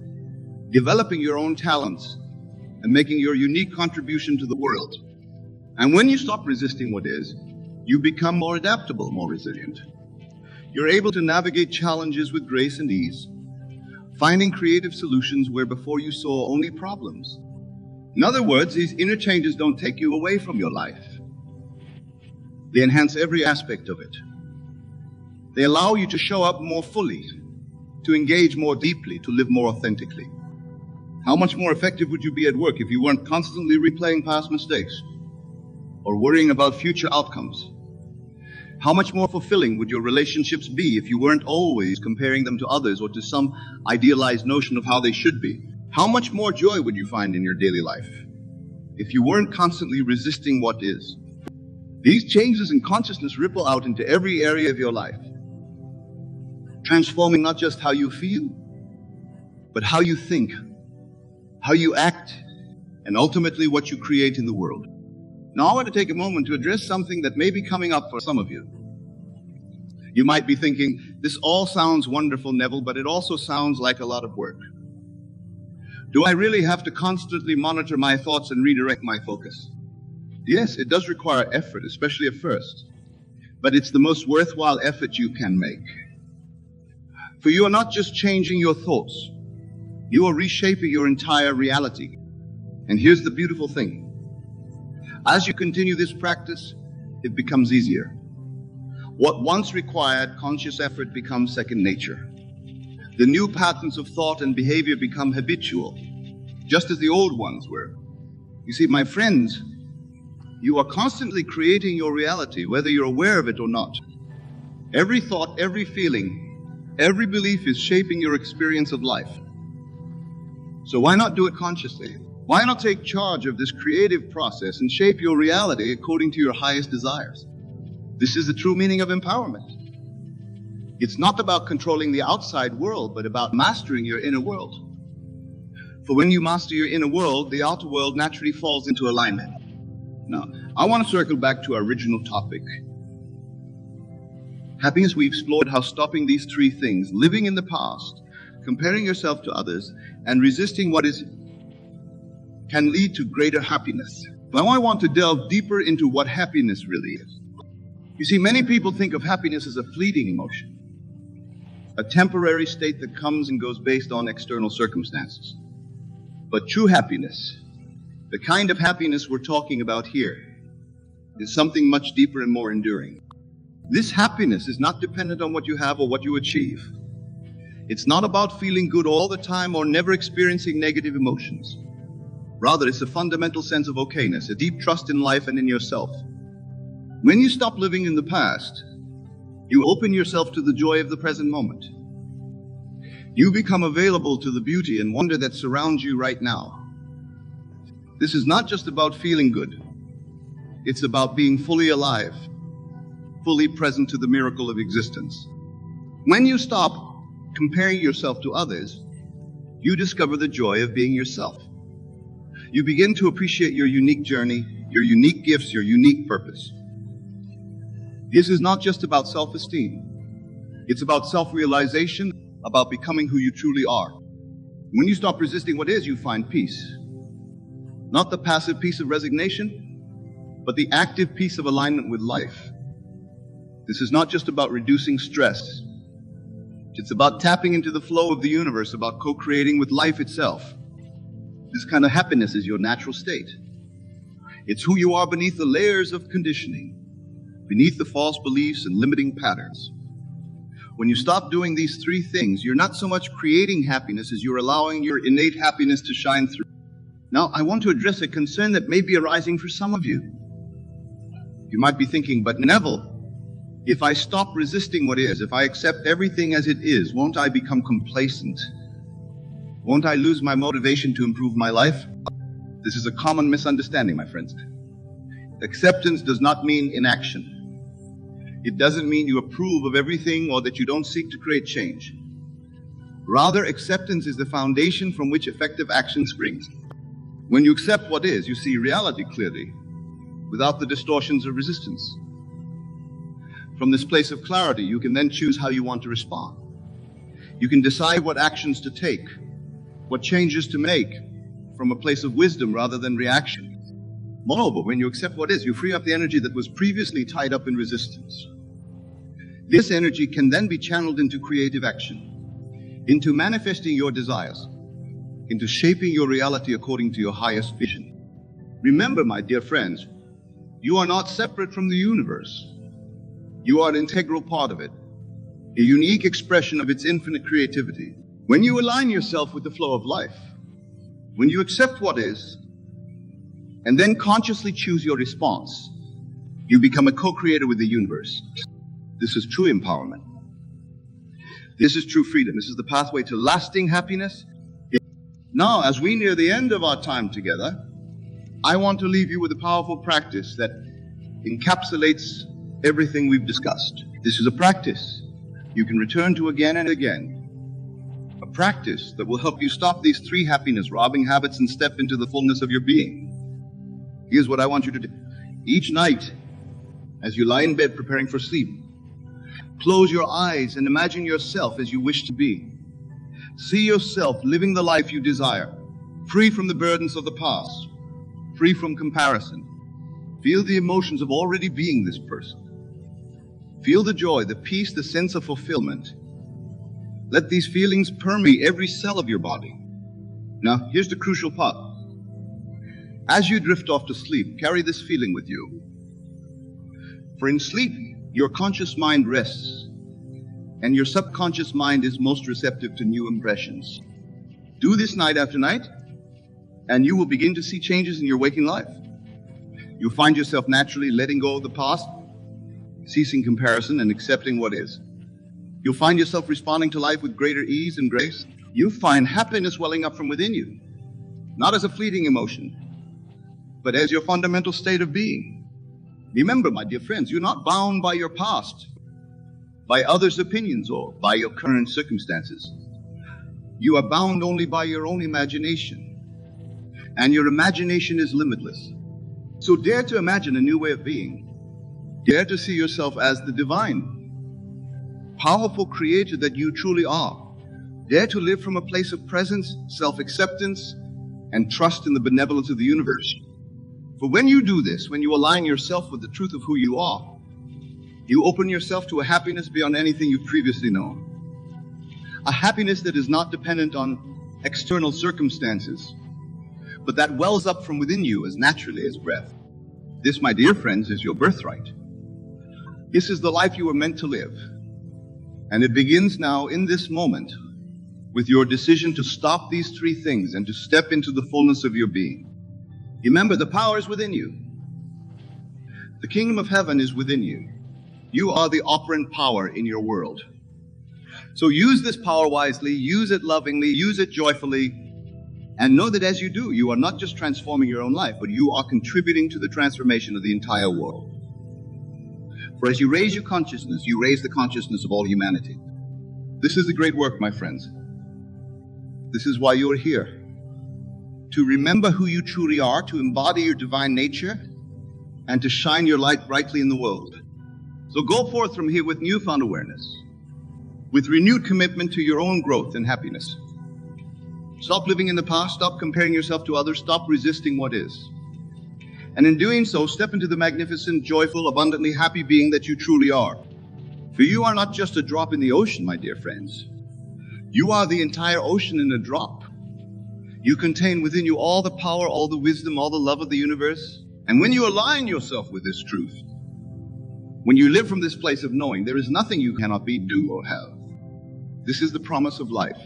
developing your own talents, and making your unique contribution to the world. And when you stop resisting what is, you become more adaptable, more resilient. You're able to navigate challenges with grace and ease, finding creative solutions where before you saw only problems. In other words, these inner changes don't take you away from your life. They enhance every aspect of it. They allow you to show up more fully, to engage more deeply, to live more authentically. How much more effective would you be at work if you weren't constantly replaying past mistakes or worrying about future outcomes? How much more fulfilling would your relationships be if you weren't always comparing them to others or to some idealized notion of how they should be? How much more joy would you find in your daily life if you weren't constantly resisting what is? These changes in consciousness ripple out into every area of your life, transforming not just how you feel, but how you think, how you act, and ultimately what you create in the world. Now, I want to take a moment to address something that may be coming up for some of you. You might be thinking, this all sounds wonderful, Neville, but it also sounds like a lot of work. Do I really have to constantly monitor my thoughts and redirect my focus? Yes, it does require effort, especially at first, but it's the most worthwhile effort you can make. For you are not just changing your thoughts, you are reshaping your entire reality. And here's the beautiful thing. As you continue this practice, it becomes easier. What once required conscious effort becomes second nature. The new patterns of thought and behavior become habitual, just as the old ones were. You see, my friends, you are constantly creating your reality, whether you're aware of it or not. Every thought, every feeling, every belief is shaping your experience of life. So why not do it consciously? Why not take charge of this creative process and shape your reality according to your highest desires? This is the true meaning of empowerment. It's not about controlling the outside world, but about mastering your inner world. For when you master your inner world, the outer world naturally falls into alignment. Now, I want to circle back to our original topic. Happiness, we explored how stopping these three things, living in the past, comparing yourself to others, and resisting what is, can lead to greater happiness. Now I want to delve deeper into what happiness really is. You see, many people think of happiness as a fleeting emotion, a temporary state that comes and goes based on external circumstances. But true happiness, the kind of happiness we're talking about here, is something much deeper and more enduring. This happiness is not dependent on what you have or what you achieve. It's not about feeling good all the time or never experiencing negative emotions. Rather, it's a fundamental sense of okayness, a deep trust in life and in yourself. When you stop living in the past, you open yourself to the joy of the present moment. You become available to the beauty and wonder that surrounds you right now. This is not just about feeling good. It's about being fully alive, fully present to the miracle of existence. When you stop comparing yourself to others, you discover the joy of being yourself. You begin to appreciate your unique journey, your unique gifts, your unique purpose. This is not just about self-esteem. It's about self-realization, about becoming who you truly are. When you stop resisting what is, you find peace. Not the passive peace of resignation, but the active peace of alignment with life. This is not just about reducing stress. It's about tapping into the flow of the universe, about co-creating with life itself. This kind of happiness is your natural state. It's who you are beneath the layers of conditioning, beneath the false beliefs and limiting patterns. When you stop doing these three things, you're not so much creating happiness as you're allowing your innate happiness to shine through. Now, I want to address a concern that may be arising for some of you. You might be thinking, but Neville, if I stop resisting what is, if I accept everything as it is, won't I become complacent? Won't I lose my motivation to improve my life? This is a common misunderstanding, my friends. Acceptance does not mean inaction. It doesn't mean you approve of everything or that you don't seek to create change. Rather, acceptance is the foundation from which effective action springs. When you accept what is, you see reality clearly, without the distortions of resistance. From this place of clarity, you can then choose how you want to respond. You can decide what actions to take, what changes to make, from a place of wisdom rather than reaction. Moreover, when you accept what is, you free up the energy that was previously tied up in resistance. This energy can then be channeled into creative action, into manifesting your desires, into shaping your reality according to your highest vision. Remember, my dear friends, you are not separate from the universe. You are an integral part of it, a unique expression of its infinite creativity. When you align yourself with the flow of life, when you accept what is, and then consciously choose your response, you become a co-creator with the universe. This is true empowerment. This is true freedom. This is the pathway to lasting happiness. Now, as we near the end of our time together, I want to leave you with a powerful practice that encapsulates everything we've discussed. This is a practice you can return to again and again. A practice that will help you stop these three happiness-robbing habits and step into the fullness of your being. Here's what I want you to do. Each night, as you lie in bed preparing for sleep, close your eyes and imagine yourself as you wish to be. See yourself living the life you desire, free from the burdens of the past, free from comparison. Feel the emotions of already being this person. Feel the joy, the peace, the sense of fulfillment. Let these feelings permeate every cell of your body. Now, here's the crucial part. As you drift off to sleep, carry this feeling with you. For in sleep, your conscious mind rests, and your subconscious mind is most receptive to new impressions. Do this night after night, and you will begin to see changes in your waking life. You'll find yourself naturally letting go of the past, ceasing comparison and accepting what is. You'll find yourself responding to life with greater ease and grace. You'll find happiness welling up from within you, not as a fleeting emotion, but as your fundamental state of being. Remember, my dear friends, you're not bound by your past, by others' opinions, or by your current circumstances. You are bound only by your own imagination, and your imagination is limitless. So dare to imagine a new way of being. Dare to see yourself as the divine, powerful creator that you truly are. Dare to live from a place of presence, self-acceptance, and trust in the benevolence of the universe. For when you do this, when you align yourself with the truth of who you are, you open yourself to a happiness beyond anything you've previously known. A happiness that is not dependent on external circumstances, but that wells up from within you as naturally as breath. This, my dear friends, is your birthright. This is the life you were meant to live. And it begins now in this moment with your decision to stop these three things and to step into the fullness of your being. Remember, the power is within you. The kingdom of heaven is within you. You are the operant power in your world. So use this power wisely, use it lovingly, use it joyfully, and know that as you do, you are not just transforming your own life, but you are contributing to the transformation of the entire world. For as you raise your consciousness, you raise the consciousness of all humanity. This is the great work, my friends. This is why you are here. To remember who you truly are, to embody your divine nature, and to shine your light brightly in the world. So go forth from here with newfound awareness, with renewed commitment to your own growth and happiness. Stop living in the past, stop comparing yourself to others, stop resisting what is. And in doing so, step into the magnificent, joyful, abundantly happy being that you truly are. For you are not just a drop in the ocean, my dear friends. You are the entire ocean in a drop. You contain within you all the power, all the wisdom, all the love of the universe. And when you align yourself with this truth, when you live from this place of knowing, there is nothing you cannot be, do, or have. This is the promise of life.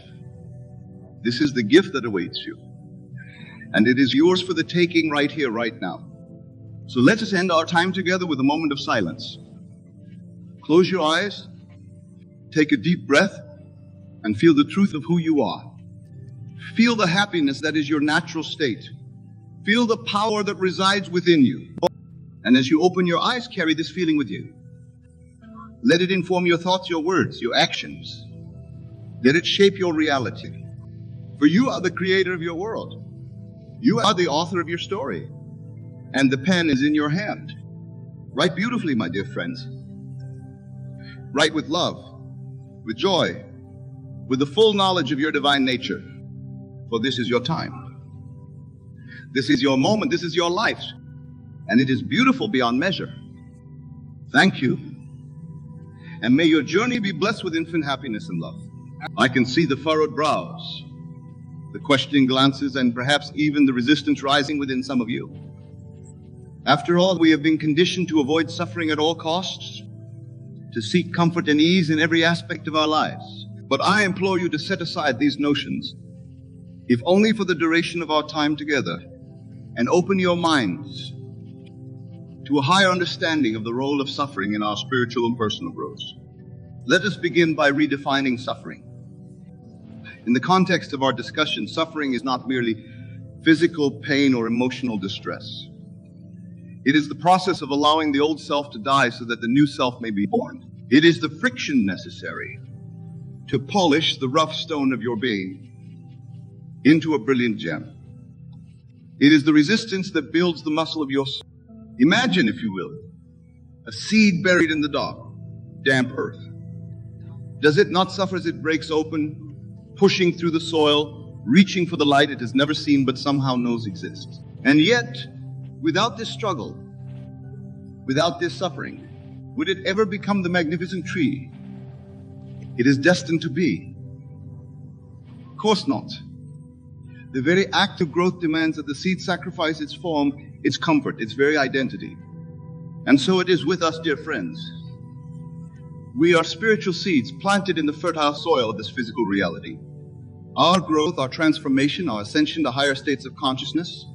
This is the gift that awaits you. And it is yours for the taking right here, right now. So let us end our time together with a moment of silence. Close your eyes, take a deep breath, and feel the truth of who you are. Feel the happiness that is your natural state. Feel the power that resides within you. And as you open your eyes, carry this feeling with you. Let it inform your thoughts, your words, your actions. Let it shape your reality. For you are the creator of your world. You are the author of your story. And the pen is in your hand. Write beautifully, my dear friends. Write with love, with joy, with the full knowledge of your divine nature. For this is your time. This is your moment. This is your life. And it is beautiful beyond measure. Thank you. And may your journey be blessed with infinite happiness and love. I can see the furrowed brows, the questioning glances, and perhaps even the resistance rising within some of you. After all, we have been conditioned to avoid suffering at all costs, to seek comfort and ease in every aspect of our lives. But I implore you to set aside these notions, if only for the duration of our time together, and open your minds to a higher understanding of the role of suffering in our spiritual and personal growth. Let us begin by redefining suffering. In the context of our discussion, suffering is not merely physical pain or emotional distress. It is the process of allowing the old self to die so that the new self may be born. It is the friction necessary to polish the rough stone of your being into a brilliant gem. It is the resistance that builds the muscle of your soul. Imagine, if you will, a seed buried in the dark, damp earth. Does it not suffer as it breaks open, pushing through the soil, reaching for the light it has never seen but somehow knows exists? And yet, without this struggle, without this suffering, would it ever become the magnificent tree it is destined to be? Of course not. The very act of growth demands that the seed sacrifice its form, its comfort, its very identity. And so it is with us, dear friends. We are spiritual seeds planted in the fertile soil of this physical reality. Our growth, our transformation, our ascension to higher states of consciousness,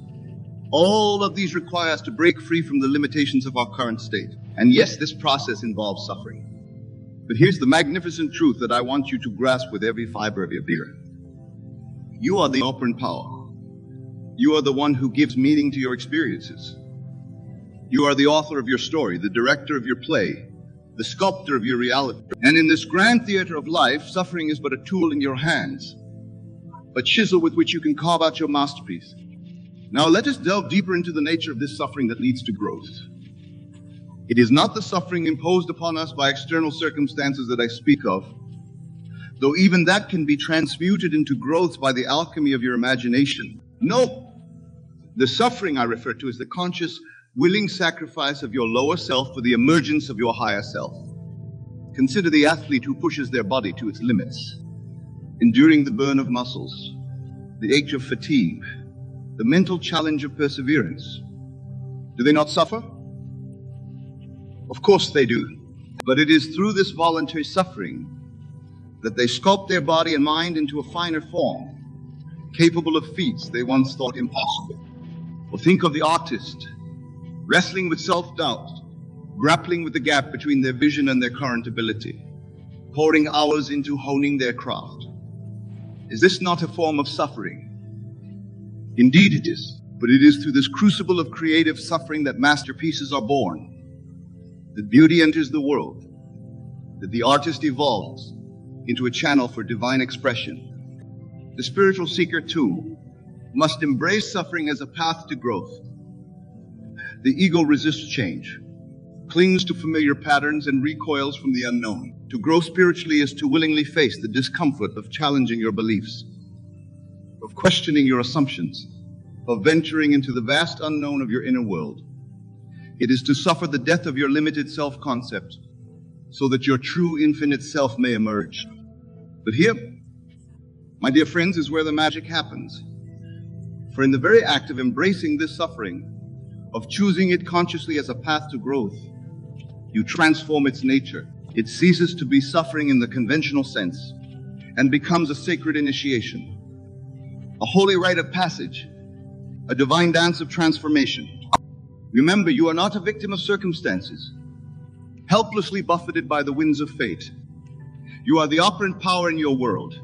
all of these require us to break free from the limitations of our current state. And yes, this process involves suffering. But here's the magnificent truth that I want you to grasp with every fiber of your being. You are the operant power. You are the one who gives meaning to your experiences. You are the author of your story, the director of your play, the sculptor of your reality. And in this grand theater of life, suffering is but a tool in your hands, a chisel with which you can carve out your masterpiece. Now let us delve deeper into the nature of this suffering that leads to growth. It is not the suffering imposed upon us by external circumstances that I speak of, though even that can be transmuted into growth by the alchemy of your imagination. No, the suffering I refer to is the conscious, willing sacrifice of your lower self for the emergence of your higher self. Consider the athlete who pushes their body to its limits, enduring the burn of muscles, the ache of fatigue, the mental challenge of perseverance. Do they not suffer? Of course they do. But it is through this voluntary suffering that they sculpt their body and mind into a finer form, capable of feats they once thought impossible. Or think of the artist wrestling with self-doubt, grappling with the gap between their vision and their current ability, pouring hours into honing their craft. Is this not a form of suffering? Indeed it is, but it is through this crucible of creative suffering that masterpieces are born, that beauty enters the world, that the artist evolves into a channel for divine expression. The spiritual seeker, too, must embrace suffering as a path to growth. The ego resists change, clings to familiar patterns, and recoils from the unknown. To grow spiritually is to willingly face the discomfort of challenging your beliefs, of questioning your assumptions, of venturing into the vast unknown of your inner world. It is to suffer the death of your limited self-concept so that your true infinite self may emerge. But here, my dear friends, is where the magic happens. For in the very act of embracing this suffering, of choosing it consciously as a path to growth, you transform its nature. It ceases to be suffering in the conventional sense and becomes a sacred initiation, a holy rite of passage, a divine dance of transformation. Remember, you are not a victim of circumstances, helplessly buffeted by the winds of fate. You are the operant power in your world.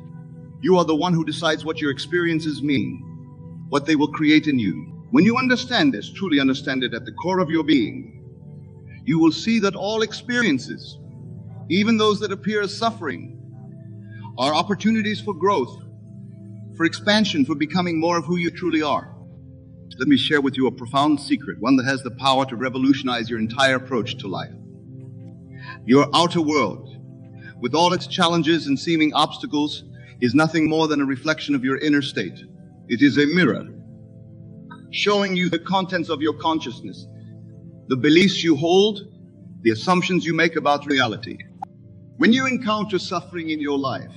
You are the one who decides what your experiences mean, what they will create in you. When you understand this, truly understand it at the core of your being, you will see that all experiences, even those that appear as suffering, are opportunities for growth, for expansion, for becoming more of who you truly are. Let me share with you a profound secret, one that has the power to revolutionize your entire approach to life. Your outer world, with all its challenges and seeming obstacles, is nothing more than a reflection of your inner state. It is a mirror, showing you the contents of your consciousness, the beliefs you hold, the assumptions you make about reality. When you encounter suffering in your life,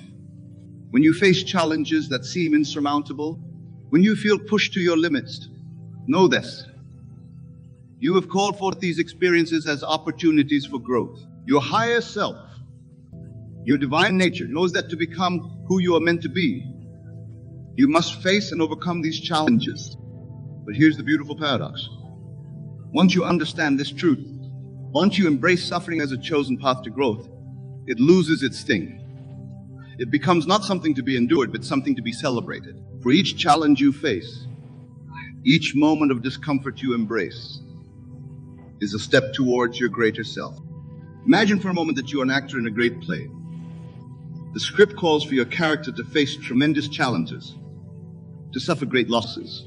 when you face challenges that seem insurmountable, when you feel pushed to your limits, know this: you have called forth these experiences as opportunities for growth. Your higher self, your divine nature, knows that to become who you are meant to be, you must face and overcome these challenges. But here's the beautiful paradox. Once you understand this truth, once you embrace suffering as a chosen path to growth, it loses its sting. It becomes not something to be endured, but something to be celebrated. For each challenge you face, each moment of discomfort you embrace, is a step towards your greater self. Imagine for a moment that you are an actor in a great play. The script calls for your character to face tremendous challenges, to suffer great losses,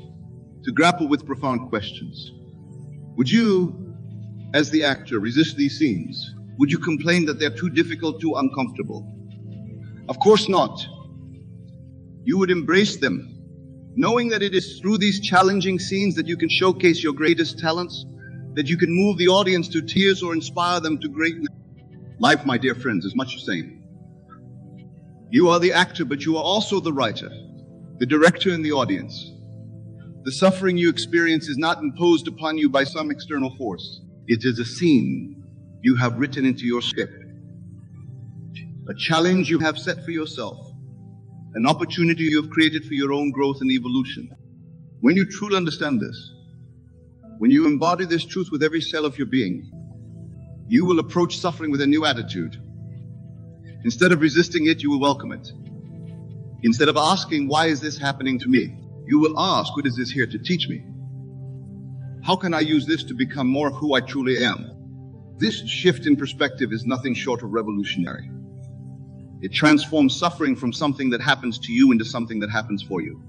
to grapple with profound questions. Would you, as the actor, resist these scenes? Would you complain that they're too difficult, too uncomfortable? Of course not. You would embrace them, knowing that it is through these challenging scenes that you can showcase your greatest talents, that you can move the audience to tears or inspire them to greatness. Life, my dear friends, is much the same. You are the actor, but you are also the writer, the director, and the audience. The suffering you experience is not imposed upon you by some external force. It is a scene you have written into your script, a challenge you have set for yourself, an opportunity you have created for your own growth and evolution. When you truly understand this, when you embody this truth with every cell of your being, you will approach suffering with a new attitude. Instead of resisting it, you will welcome it. Instead of asking, why is this happening to me? You will ask, what is this here to teach me? How can I use this to become more of who I truly am? This shift in perspective is nothing short of revolutionary. It transforms suffering from something that happens to you into something that happens for you.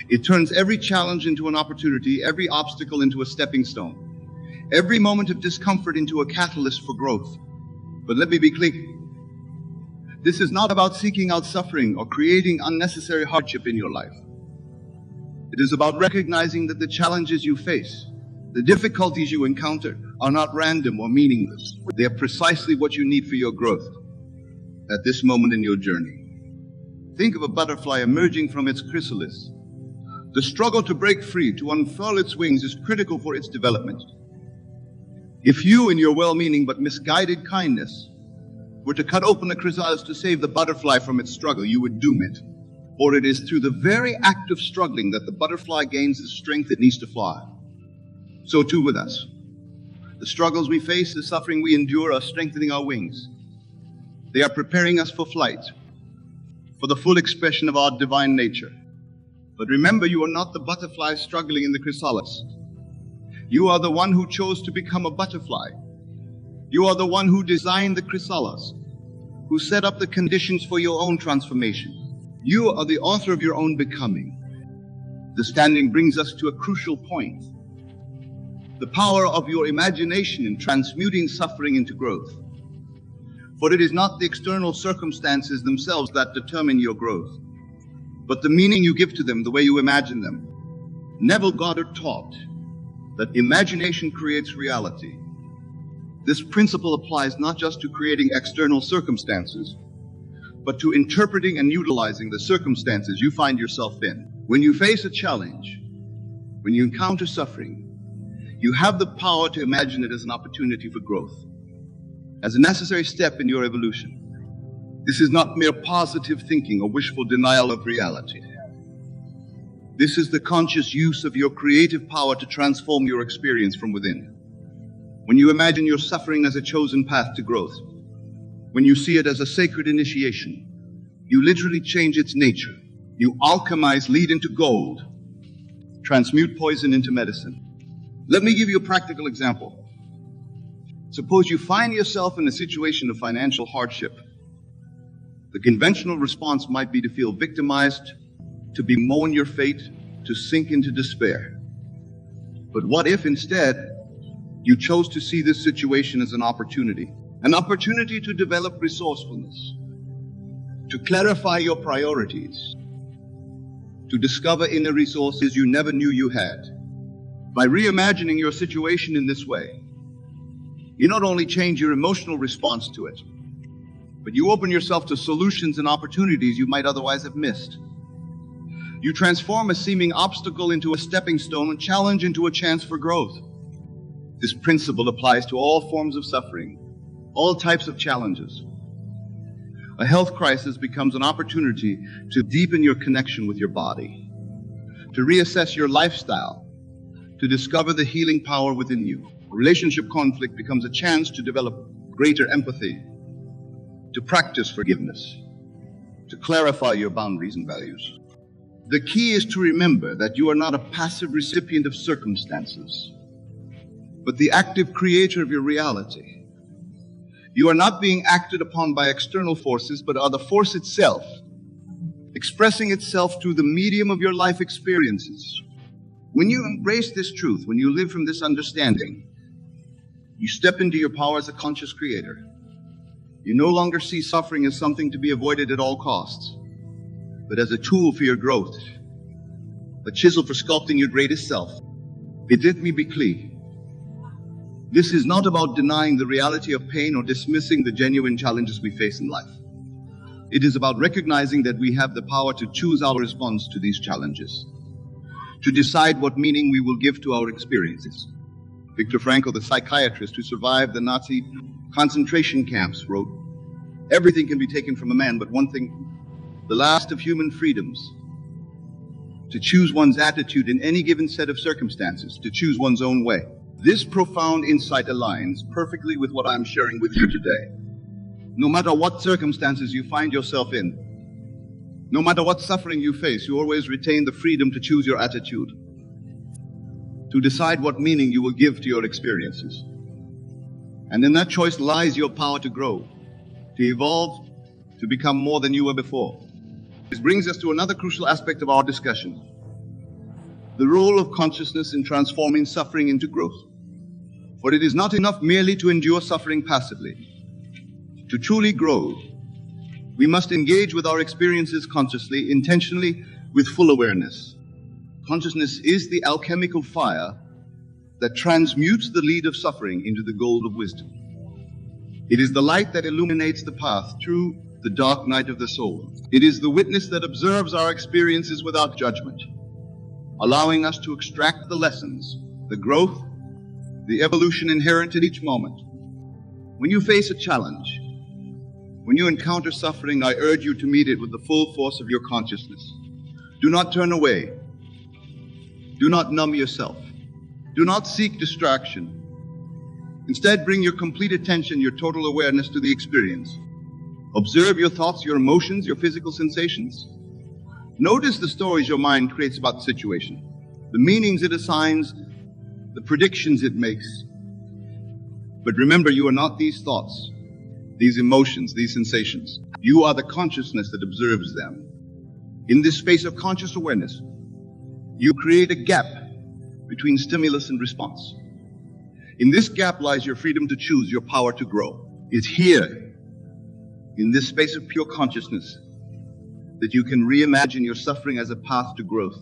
It turns every challenge into an opportunity, every obstacle into a stepping stone, every moment of discomfort into a catalyst for growth. But let me be clear. This is not about seeking out suffering or creating unnecessary hardship in your life. It is about recognizing that the challenges you face, the difficulties you encounter, are not random or meaningless. They are precisely what you need for your growth at this moment in your journey. Think of a butterfly emerging from its chrysalis. The struggle to break free, to unfurl its wings, is critical for its development. If you, in your well-meaning but misguided kindness, were to cut open a chrysalis to save the butterfly from its struggle, you would doom it. For it is through the very act of struggling that the butterfly gains the strength it needs to fly. So too with us. The struggles we face, the suffering we endure are strengthening our wings. They are preparing us for flight, for the full expression of our divine nature. But remember, you are not the butterfly struggling in the chrysalis. You are the one who chose to become a butterfly. You are the one who designed the chrysalis, who set up the conditions for your own transformation. You are the author of your own becoming. The standing brings us to a crucial point. The power of your imagination in transmuting suffering into growth. For it is not the external circumstances themselves that determine your growth, but the meaning you give to them, the way you imagine them. Neville Goddard taught that imagination creates reality. This principle applies not just to creating external circumstances, but to interpreting and utilizing the circumstances you find yourself in. When you face a challenge, when you encounter suffering, you have the power to imagine it as an opportunity for growth, as a necessary step in your evolution. This is not mere positive thinking or wishful denial of reality. This is the conscious use of your creative power to transform your experience from within. When you imagine your suffering as a chosen path to growth, when you see it as a sacred initiation, you literally change its nature. You alchemize lead into gold, transmute poison into medicine. Let me give you a practical example. Suppose you find yourself in a situation of financial hardship. The conventional response might be to feel victimized, to bemoan your fate, to sink into despair. But what if instead you chose to see this situation as an opportunity to develop resourcefulness, to clarify your priorities, to discover inner resources you never knew you had? By reimagining your situation in this way, you not only change your emotional response to it, but you open yourself to solutions and opportunities you might otherwise have missed. You transform a seeming obstacle into a stepping stone and challenge into a chance for growth. This principle applies to all forms of suffering, all types of challenges. A health crisis becomes an opportunity to deepen your connection with your body, to reassess your lifestyle, to discover the healing power within you. Relationship conflict becomes a chance to develop greater empathy, to practice forgiveness, to clarify your boundaries and values. The key is to remember that you are not a passive recipient of circumstances, but the active creator of your reality. You are not being acted upon by external forces, but are the force itself, expressing itself through the medium of your life experiences. When you embrace this truth, when you live from this understanding, you step into your power as a conscious creator. You no longer see suffering as something to be avoided at all costs, but as a tool for your growth, a chisel for sculpting your greatest self. Let me be clear. This is not about denying the reality of pain or dismissing the genuine challenges we face in life. It is about recognizing that we have the power to choose our response to these challenges, to decide what meaning we will give to our experiences. Viktor Frankl, the psychiatrist who survived the Nazi concentration camps, wrote, "Everything can be taken from a man, but one thing, the last of human freedoms, to choose one's attitude in any given set of circumstances, to choose one's own way." This profound insight aligns perfectly with what I'm sharing with you today. No matter what circumstances you find yourself in, no matter what suffering you face, you always retain the freedom to choose your attitude, to decide what meaning you will give to your experiences. And in that choice lies your power to grow, to evolve, to become more than you were before. This brings us to another crucial aspect of our discussion: the role of consciousness in transforming suffering into growth. For it is not enough merely to endure suffering passively. To truly grow, we must engage with our experiences consciously, intentionally, with full awareness. Consciousness is the alchemical fire that transmutes the lead of suffering into the gold of wisdom. It is the light that illuminates the path through the dark night of the soul. It is the witness that observes our experiences without judgment, allowing us to extract the lessons, the growth, the evolution inherent in each moment. When you face a challenge, when you encounter suffering, I urge you to meet it with the full force of your consciousness. Do not turn away. Do not numb yourself. Do not seek distraction. Instead, bring your complete attention, your total awareness to the experience. Observe your thoughts, your emotions, your physical sensations. Notice the stories your mind creates about the situation, the meanings it assigns, the predictions it makes. But remember, you are not these thoughts, these emotions, these sensations. You are the consciousness that observes them. In this space of conscious awareness, you create a gap between stimulus and response. In this gap lies your freedom to choose, your power to grow. It's here, in this space of pure consciousness, that you can reimagine your suffering as a path to growth,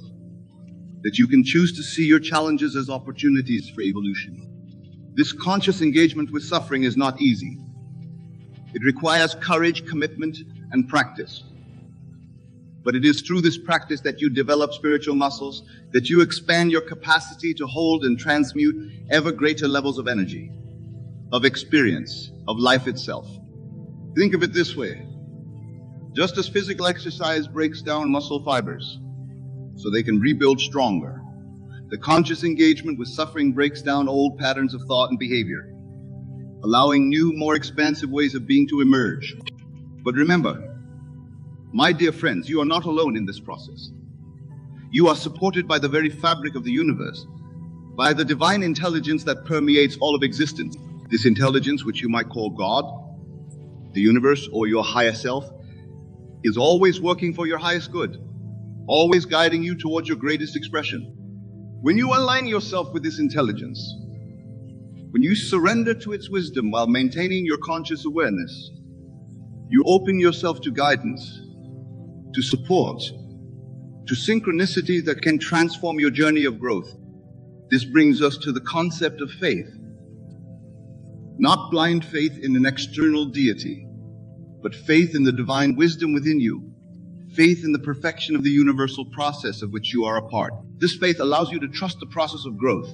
that you can choose to see your challenges as opportunities for evolution. This conscious engagement with suffering is not easy. It requires courage, commitment, and practice. But it is through this practice that you develop spiritual muscles, that you expand your capacity to hold and transmute ever greater levels of energy, of experience, of life itself. Think of it this way. Just as physical exercise breaks down muscle fibers so they can rebuild stronger, the conscious engagement with suffering breaks down old patterns of thought and behavior, allowing new, more expansive ways of being to emerge. But remember, my dear friends, you are not alone in this process. You are supported by the very fabric of the universe, by the divine intelligence that permeates all of existence. This intelligence, which you might call God, the universe, or your higher self, is always working for your highest good, always guiding you towards your greatest expression. When you align yourself with this intelligence, when you surrender to its wisdom while maintaining your conscious awareness, you open yourself to guidance, to support, to synchronicity that can transform your journey of growth. This brings us to the concept of faith. Not blind faith in an external deity, but faith in the divine wisdom within you, faith in the perfection of the universal process of which you are a part. This faith allows you to trust the process of growth,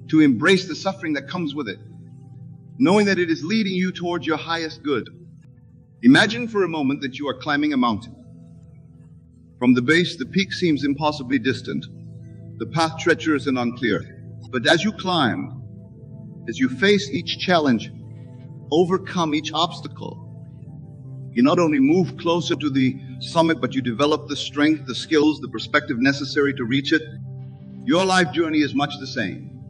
to embrace the suffering that comes with it, knowing that it is leading you towards your highest good. Imagine for a moment that you are climbing a mountain. From the base, the peak seems impossibly distant, the path treacherous and unclear. But as you climb, as you face each challenge, overcome each obstacle, you not only move closer to the summit, but you develop the strength, the skills, the perspective necessary to reach it. Your life journey is much the same.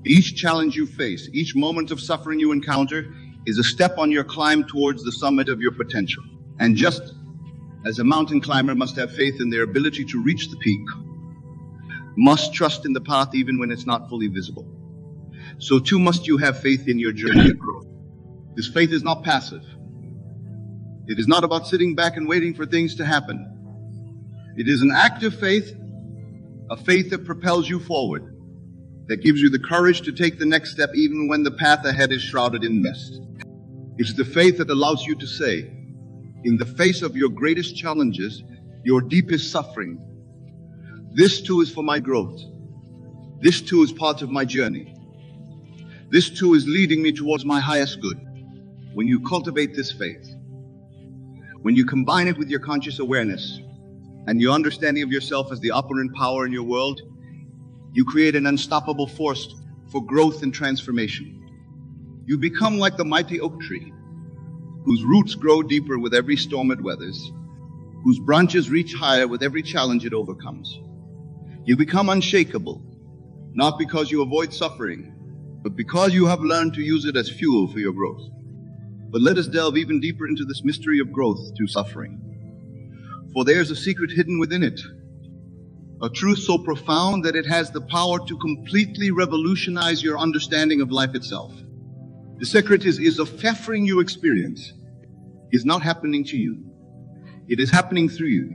Each challenge you face, each moment of suffering you encounter, is a step on your climb towards the summit of your potential. And just as a mountain climber must have faith in their ability to reach the peak, must trust in the path even when it's not fully visible, so too must you have faith in your journey of growth. This faith is not passive. It is not about sitting back and waiting for things to happen. It is an active faith, a faith that propels you forward, that gives you the courage to take the next step even when the path ahead is shrouded in mist. It's the faith that allows you to say, in the face of your greatest challenges, your deepest suffering, this too is for my growth. This too is part of my journey. This too is leading me towards my highest good. When you cultivate this faith, when you combine it with your conscious awareness and your understanding of yourself as the operant power in your world, you create an unstoppable force for growth and transformation. You become like the mighty oak tree, whose roots grow deeper with every storm it weathers, whose branches reach higher with every challenge it overcomes. You become unshakable, not because you avoid suffering, but because you have learned to use it as fuel for your growth. But let us delve even deeper into this mystery of growth through suffering. For there's a secret hidden within it, a truth so profound that it has the power to completely revolutionize your understanding of life itself. The secret is the suffering you experience is not happening to you. It is happening through you.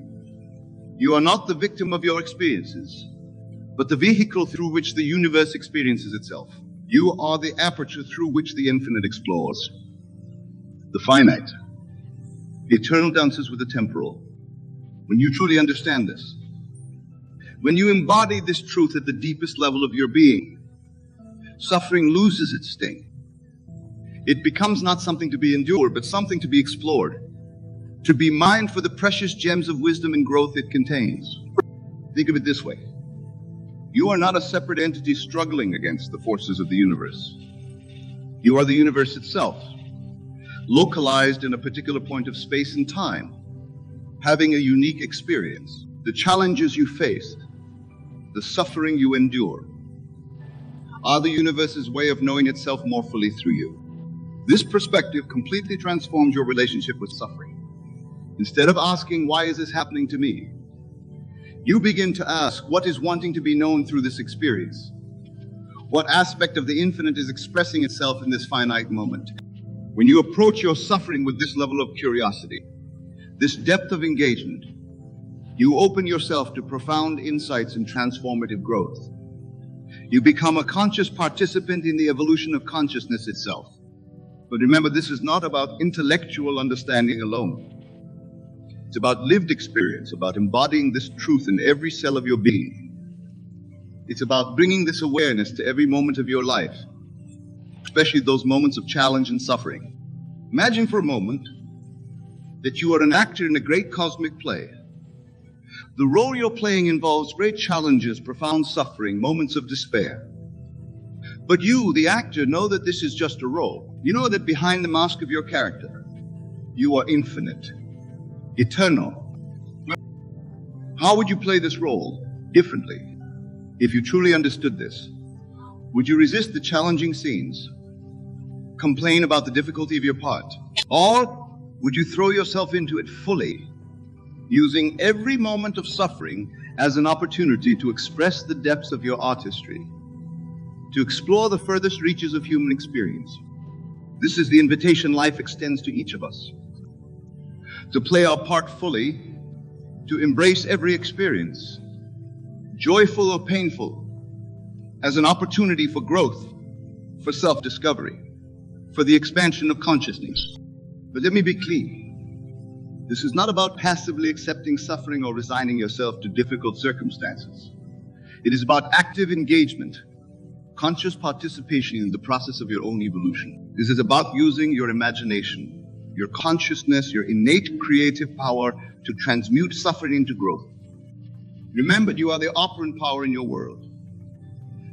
You are not the victim of your experiences, but the vehicle through which the universe experiences itself. You are the aperture through which the infinite explores. The finite, the eternal dances with the temporal. When you truly understand this, when you embody this truth at the deepest level of your being, suffering loses its sting. It becomes not something to be endured, but something to be explored, to be mined for the precious gems of wisdom and growth it contains. Think of it this way. You are not a separate entity struggling against the forces of the universe. You are the universe itself, localized in a particular point of space and time, having a unique experience. The challenges you faced, the suffering you endure, are the universe's way of knowing itself more fully through you. This perspective completely transforms your relationship with suffering. Instead of asking, why is this happening to me? You begin to ask, what is wanting to be known through this experience? What aspect of the infinite is expressing itself in this finite moment? When you approach your suffering with this level of curiosity, this depth of engagement, you open yourself to profound insights and transformative growth. You become a conscious participant in the evolution of consciousness itself. But remember, this is not about intellectual understanding alone. It's about lived experience, about embodying this truth in every cell of your being. It's about bringing this awareness to every moment of your life, especially those moments of challenge and suffering. Imagine for a moment that you are an actor in a great cosmic play. The role you're playing involves great challenges, profound suffering, moments of despair. But you, the actor, know that this is just a role. You know that behind the mask of your character, you are infinite, eternal. How would you play this role differently if you truly understood this? Would you resist the challenging scenes, complain about the difficulty of your part, or would you throw yourself into it fully, using every moment of suffering as an opportunity to express the depths of your artistry, to explore the furthest reaches of human experience? This is the invitation life extends to each of us. To play our part fully, to embrace every experience, joyful or painful, as an opportunity for growth, for self-discovery, for the expansion of consciousness. But let me be clear. This is not about passively accepting suffering or resigning yourself to difficult circumstances. It is about active engagement, conscious participation in the process of your own evolution. This is about using your imagination, your consciousness, your innate creative power to transmute suffering into growth. Remember, you are the operant power in your world.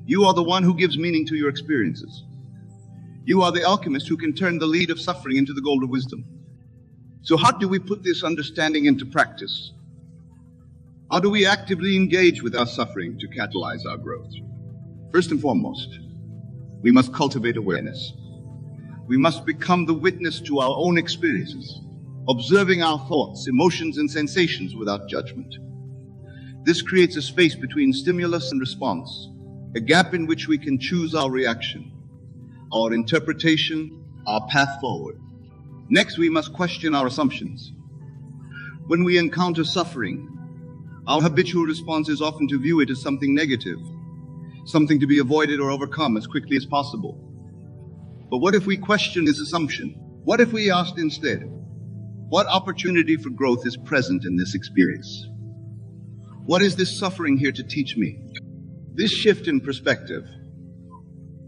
You are the one who gives meaning to your experiences. You are the alchemist who can turn the lead of suffering into the gold of wisdom. So how do we put this understanding into practice? How do we actively engage with our suffering to catalyze our growth? First and foremost, we must cultivate awareness. We must become the witness to our own experiences, observing our thoughts, emotions, and sensations without judgment. This creates a space between stimulus and response, a gap in which we can choose our reaction, our interpretation, our path forward. Next, we must question our assumptions. When we encounter suffering, our habitual response is often to view it as something negative, something to be avoided or overcome as quickly as possible. But what if we question this assumption? What if we asked instead, what opportunity for growth is present in this experience? What is this suffering here to teach me? This shift in perspective,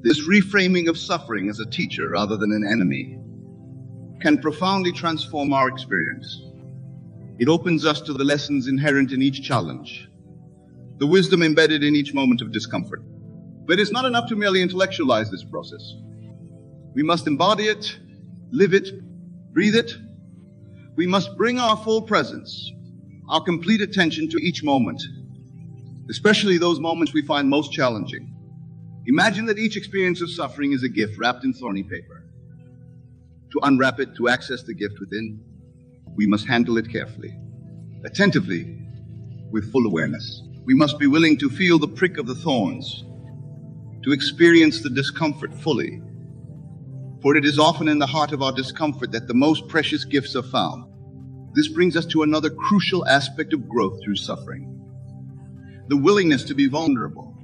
this reframing of suffering as a teacher rather than an enemy, can profoundly transform our experience. It opens us to the lessons inherent in each challenge, the wisdom embedded in each moment of discomfort. But it's not enough to merely intellectualize this process. We must embody it, live it, breathe it. We must bring our full presence, our complete attention to each moment, especially those moments we find most challenging. Imagine that each experience of suffering is a gift wrapped in thorny paper. To unwrap it, to access the gift within, we must handle it carefully, attentively, with full awareness. We must be willing to feel the prick of the thorns, to experience the discomfort fully, for it is often in the heart of our discomfort that the most precious gifts are found. This brings us to another crucial aspect of growth through suffering: the willingness to be vulnerable.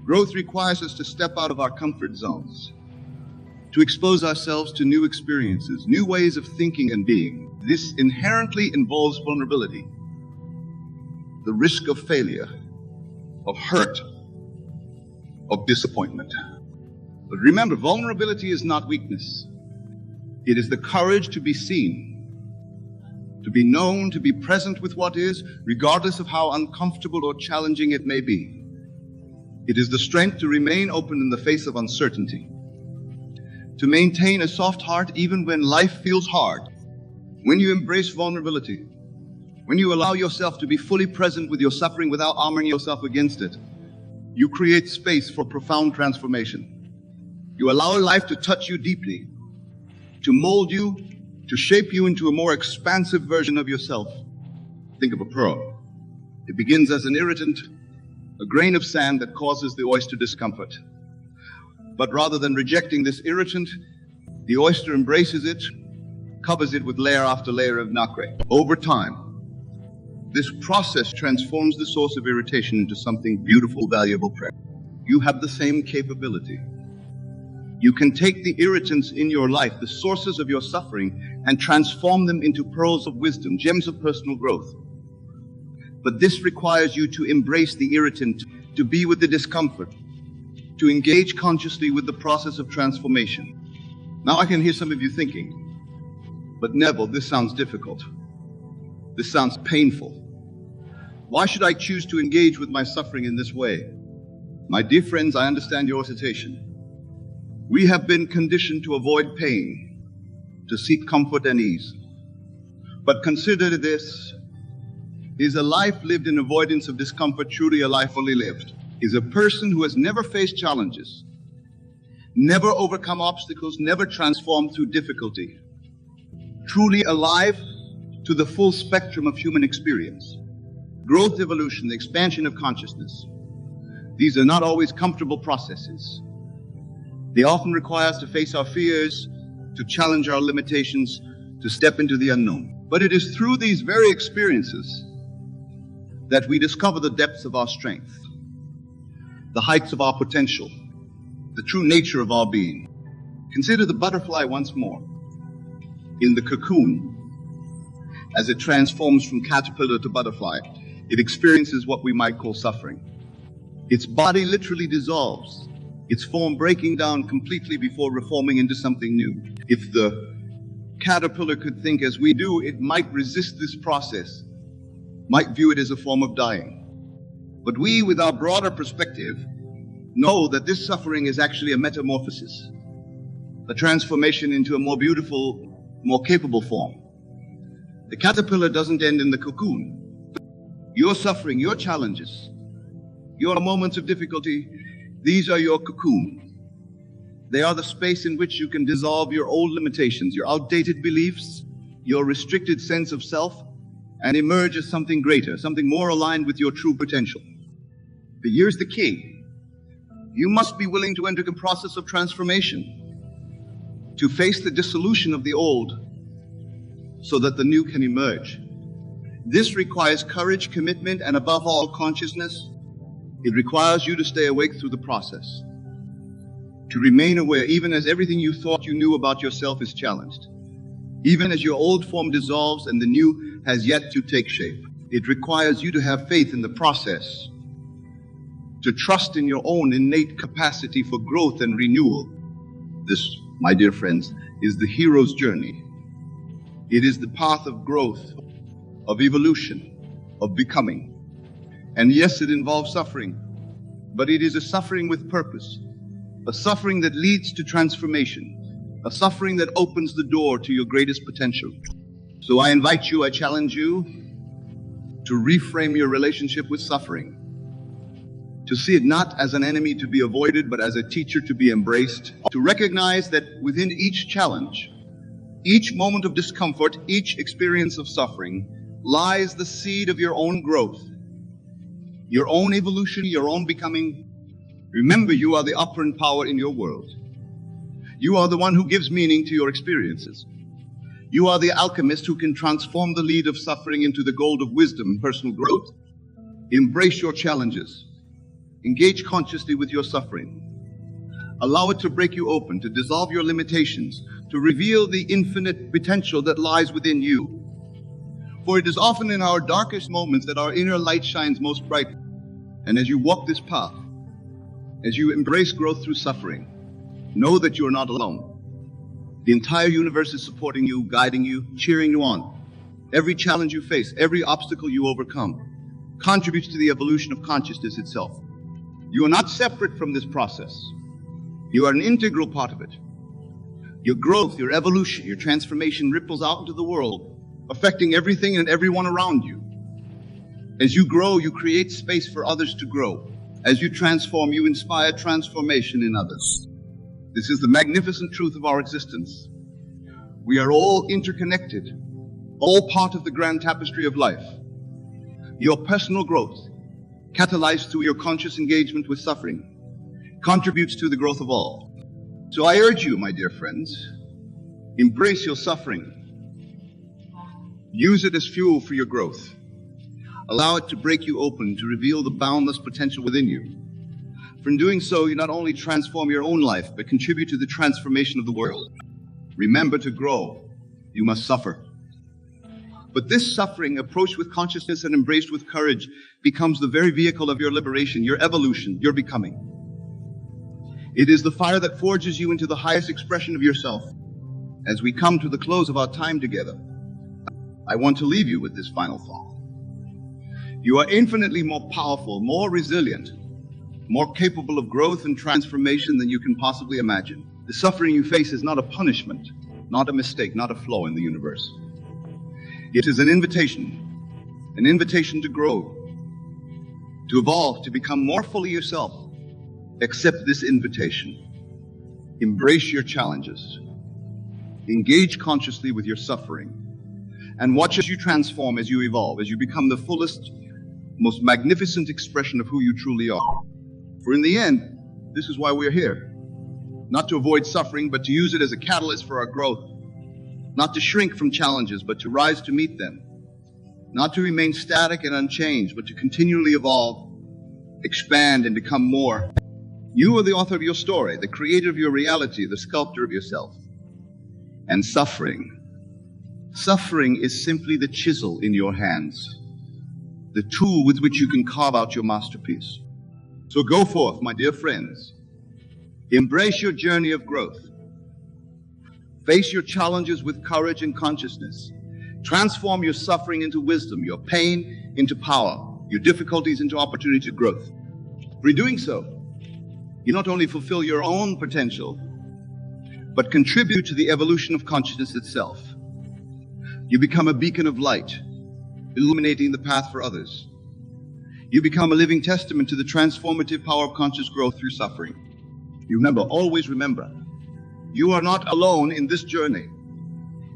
Growth requires us to step out of our comfort zones, to expose ourselves to new experiences, new ways of thinking and being. This inherently involves vulnerability, the risk of failure, of hurt, of disappointment. But remember, vulnerability is not weakness. It is the courage to be seen, to be known, to be present with what is, regardless of how uncomfortable or challenging it may be. It is the strength to remain open in the face of uncertainty, to maintain a soft heart even when life feels hard. When you embrace vulnerability, when you allow yourself to be fully present with your suffering without armoring yourself against it, you create space for profound transformation. You allow life to touch you deeply, to mold you, to shape you into a more expansive version of yourself. Think of a pearl. It begins as an irritant, a grain of sand that causes the oyster discomfort. But rather than rejecting this irritant, the oyster embraces it, covers it with layer after layer of nacre. Over time, this process transforms the source of irritation into something beautiful, valuable, precious. You have the same capability. You can take the irritants in your life, the sources of your suffering, and transform them into pearls of wisdom, gems of personal growth. But this requires you to embrace the irritant, to be with the discomfort, to engage consciously with the process of transformation. Now I can hear some of you thinking, but Neville, this sounds difficult. This sounds painful. Why should I choose to engage with my suffering in this way? My dear friends, I understand your hesitation. We have been conditioned to avoid pain, to seek comfort and ease. But consider this: is a life lived in avoidance of discomfort truly a life fully lived? Is a person who has never faced challenges, never overcome obstacles, never transformed through difficulty, truly alive to the full spectrum of human experience? Growth, evolution, the expansion of consciousness. These are not always comfortable processes. They often require us to face our fears, to challenge our limitations, to step into the unknown. But it is through these very experiences that we discover the depths of our strength, the heights of our potential, the true nature of our being. Consider the butterfly once more. In the cocoon, as it transforms from caterpillar to butterfly, it experiences what we might call suffering. Its body literally dissolves, its form breaking down completely before reforming into something new. If the caterpillar could think as we do, it might resist this process, might view it as a form of dying. But we, with our broader perspective, know that this suffering is actually a metamorphosis, a transformation into a more beautiful, more capable form. The caterpillar doesn't end in the cocoon. Your suffering, your challenges, your moments of difficulty, these are your cocoon. They are the space in which you can dissolve your old limitations, your outdated beliefs, your restricted sense of self, and emerge as something greater, something more aligned with your true potential. But here's the key. You must be willing to enter the process of transformation, to face the dissolution of the old so that the new can emerge. This requires courage, commitment, and above all, consciousness. It requires you to stay awake through the process, to remain aware even as everything you thought you knew about yourself is challenged, even as your old form dissolves and the new has yet to take shape. It requires you to have faith in the process, to trust in your own innate capacity for growth and renewal. This, my dear friends, is the hero's journey. It is the path of growth, of evolution, of becoming. And yes, it involves suffering, but it is a suffering with purpose, a suffering that leads to transformation, a suffering that opens the door to your greatest potential. So I invite you, I challenge you to reframe your relationship with suffering, to see it not as an enemy to be avoided, but as a teacher to be embraced, to recognize that within each challenge, each moment of discomfort, each experience of suffering, lies the seed of your own growth, your own evolution, your own becoming. Remember, you are the operant power in your world. You are the one who gives meaning to your experiences. You are the alchemist who can transform the lead of suffering into the gold of wisdom and personal growth. Embrace your challenges. Engage consciously with your suffering. Allow it to break you open, to dissolve your limitations, to reveal the infinite potential that lies within you. For it is often in our darkest moments that our inner light shines most brightly. And as you walk this path, as you embrace growth through suffering, Know that you are not alone. The entire universe is supporting you, guiding you, cheering you on. Every challenge you face, every obstacle you overcome, contributes to the evolution of consciousness itself. You are not separate from this process. You are an integral part of it. Your growth, your evolution, your transformation ripples out into the world, affecting everything and everyone around you. As you grow, you create space for others to grow. As you transform, you inspire transformation in others. This is the magnificent truth of our existence. We are all interconnected, all part of the grand tapestry of life. Your personal growth, catalyzed through your conscious engagement with suffering, contributes to the growth of all. So I urge you, my dear friends, embrace your suffering. Use it as fuel for your growth. Allow it to break you open, to reveal the boundless potential within you. For in doing so, you not only transform your own life, but contribute to the transformation of the world. Remember, to grow, you must suffer. But this suffering, approached with consciousness and embraced with courage, becomes the very vehicle of your liberation, your evolution, your becoming. It is the fire that forges you into the highest expression of yourself. As we come to the close of our time together, I want to leave you with this final thought. You are infinitely more powerful, more resilient, more capable of growth and transformation than you can possibly imagine. The suffering you face is not a punishment, not a mistake, not a flaw in the universe. It is an invitation to grow, to evolve, to become more fully yourself. Accept this invitation. Embrace your challenges. Engage consciously with your suffering. And watch as you transform, as you evolve, as you become the fullest, most magnificent expression of who you truly are. For in the end, this is why we're here. Not to avoid suffering, but to use it as a catalyst for our growth. Not to shrink from challenges, but to rise to meet them. Not to remain static and unchanged, but to continually evolve, expand, and become more. You are the author of your story, the creator of your reality, the sculptor of yourself. And suffering is simply the chisel in your hands, the tool with which you can carve out your masterpiece. So go forth, my dear friends. Embrace your journey of growth. Face your challenges with courage and consciousness. Transform your suffering into wisdom, your pain into power, your difficulties into opportunity to growth. For in doing so, you not only fulfill your own potential, but contribute to the evolution of consciousness itself. You become a beacon of light, illuminating the path for others. You become a living testament to the transformative power of conscious growth through suffering. You remember, always remember, you are not alone in this journey.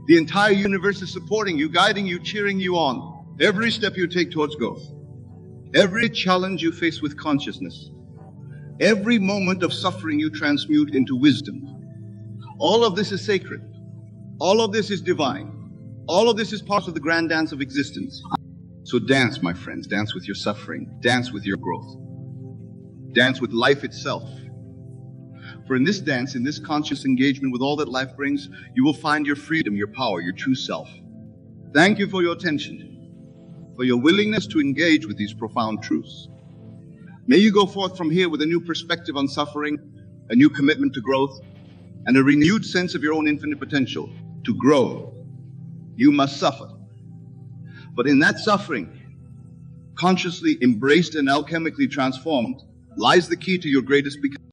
The entire universe is supporting you, guiding you, cheering you on. Every step you take towards growth, every challenge you face with consciousness, every moment of suffering you transmute into wisdom. All of this is sacred. All of this is divine. All of this is part of the grand dance of existence. So dance, my friends, dance with your suffering, dance with your growth, dance with life itself. For in this dance, in this conscious engagement with all that life brings, you will find your freedom, your power, your true self. Thank you for your attention, for your willingness to engage with these profound truths. May you go forth from here with a new perspective on suffering, a new commitment to growth, and a renewed sense of your own infinite potential. To grow, you must suffer. But in that suffering, consciously embraced and alchemically transformed, lies the key to your greatest becoming.